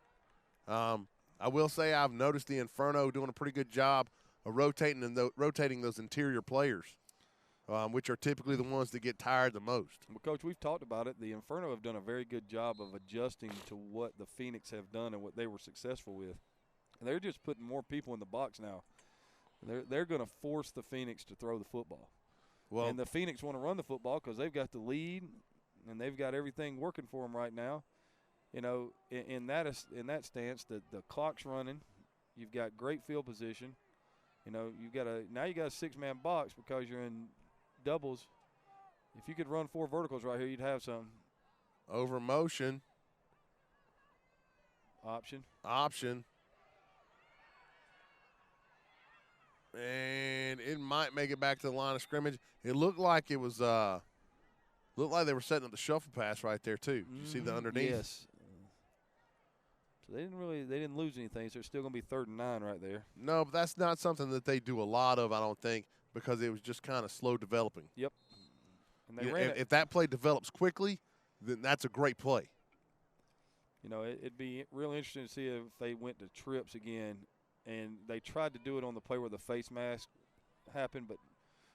I will say I've noticed the Inferno doing a pretty good job of rotating those interior players, which are typically the ones that get tired the most. Well, Coach, we've talked about it. The Inferno have done a very good job of adjusting to what the Phoenix have done and what they were successful with. And they're just putting more people in the box now. They're going to force the Phoenix to throw the football. Well, and the Phoenix want to run the football because they've got the lead and they've got everything working for them right now. In that stance, the clock's running. You've got great field position. You got a 6-man box because you're in doubles. If you could run 4 verticals right here, you'd have something. Over motion. Option. And it might make it back to the line of scrimmage. It looked like it was looked like they were setting up the shuffle pass right there too. You see the underneath? Yes. So they didn't lose anything, so it's still going to be 3rd and 9 right there. No, but that's not something that they do a lot of, I don't think, because it was just kind of slow developing. Yep. And they ran it. If that play develops quickly, then that's a great play. You know, it'd be really interesting to see if they went to trips again, and they tried to do it on the play where the face mask happened, but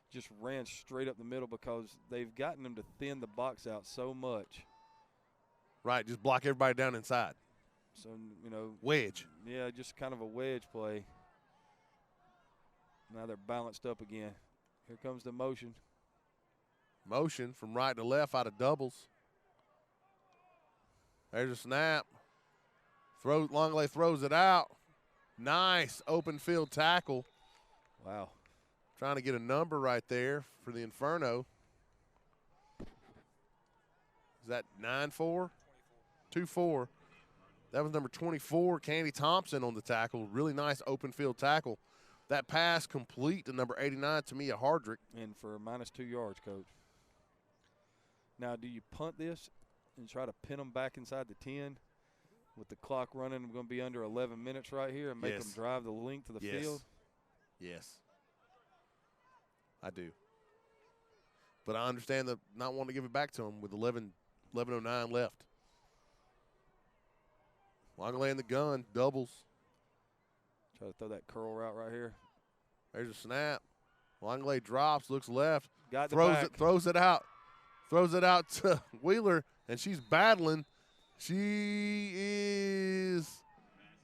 just ran straight up the middle because they've gotten them to thin the box out so much. Right, just block everybody down inside. So, you know. Wedge. Yeah, just kind of a wedge play. Now they're balanced up again. Here comes the motion. Motion from right to left out of doubles. There's a snap. Longley throws it out. Nice open field tackle. Wow. Trying to get a number right there for the Inferno. Is that 9-4? 2-4. That was number 24, Candy Thompson on the tackle. Really nice open field tackle. That pass complete to number 89, Tamia Hardrick. And for -2 yards, Coach. Now, do you punt this and try to pin them back inside the 10 with the clock running? We're going to be under 11 minutes right here and make them drive the length of the field? Yes. I do. But I understand the not wanting to give it back to them with 11:09 left. Longley in the gun, doubles. Try to throw that curl route right here. There's a snap. Longley drops, looks left, throws it out. Throws it out to Wheeler, and she's battling. She is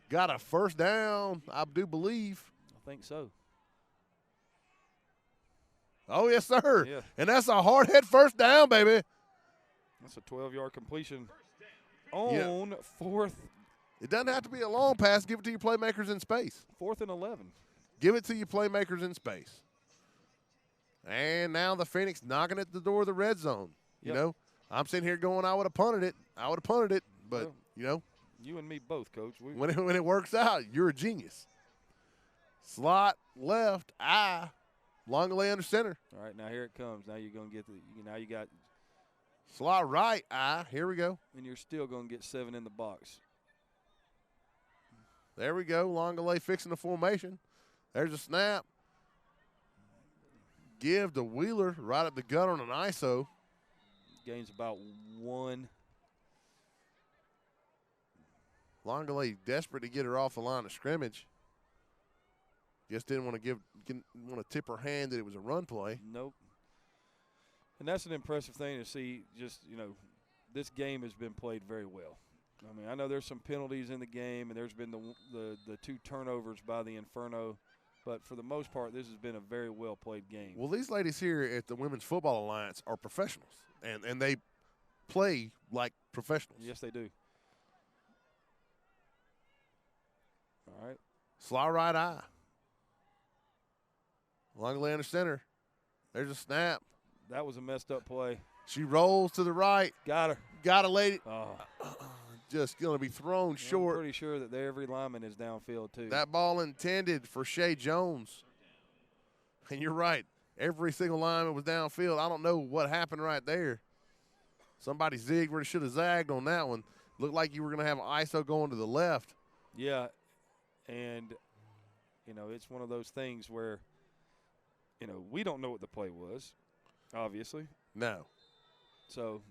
got a first down, I do believe. I think so. Oh, yes, sir. Yeah. And that's a hard hit first down, baby. That's a 12-yard completion on 4th. It doesn't have to be a long pass. Give it to your playmakers in space. 4th and 11. Give it to your playmakers in space. And now the Phoenix knocking at the door of the red zone. You know, I'm sitting here going, I would have punted it. But, well, you know. You and me both, Coach. When it works out, you're a genius. Slot left, Longley under center. All right, now here it comes. Now you're going to get now you got. Slot right, here we go. And you're still going to get 7 in the box. There we go. Longley fixing the formation. There's a snap. Give to Wheeler right up the gut on an ISO. Gains about 1. Longley desperate to get her off the line of scrimmage. Just didn't want to tip her hand that it was a run play. Nope. And that's an impressive thing to see. Just, you know, this game has been played very well. I mean, I know there's some penalties in the game, and there's been the 2 turnovers by the Inferno. But for the most part, this has been a very well-played game. Well, these ladies here at the Women's Football Alliance are professionals, and they play like professionals. Yes, they do. All right. Slot right, Longley under center. There's a snap. That was a messed-up play. She rolls to the right. Got her. Got a lady. Oh. Just going to be thrown short. I'm pretty sure that every lineman is downfield, too. That ball intended for Shea Jones. And you're right. Every single lineman was downfield. I don't know what happened right there. Somebody zigged where they should have zagged on that one. Looked like you were going to have an ISO going to the left. Yeah. And, you know, it's one of those things where, you know, we don't know what the play was, obviously. No. So,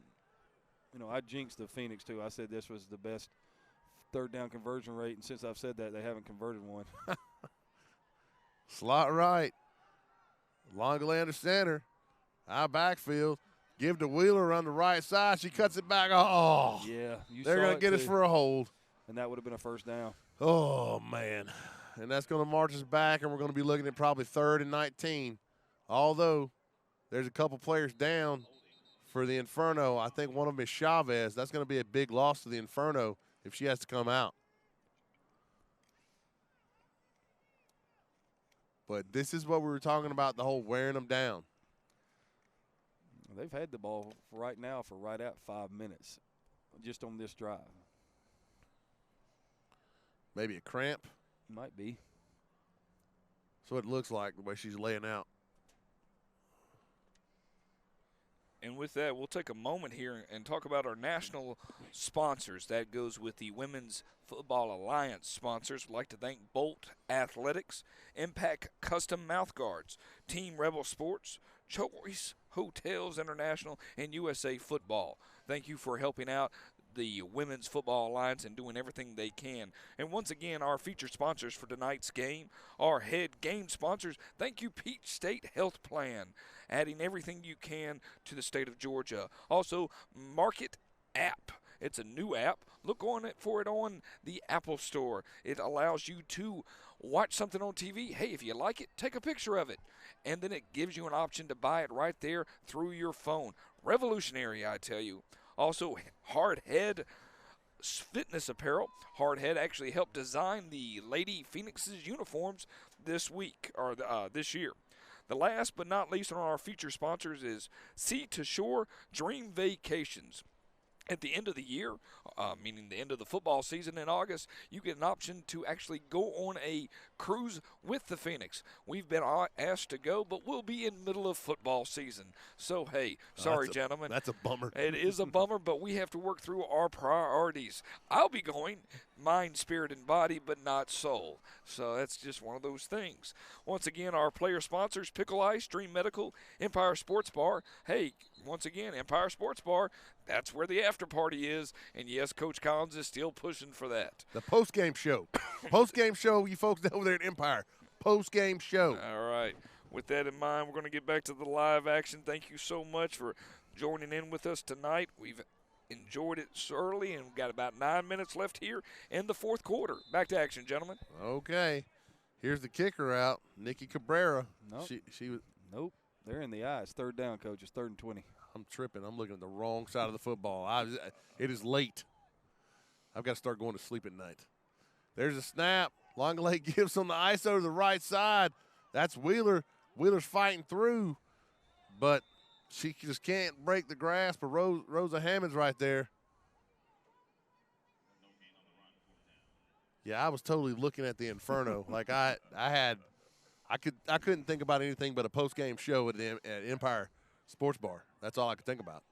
you know, I jinxed the Phoenix, too. I said this was the best 3rd down conversion rate, and since I've said that, they haven't converted one. Slot right. Longley under center. High backfield. Give to Wheeler on the right side. She cuts it back. Oh. Yeah. They're going to get us for a hold. And that would have been a first down. Oh, man. And that's going to march us back, and we're going to be looking at probably 3rd and 19. Although there's a couple players down for the Inferno. I think one of them is Chavez. That's going to be a big loss to the Inferno if she has to come out. But this is what we were talking about, the whole wearing them down. They've had the ball right now for right at 5 minutes. just on this drive. Maybe a cramp. Might be. That's what it looks like the way she's laying out. And with that, we'll take a moment here and talk about our national sponsors. That goes with the Women's Football Alliance sponsors. We'd like to thank Bolt Athletics, Impact Custom Mouthguards, Team Rebel Sports, Choice Hotels International, and USA Football. Thank you for helping out the Women's Football Alliance and doing everything they can. And once again, our featured sponsors for tonight's game, our head game sponsors, thank you, Peach State Health Plan, adding everything you can to the state of Georgia. Also, Market App. It's a new app. Look for it on the Apple Store. It allows you to watch something on TV. Hey, if you like it, take a picture of it. And then it gives you an option to buy it right there through your phone. Revolutionary, I tell you. Also, Hardhead Fitness Apparel. Hardhead actually helped design the Lady Phoenix's uniforms this week, or this year. The last but not least on our feature sponsors is Sea to Shore Dream Vacations. At the end of the year, meaning the end of the football season in August, you get an option to actually go on a cruise with the Phoenix. We've been asked to go, but we'll be in middle of football season. So, hey, sorry, gentlemen. That's a bummer. It is a bummer, but we have to work through our priorities. I'll be going mind, spirit, and body, but not soul. So that's just one of those things. Once again, our player sponsors, Pickle Ice, Dream Medical, Empire Sports Bar. Hey, once again, Empire Sports Bar, that's where the after party is. And, yes, Coach Collins is still pushing for that. The post-game show. Post-game show, you folks over there at Empire. Post-game show. All right. With that in mind, we're going to get back to the live action. Thank you so much for joining in with us tonight. We've enjoyed it early, and we've got about 9 minutes left here in the fourth quarter. Back to action, gentlemen. Okay. Here's the kicker out, Nikki Cabrera. Nope. She was. Nope. They're in the eyes. Third down, Coach. It's 3rd and 20. I'm tripping. I'm looking at the wrong side of the football. It is late. I've got to start going to sleep at night. There's a snap. Longley gives on the ISO to the right side. That's Wheeler. Wheeler's fighting through, but she just can't break the grasp of Rosa Hammond's right there. Yeah, I was totally looking at the Inferno. Like I couldn't think about anything but a post-game show at Empire Sports Bar. That's all I could think about.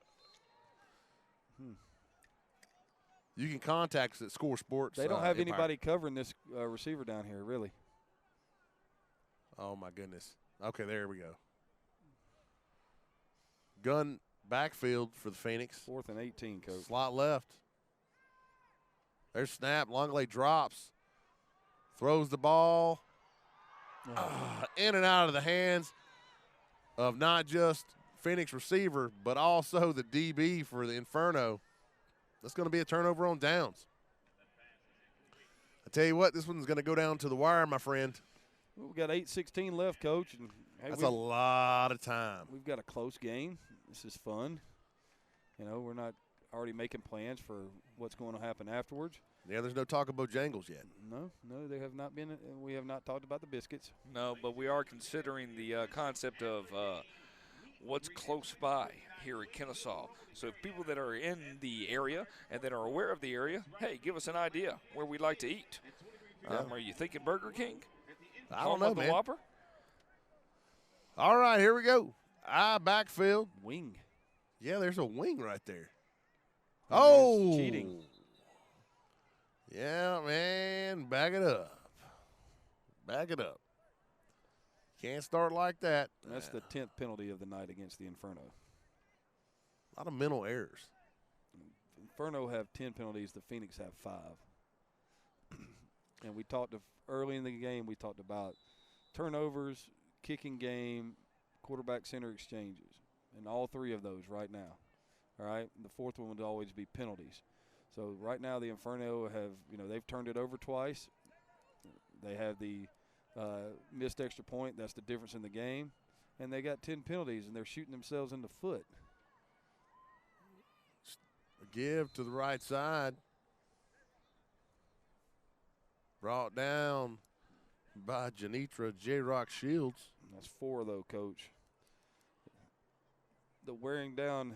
You can contact us at Score Sports. They don't have Empire. anybody covering this receiver down here, really. Oh, my goodness. Okay, there we go. Gun backfield for the Phoenix. 4th and 18, Coach. Slot left. There's snap. Longley drops. Throws the ball. In and out of the hands of not just Phoenix receiver, but also the DB for the Inferno. That's going to be a turnover on downs. I tell you what, this one's going to go down to the wire, my friend. Well, we've got 8:16 left, Coach. And hey, that's a lot of time. We've got a close game. This is fun. You know, we're not already making plans for what's going to happen afterwards. Yeah, there's no talk about Jangles yet. No, they have not been. We have not talked about the biscuits. No, but we are considering the concept of what's close by here at Kennesaw. So if people that are in the area and that are aware of the area, hey, give us an idea where we'd like to eat. Are you thinking Burger King? I don't know, man. Whopper? All right, here we go. Backfield. Wing. Yeah, there's a wing right there. Oh! Cheating. Yeah, man. Back it up. Back it up. Can't start like that. That's the 10th penalty of the night against the Inferno. A lot of mental errors. Inferno have 10 penalties. The Phoenix have 5. And we talked early in the game, we talked about turnovers, kicking game, quarterback center exchanges, and all 3 of those right now. All right, the 4th one would always be penalties. So right now the Inferno have, they've turned it over twice. They have the missed extra point. That's the difference in the game. And they got 10 penalties, and they're shooting themselves in the foot. A give to the right side. Brought down by Janitra J-Rock Shields. That's 4, though, Coach. The wearing down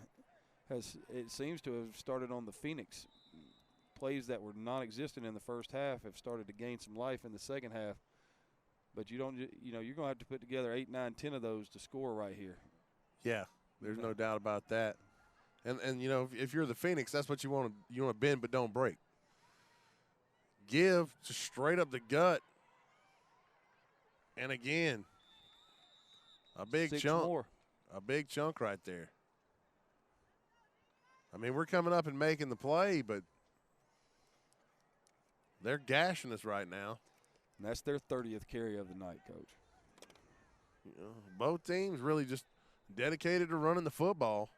it seems to have started on the Phoenix. Plays that were non-existent in the first half have started to gain some life in the second half. But you're going to have to put together 8, 9, 10 of those to score right here. Yeah, there's no doubt about that. And you know, if you're the Phoenix, that's what you want to bend but don't break. Give just straight up the gut. And again, a big 6 chunk. more. A big chunk right there. I mean, we're coming up and making the play, but they're gashing us right now. And that's their 30th carry of the night, Coach. You know, both teams really just dedicated to running the football.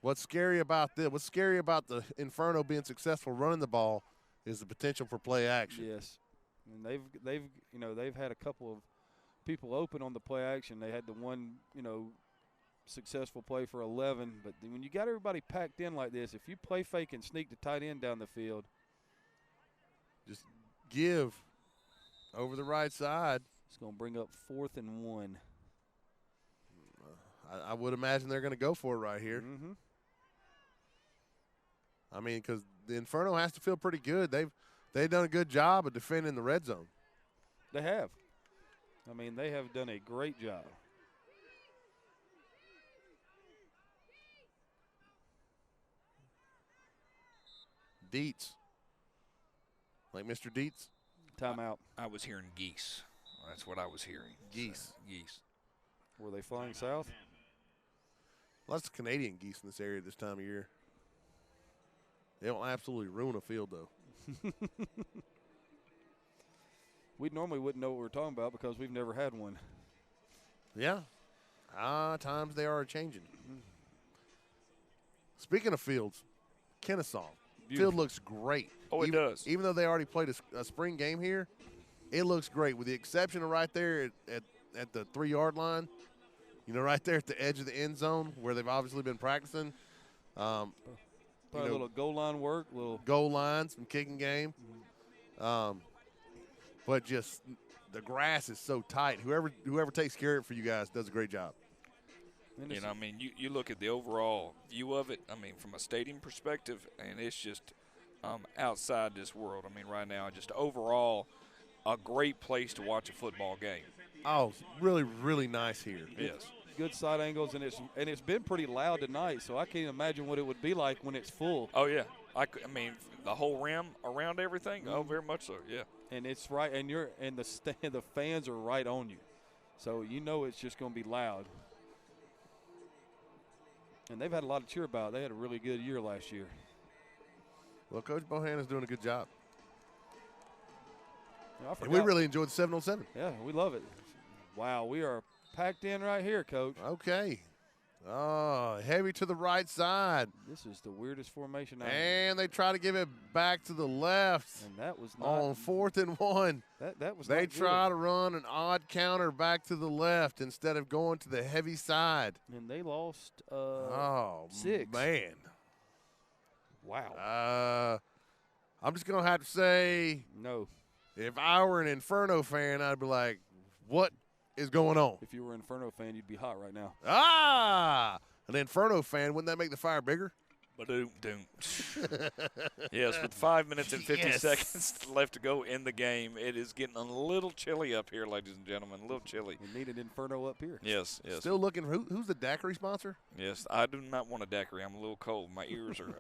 What's scary about this? What's scary about the Inferno being successful running the ball is the potential for play action. Yes, and they've had a couple of people open on the play action. They had the one successful play for 11, but when you got everybody packed in like this, if you play fake and sneak the tight end down the field, just give over the right side. It's going to bring up 4th and 1. I would imagine they're going to go for it right here. Mm-hmm. I mean, because the Inferno has to feel pretty good. They've done a good job of defending the red zone. They have. I mean, they have done a great job. Dietz. Like Mr. Dietz? Timeout. I was hearing geese. That's what I was hearing. Geese. Geese. Were they flying south? Lots of Canadian geese in this area this time of year. They don't absolutely ruin a field, though. We normally wouldn't know what we're talking about because we've never had one. Yeah. Times they are changing. Speaking of fields, Kennesaw. Field looks great. Oh, it does. Even though they already played a spring game here, it looks great with the exception of right there at the 3-yard line. You know, right there at the edge of the end zone where they've obviously been practicing. Probably a little goal line work, goal line, some kicking game. But just the grass is so tight. Whoever takes care of it for you guys does a great job. You know, I mean, you look at the overall view of it, I mean, from a stadium perspective, and it's just outside this world. I mean, right now, just overall a great place to watch a football game. Oh, really, really nice here. Yes. Good side angles, and it's been pretty loud tonight, so I can't imagine what it would be like when it's full. Oh, yeah. I mean, the whole rim around everything, oh, very much so, yeah. And it's right, and the fans are right on you. So you know it's just going to be loud. And they've had a lot to cheer about. They had a really good year last year. Well, Coach Bohan is doing a good job. And we really enjoyed the 7-on-7. Yeah, we love it. Wow, we are packed in right here, Coach. Okay. Oh, heavy to the right side. This is the weirdest formation I've And they try to give it back to the left. And that was not on 4th and 1. That was They not try good. to run an odd counter back to the left instead of going to the heavy side. And they lost 6. Man. Wow. I'm just going to have to say no. If I were an Inferno fan, I'd be like, what is going on? If you were an Inferno fan, you'd be hot right now. An Inferno fan, wouldn't that make the fire bigger? Ba-doom-doom. Yes, with 5 minutes and 50 seconds left to go in the game, it is getting a little chilly up here, ladies and gentlemen, a little chilly. We need an Inferno up here. Yes, yes. Still looking for who's the daiquiri sponsor? Yes, I do not want a daiquiri. I'm a little cold. My ears are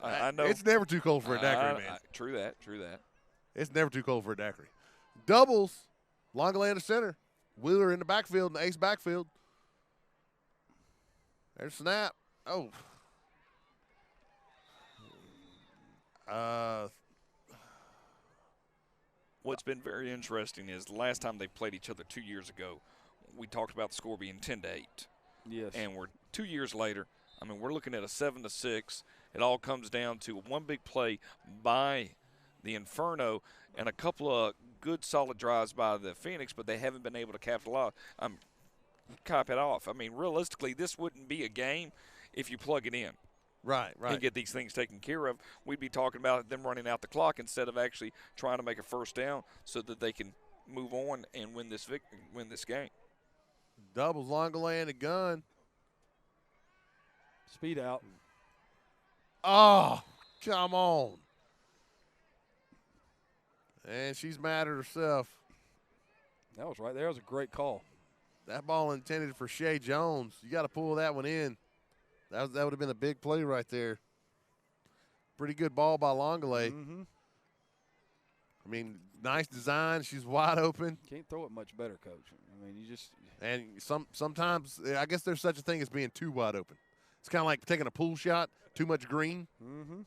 I know. It's never too cold for a daiquiri, man. True that. It's never too cold for a daiquiri. Doubles, Longoland center. Wheeler in the backfield, in the ace backfield. There's snap. Oh. What's been very interesting is the last time they played each other 2 years ago, we talked about the score being 10-8. Yes. And we're 2 years later. I mean, we're looking at a 7-6. It all comes down to one big play by the Inferno and a couple of good solid drives by the Phoenix, but they haven't been able to capitalize. Cop it off. I mean, realistically, this wouldn't be a game if you plug it in. Right. And get these things taken care of. We'd be talking about them running out the clock instead of actually trying to make a first down so that they can move on and win this game. Doubles, Longoland, a gun. Speed out. Oh, come on. And she's mad at herself. That was right there. That was a great call. That ball intended for Shea Jones. You got to pull that one in. That would have been a big play right there. Pretty good ball by Longley. Mm-hmm. I mean, nice design. She's wide open. Can't throw it much better, Coach. I mean, you just. And sometimes, I guess there's such a thing as being too wide open. It's kind of like taking a pool shot, too much green. Mm-hmm.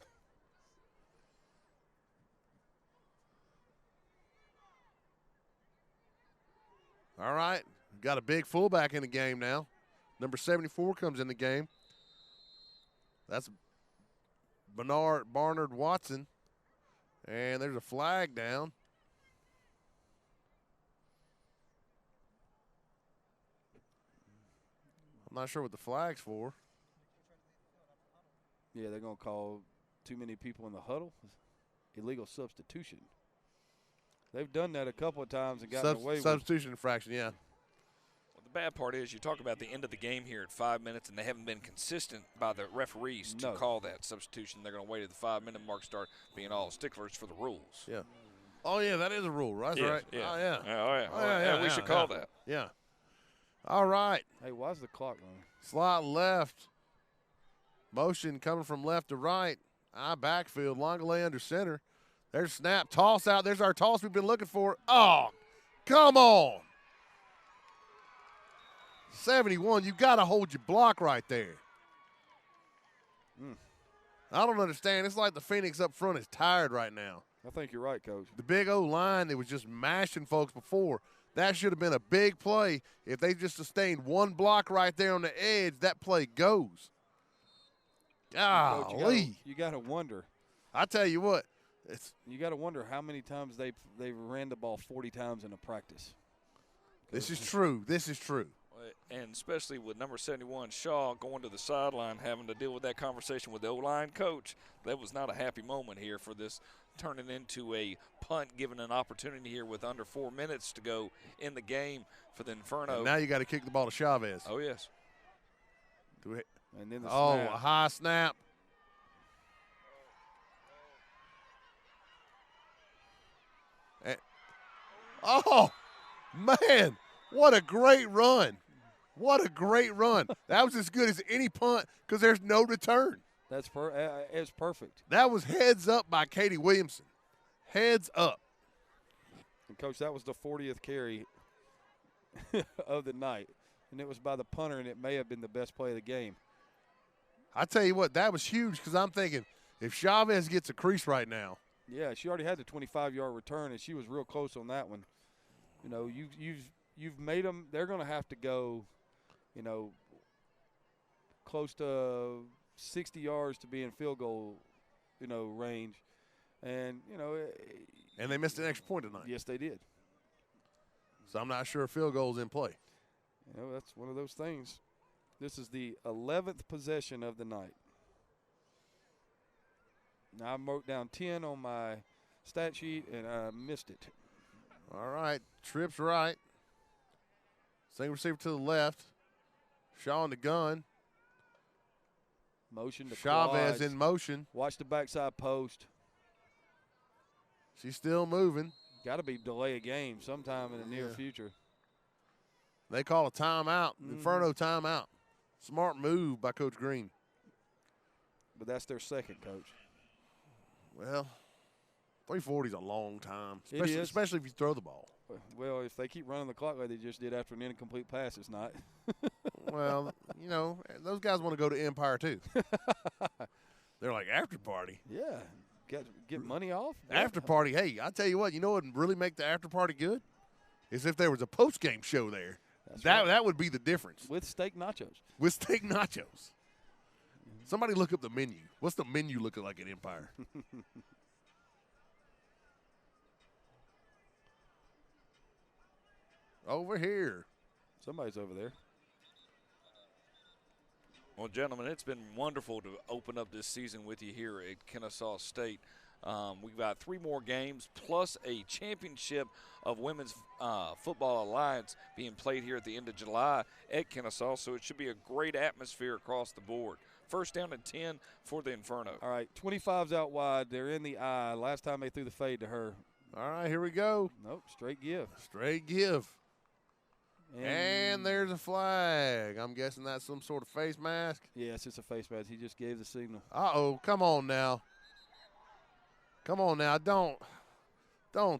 All right. Got a big fullback in the game now. Number 74 comes in the game. That's Barnard Watson. And there's a flag down. I'm not sure what the flag's for. Yeah, they're going to call too many people in the huddle. Illegal substitution. They've done that a couple of times and gotten away with it. Substitution infraction, yeah. Well, the bad part is you talk about the end of the game here at 5 minutes, and they haven't been consistent by the referees to call that substitution. They're going to wait at the 5-minute mark, start being all sticklers for the rules. Yeah. Oh, yeah, that is a rule, right? Yes, right. Yeah. Oh, yeah. Yeah, we should call that. Yeah. All right. Hey, why's the clock running? Slot left. Motion coming from left to right. Backfield. Longley under center. There's snap. Toss out. There's our toss we've been looking for. Oh, come on. 71. You got to hold your block right there. I don't understand. It's like the Phoenix up front is tired right now. I think you're right, Coach. The big O line, it was just mashing folks before. That should have been a big play. If they just sustained one block right there on the edge, that play goes. Golly. You got to wonder. I tell you what. You got to wonder how many times they ran the ball 40 times in a practice. This is true. This is true. And especially with number 71, Shaw, going to the sideline, having to deal with that conversation with the O-line coach. That was not a happy moment here for this turning into a punt, given an opportunity here with under 4 minutes to go in the game for the Inferno. And now you got to kick the ball to Chavez. Oh, yes. And then the snap. A high snap. Oh, man, what a great run. What a great run. That was as good as any punt because there's no return. It's perfect. That was heads up by Katie Williamson. Heads up. And, Coach, that was the 40th carry of the night. And it was by the punter, and it may have been the best play of the game. I tell you what, that was huge because I'm thinking if Chavez gets a crease right now. Yeah, she already had the 25-yard return, and she was real close on that one. You know, you've made them. They're going to have to go, you know, close to 60 yards to be in field goal, you know, range, and you know. And they missed an extra point tonight. Yes, they did. So I'm not sure a field goal is in play. You know, that's one of those things. This is the 11th possession of the night. Now, I wrote down 10 on my stat sheet, and I missed it. All right. Trips right. Single receiver to the left. Shaw in the gun. Motion to Chavez quads. in motion. Watch the backside post. She's still moving. Got to be delay a game sometime in the near future. They call a timeout. Inferno timeout. Smart move by Coach Green. But that's their second, Coach. Well, 340 is a long time, especially if you throw the ball. Well, if they keep running the clock like they just did after an incomplete pass, it's not. Well, you know, those guys want to go to Empire too. They're like, after party. Yeah. Get money off. After party. Hey, I tell you what, you know what would really make the after party good? Is if there was a post-game show there. That would be the difference. With steak nachos. With steak nachos. Somebody look up the menu. What's the menu looking like at Empire? Over here. Somebody's over there. Well, gentlemen, it's been wonderful to open up this season with you here at Kennesaw State. We've got 3 more games plus a championship of Women's Football Alliance being played here at the end of July at Kennesaw, so it should be a great atmosphere across the board. First down and 10 for the Inferno. All right, 25's out wide. They're in the eye. Last time they threw the fade to her. All right, here we go. Nope, straight give. Straight give. And there's a flag. I'm guessing that's some sort of face mask. Yes, it's a face mask. He just gave the signal. Uh-oh, come on now. Come on now. Don't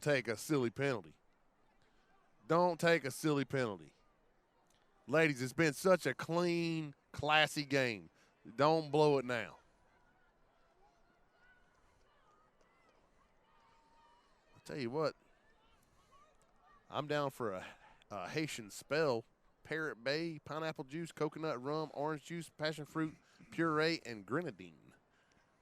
take a silly penalty. Don't take a silly penalty. Ladies, it's been such a clean, classy game. Don't blow it now. I'll tell you what. I'm down for a Haitian spell. Parrot Bay, pineapple juice, coconut rum, orange juice, passion fruit, puree, and grenadine.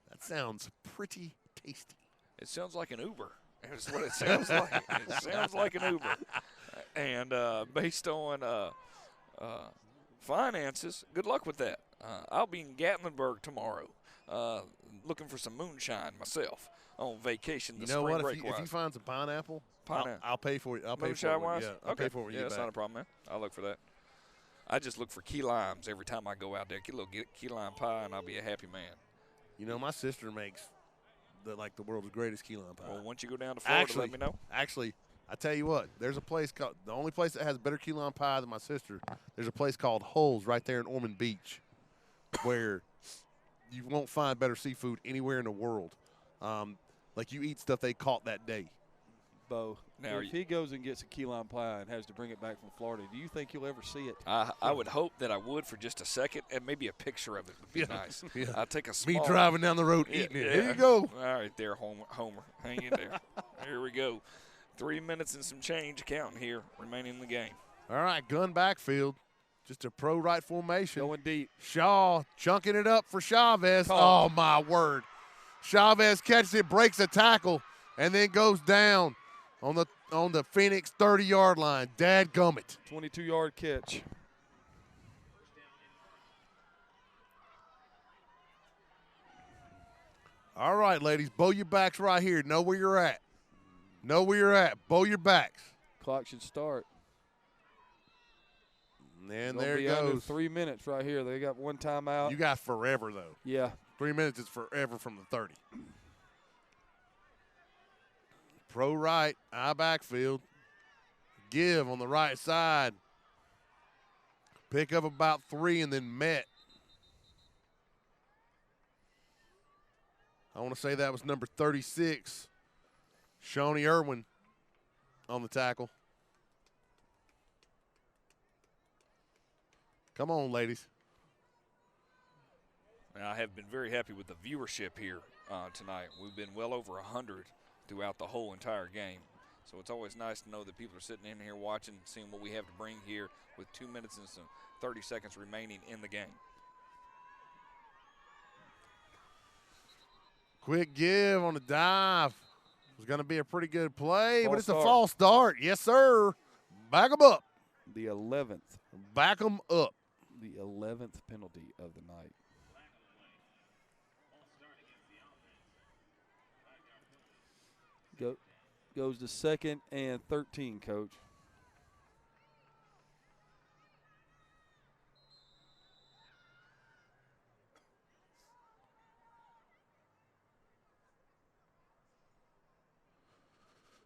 That sounds pretty tasty. It sounds like an Uber. That's what it sounds like. It sounds like an Uber. And based on finances, good luck with that. I'll be in Gatlinburg tomorrow looking for some moonshine myself on vacation. You know what? If you find some pineapple, I'll pay for it. I'll pay for it. Wise? Yeah, I'll pay for it. Yeah, that's not a problem, man. I'll look for that. I just look for key limes every time I go out there. Get a little key lime pie, and I'll be a happy man. You know, my sister makes the world's greatest key lime pie. Well, once you go down to Florida, let me know. Actually, I tell you what, there's a place called – the only place that has better key lime pie than my sister, there's a place called Hulls right there in Ormond Beach where you won't find better seafood anywhere in the world. You eat stuff they caught that day. Bo, now if he goes and gets a key lime pie and has to bring it back from Florida, do you think you'll ever see it? I would hope that I would for just a second, and maybe a picture of it would be nice. Yeah. I'll take a small – me driving down the road eating it. Here you go. All right there, Homer. Hang in there. Here we go. 3 minutes and some change counting here remaining in the game. All right, gun backfield. Just a pro right formation. Going deep. Shaw chunking it up for Chavez. Oh, my word. Chavez catches it, breaks a tackle, and then goes down on the Phoenix 30-yard line. Dadgummit. 22-yard catch. All right, ladies, bow your backs right here. Know where you're at. Know where you're at. Bow your backs. Clock should start. And there it goes. Under 3 minutes right here. They got one timeout. You got forever, though. Yeah. 3 minutes is forever from the 30. Pro right, eye backfield. Give on the right side. Pick up about 3 and then met. I want to say that was number 36. Shawnee Irwin on the tackle. Come on, ladies. I have been very happy with the viewership here tonight. We've been well over 100 throughout the whole entire game. So it's always nice to know that people are sitting in here watching, seeing what we have to bring here with 2 minutes and some 30 seconds remaining in the game. Quick give on the dive. It was going to be a pretty good play, but it's a start. false start. Yes, sir. Back them up. The 11th. Back them up. The 11th penalty of the night. Goes to 2nd and 13, Coach.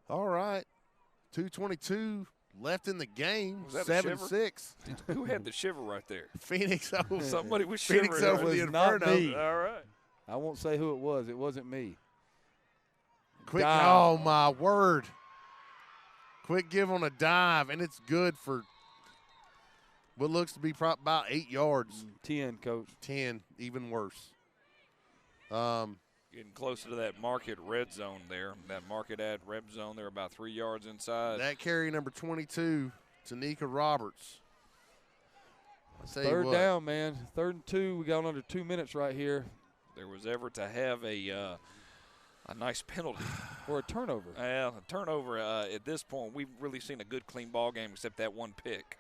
All right. 2:22 left in the game. Was that a shiver? 7-6. Who had the shiver right there? Phoenix over. Somebody was Phoenix shivering. over the It was not Inferno. me. All right. I won't say who it was. It wasn't me. Quick. Dive. Oh, my word. Quick give on a dive, and it's good for what looks to be about 8 yards. 10, Coach. 10, even worse. Getting closer to that market red zone there. That market ad red zone. They're about 3 yards inside. That carry number 22, Tanika Roberts. I'll tell you Third what. down, man. 3rd and 2. We got under 2 minutes right here. There was ever to have a nice penalty. Or a turnover. A turnover. At this point, we've really seen a good, clean ball game except that one pick.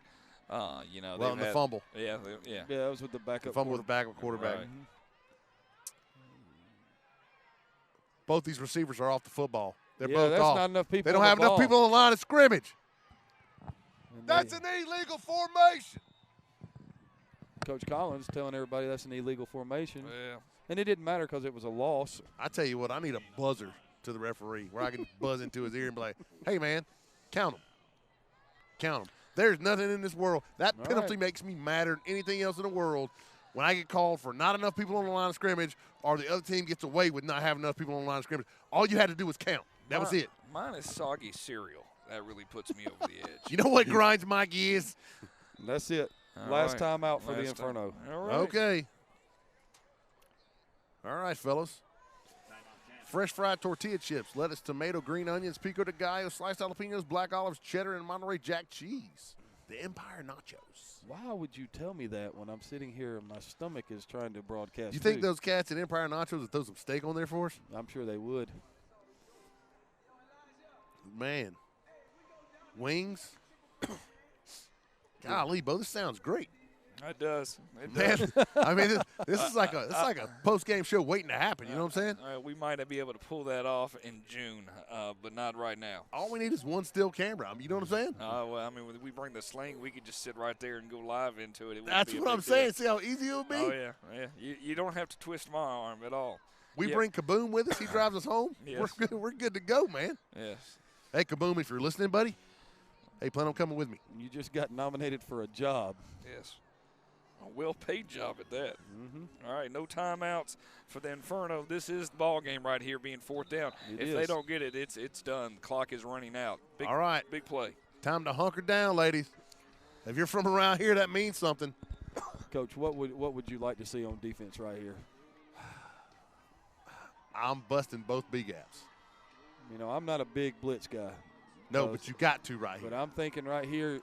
You know, Well, and the fumble. Yeah, yeah. Yeah, that was with the backup. The fumble with the backup quarterback. Right. both these receivers are off the football. They're Yeah, both that's off. not enough people They don't on the have enough ball. people on the line of scrimmage. And That's an illegal formation. Coach Collins telling everybody that's an illegal formation. Yeah. And it didn't matter because it was a loss. I tell you what, I need a buzzer to the referee where I can buzz into his ear and be like, hey, man, count them. Count them. There's nothing in this world. That All penalty right. makes me madder than anything else in the world when I get called for not enough people on the line of scrimmage or the other team gets away with not having enough people on the line of scrimmage. All you had to do was count. That was it. Mine is soggy cereal. That really puts me over the edge. You know what grinds my gears? That's it. All Last right. time out for the Last time. Inferno. All right. Okay. All right, fellas. Fresh fried tortilla chips, lettuce, tomato, green onions, pico de gallo, sliced jalapenos, black olives, cheddar, and Monterey Jack cheese. The Empire Nachos. Why would you tell me that when I'm sitting here and my stomach is trying to broadcast? You think too? those cats at Empire Nachos would throw some steak on there for us? I'm sure they would. Man. Wings. Golly, Bo, this sounds great. It does. It Man, does. I mean, this is like a post-game show waiting to happen. You know what I'm saying? All right, we might be able to pull that off in June, but not right now. All we need is one still camera. You know what I'm saying? Well, I mean, when we bring the sling, we could just sit right there and go live into it. That's what I'm saying. See how easy it would be? Oh, yeah. You don't have to twist my arm at all. We Yeah. bring Kaboom with us. He drives us home. Yes. We're good to go, man. Yes. Hey, Kaboom, if you're listening, buddy, hey, plan on coming with me. You just got nominated for a job. Yes. A well-paid job at that. Mm-hmm. All right, no timeouts for the Inferno. This is the ball game right here, being fourth down. If they is. don't get it, it's done. The clock is running out. Big, All right. big play. Time to hunker down, ladies. If you're from around here, that means something. Coach, what would you like to see on defense right here? I'm busting both B gaps. You know, I'm not a big blitz guy. No, but you got to right But here. I'm thinking right here.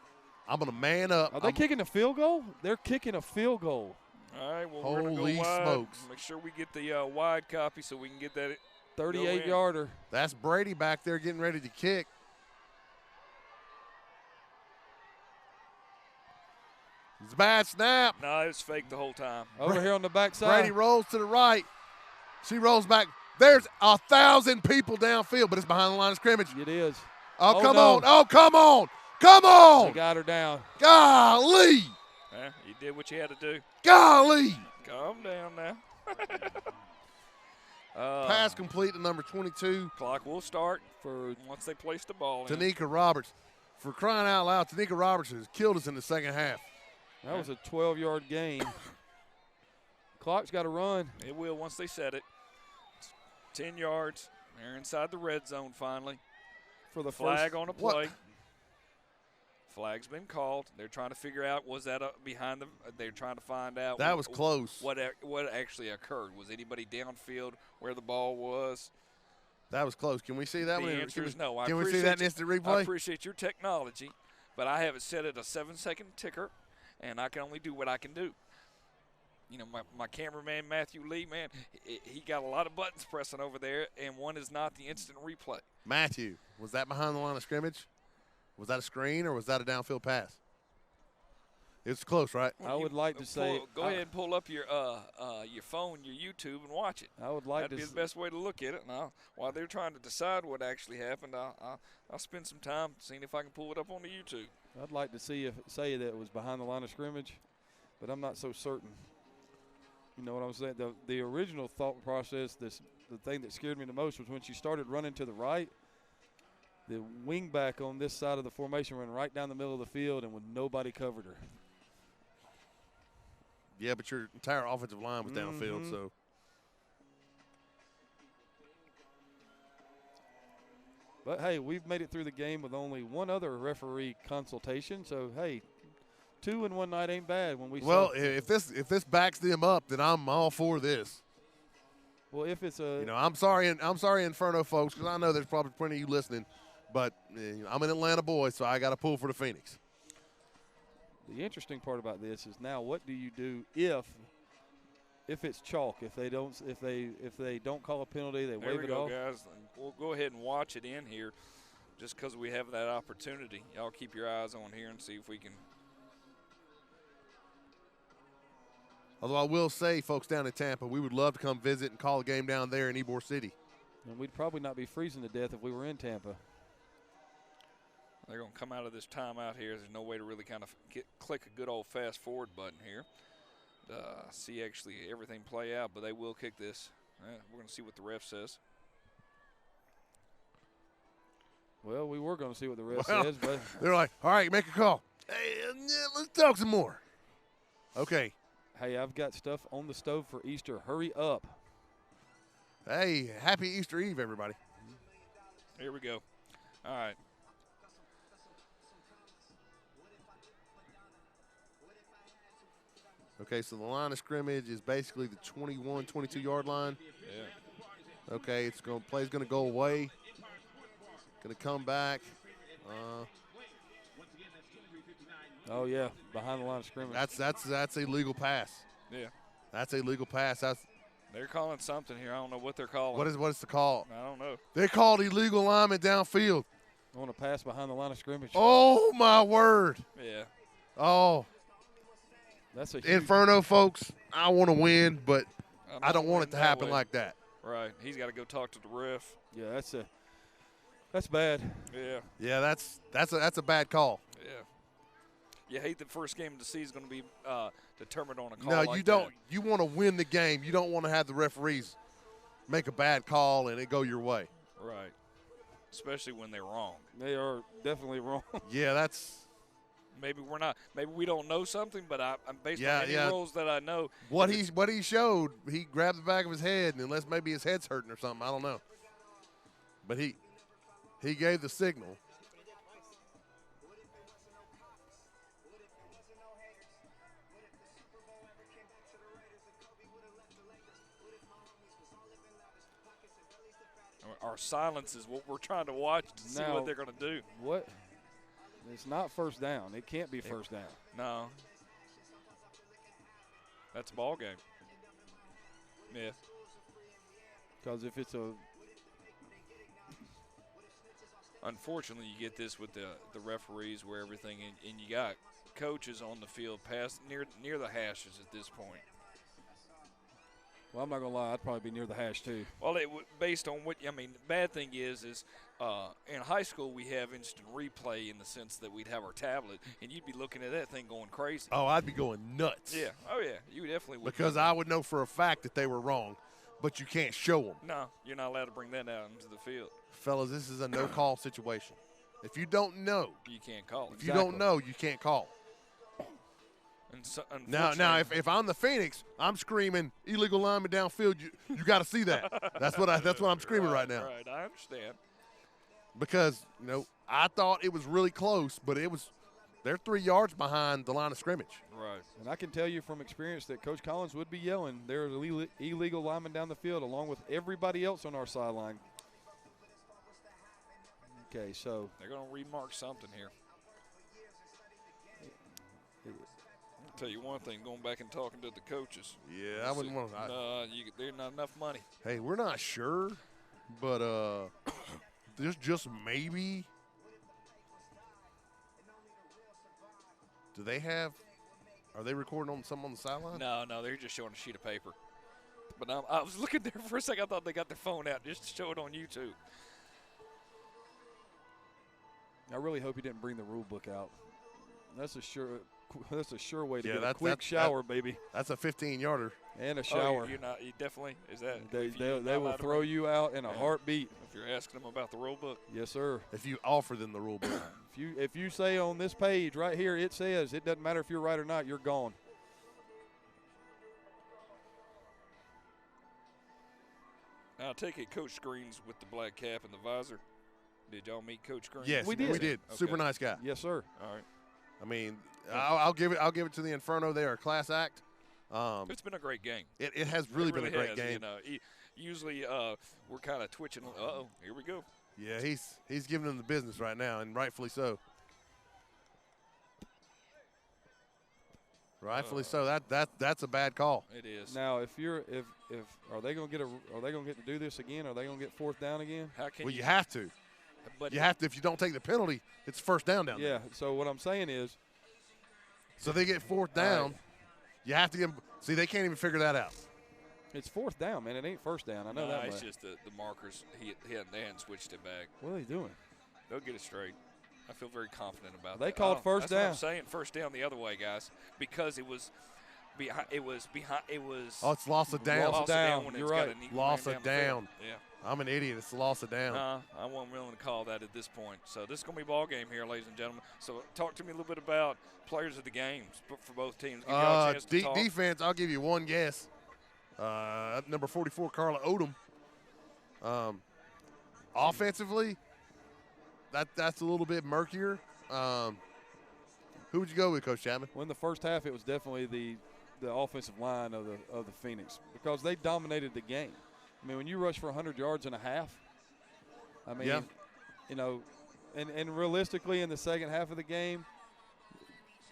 I'm going to man up. Are they kicking a field goal? They're kicking a field goal. All right, well, we're going to Holy go wide. smokes. Make sure we get the wide copy so we can get that. 38-yarder. That's Brady back there getting ready to kick. It's a bad snap. No, it was fake the whole time. Over here on the backside. Brady rolls to the right. She rolls back. There's 1,000 people downfield, but it's behind the line of scrimmage. It is. Oh, come no. on. Oh, come on. Come on. They got her down. Golly. Yeah, you did what you had to do. Golly. Calm down now. Pass complete to number 22. Clock will start for once they place the ball in. Tanika Roberts. For crying out loud, Tanika Roberts has killed us in the second half. That was a 12-yard gain. Clock's got to run. It will once they set it. It's 10 yards. They're inside the red zone finally. For the Flag first, on a What? play. Flag's been called. They're trying to figure out, was that behind them? They're trying to find out. That was close. What actually occurred. Was anybody downfield where the ball was? That was close. Can we see that The one? answer is no. Can we see that in instant I replay? appreciate your technology, but I have it set at a 7-second ticker, and I can only do what I can do. You know, my cameraman, Matthew Lee, man, he got a lot of buttons pressing over there, and one is not the instant replay. Matthew, was that behind the line of scrimmage? Was that a screen or was that a downfield pass? It's close, right? I would like to say. Go ahead and pull up your phone, your YouTube, and watch it. I would like That'd to. be the best way to look at it. Now, while they're trying to decide what actually happened, I'll spend some time seeing if I can pull it up on the YouTube. I'd like to say that it was behind the line of scrimmage, but I'm not so certain. You know what I'm saying? The original thought process, the thing that scared me the most was when she started running to the right. The wing back on this side of the formation ran right down the middle of the field, and when nobody covered her. Yeah, but your entire offensive line was downfield, so. But, hey, we've made it through the game with only one other referee consultation. So, hey, 2 in one night ain't bad when we Well, saw. if this backs them up, then I'm all for this. Well, if it's a. You know, I'm sorry, Inferno folks, because I know there's probably plenty of you listening, but I'm an Atlanta boy, so I got to pull for the Phoenix. The interesting part about this is now, what do you do if it's chalk? If they don't call a penalty, they There wave we it go, off. guys. We'll go ahead and watch it in here, just because we have that opportunity. Y'all keep your eyes on here and see if we can. Although I will say, folks down in Tampa, we would love to come visit and call a game down there in Ybor City. And we'd probably not be freezing to death if we were in Tampa. They're going to come out of this timeout here. There's no way to really kind of click a good old fast forward button here. See actually everything play out, but they will kick this. We're going to see what the ref says. Well, we were going to see what the ref says, but they're like, all right, make a call. Hey, let's talk some more. Okay. Hey, I've got stuff on the stove for Easter. Hurry up. Hey, happy Easter Eve, everybody. Here we go. All right. Okay, so the line of scrimmage is basically the 21, 22-yard line. Yeah. Okay, play's going to go away. Going to come back. Oh, yeah, behind the line of scrimmage. That's a legal pass. Yeah. That's a legal pass. They're calling something here. I don't know what they're calling. What is the call? I don't know. They called illegal alignment downfield. I want to pass behind the line of scrimmage. Oh, my word. Yeah. Oh. That's a huge Inferno, folks, I want to win, but I don't want it to happen like that. Right. He's got to go talk to the ref. Yeah, that's bad. Yeah. Yeah, that's a bad call. Yeah. You hate the first game of the season is going to be determined on a call. No, like you don't. That. You want to win the game. You don't want to have the referees make a bad call and it go your way. Right. Especially when they're wrong. They are definitely wrong. Yeah, that's. Maybe we're not. Maybe we don't know something, but I'm based on any rules that I know. What he showed, he grabbed the back of his head, and unless maybe his head's hurting or something, I don't know. But he gave the signal. Our silence is what we're trying to watch to see what they're going to do. What? It's not first down. It can't be first down. No. That's a ball game. Yeah. Because if it's a – unfortunately, you get this with the referees where everything – and you got coaches on the field past near the hashes at this point. Well, I'm not going to lie. I'd probably be near the hash, too. Well, based on what – I mean, the bad thing is in high school we have instant replay in the sense that we'd have our tablet, and you'd be looking at that thing going crazy. Oh, I'd be going nuts. Yeah. Oh, yeah. You definitely would. Because I would know for a fact that they were wrong, but you can't show them. No, you're not allowed to bring that out into the field. Fellas, this is a no-call situation. If you don't know. You can't call it. If you don't know, you can't call. And so, now, if I'm the Phoenix, I'm screaming illegal lineman downfield. You got to see that. That's what I'm screaming right now. Right, I understand. Because I thought it was really close, but they're 3 yards behind the line of scrimmage. Right. And I can tell you from experience that Coach Collins would be yelling, there's illegal lineman down the field along with everybody else on our sideline. Okay, so they're going to remark something here. I'll tell you one thing, going back and talking to the coaches. Yeah, I wouldn't want to. There's not enough money. Hey, we're not sure, but there's just maybe. Are they recording on something on the sideline? No, they're just showing a sheet of paper. But I was looking there for a second. I thought they got their phone out just to show it on YouTube. I really hope he didn't bring the rule book out. That's a sure way to get a that's quick shower, baby. That's a 15-yarder. And a shower. You definitely is that. They will throw you out in a heartbeat. If you're asking them about the rule book. Yes, sir. If you offer them the rule book. If you say on this page right here, it says it doesn't matter if you're right or not, you're gone. Now, I take it Coach Green's with the black cap and the visor. Did y'all meet Coach Green? Yes, we did. Okay. Super nice guy. Yes, sir. All right. I mean, I'll give it to the Inferno. They are a class act. It's been a great game. It has really been a great game. Usually we're kind of twitching. Uh-oh, here we go. Yeah, he's giving them the business right now, and rightfully so. Rightfully so. That's a bad call. It is. Now, if are they going to get to do this again? Are they going to get fourth down again? You have to. But you have to. If you don't take the penalty, it's first down there. Yeah. So what I'm saying is. So they get fourth down. Right. You have to get. See, they can't even figure that out. It's fourth down, man. It ain't first down. I know that It's much. just the markers. They hadn't switched it back. What are they doing? They'll get it straight. I feel very confident about They that. called first that's what down. I'm saying, first down the other way, guys, because it was behind. It was. Oh, it's loss of down. Loss of down when You're it's right. got an equal Loss man of the field. down. Yeah. I'm an idiot. It's a loss of down. I wasn't willing to call that at this point. So this is going to be a ball game here, ladies and gentlemen. So talk to me a little bit about players of the games for both teams. Give y'all a chance to talk. Defense, I'll give you one guess. Number 44, Carla Odom. Offensively, that's a little bit murkier. Who would you go with, Coach Chapman? Well, in the first half, it was definitely the offensive line of the Phoenix because they dominated the game. I mean, when you rush for 100 yards and a half, I mean, you know, and realistically in the second half of the game,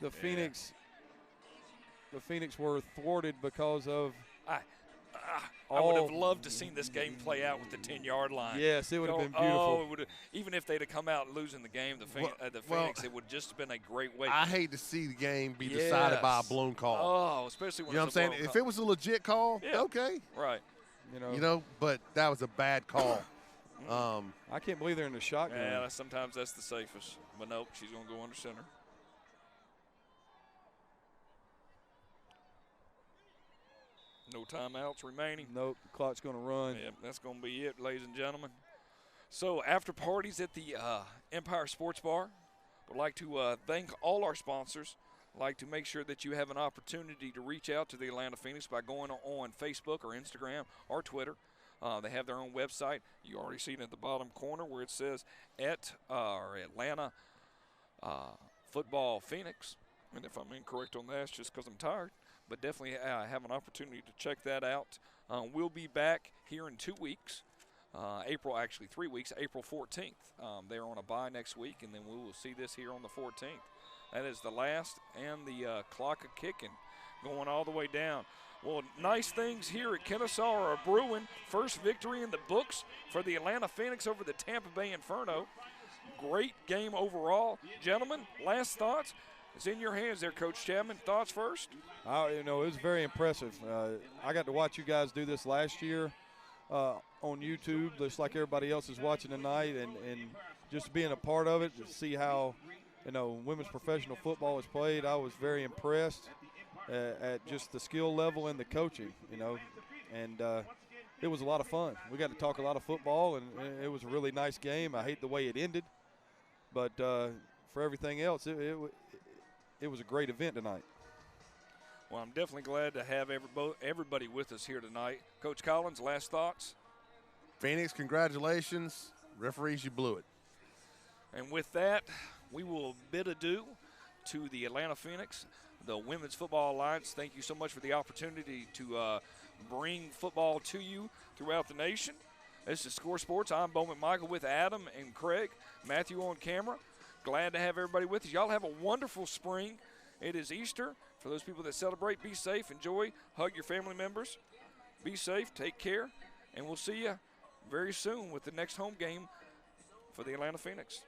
the Phoenix were thwarted because of I would have loved to seen this game play out with the 10-yard line. Yes, it would have been beautiful. Oh, it would have, even if they'd have come out losing the game, the Phoenix, it would just have been a great way. I hate to see the game be decided by a blown call. Oh, especially when you know what I'm saying? If it was a legit call, okay. Right. You know, but that was a bad call. I can't believe they're in the shotgun. Yeah, sometimes that's the safest. But nope, she's going to go under center. No timeouts remaining. Nope, the clock's going to run. Yep, that's going to be it, ladies and gentlemen. So after parties at the Empire Sports Bar, would like to thank all our sponsors. Like to make sure that you have an opportunity to reach out to the Atlanta Phoenix by going on Facebook or Instagram or Twitter. They have their own website. You already see it at the bottom corner where it says Atlanta Football Phoenix. And if I'm incorrect on that, it's just because I'm tired. But definitely have an opportunity to check that out. We'll be back here in 2 weeks. 3 weeks, April 14th. They're on a bye next week, and then we will see this here on the 14th. That is the last, and the clock a kicking, going all the way down. Well, nice things here at Kennesaw are brewing. First victory in the books for the Atlanta Phoenix over the Tampa Bay Inferno. Great game overall. Gentlemen, last thoughts? It's in your hands there, Coach Chapman. Thoughts first? It was very impressive. I got to watch you guys do this last year on YouTube, just like everybody else is watching tonight, and just being a part of it to see how women's professional football is played. I was very impressed at just the skill level and the coaching, and it was a lot of fun. We got to talk a lot of football, and it was a really nice game. I hate the way it ended, but for everything else, it was a great event tonight. Well, I'm definitely glad to have everybody with us here tonight. Coach Collins, last thoughts? Phoenix, congratulations. Referees, you blew it. And with that, we will bid adieu to the Atlanta Phoenix, the Women's Football Alliance. Thank you so much for the opportunity to bring football to you throughout the nation. This is Score Sports. I'm Bowman Michael with Adam and Craig. Matthew on camera. Glad to have everybody with us. Y'all have a wonderful spring. It is Easter. For those people that celebrate, be safe, enjoy, hug your family members. Be safe, take care, and we'll see you very soon with the next home game for the Atlanta Phoenix.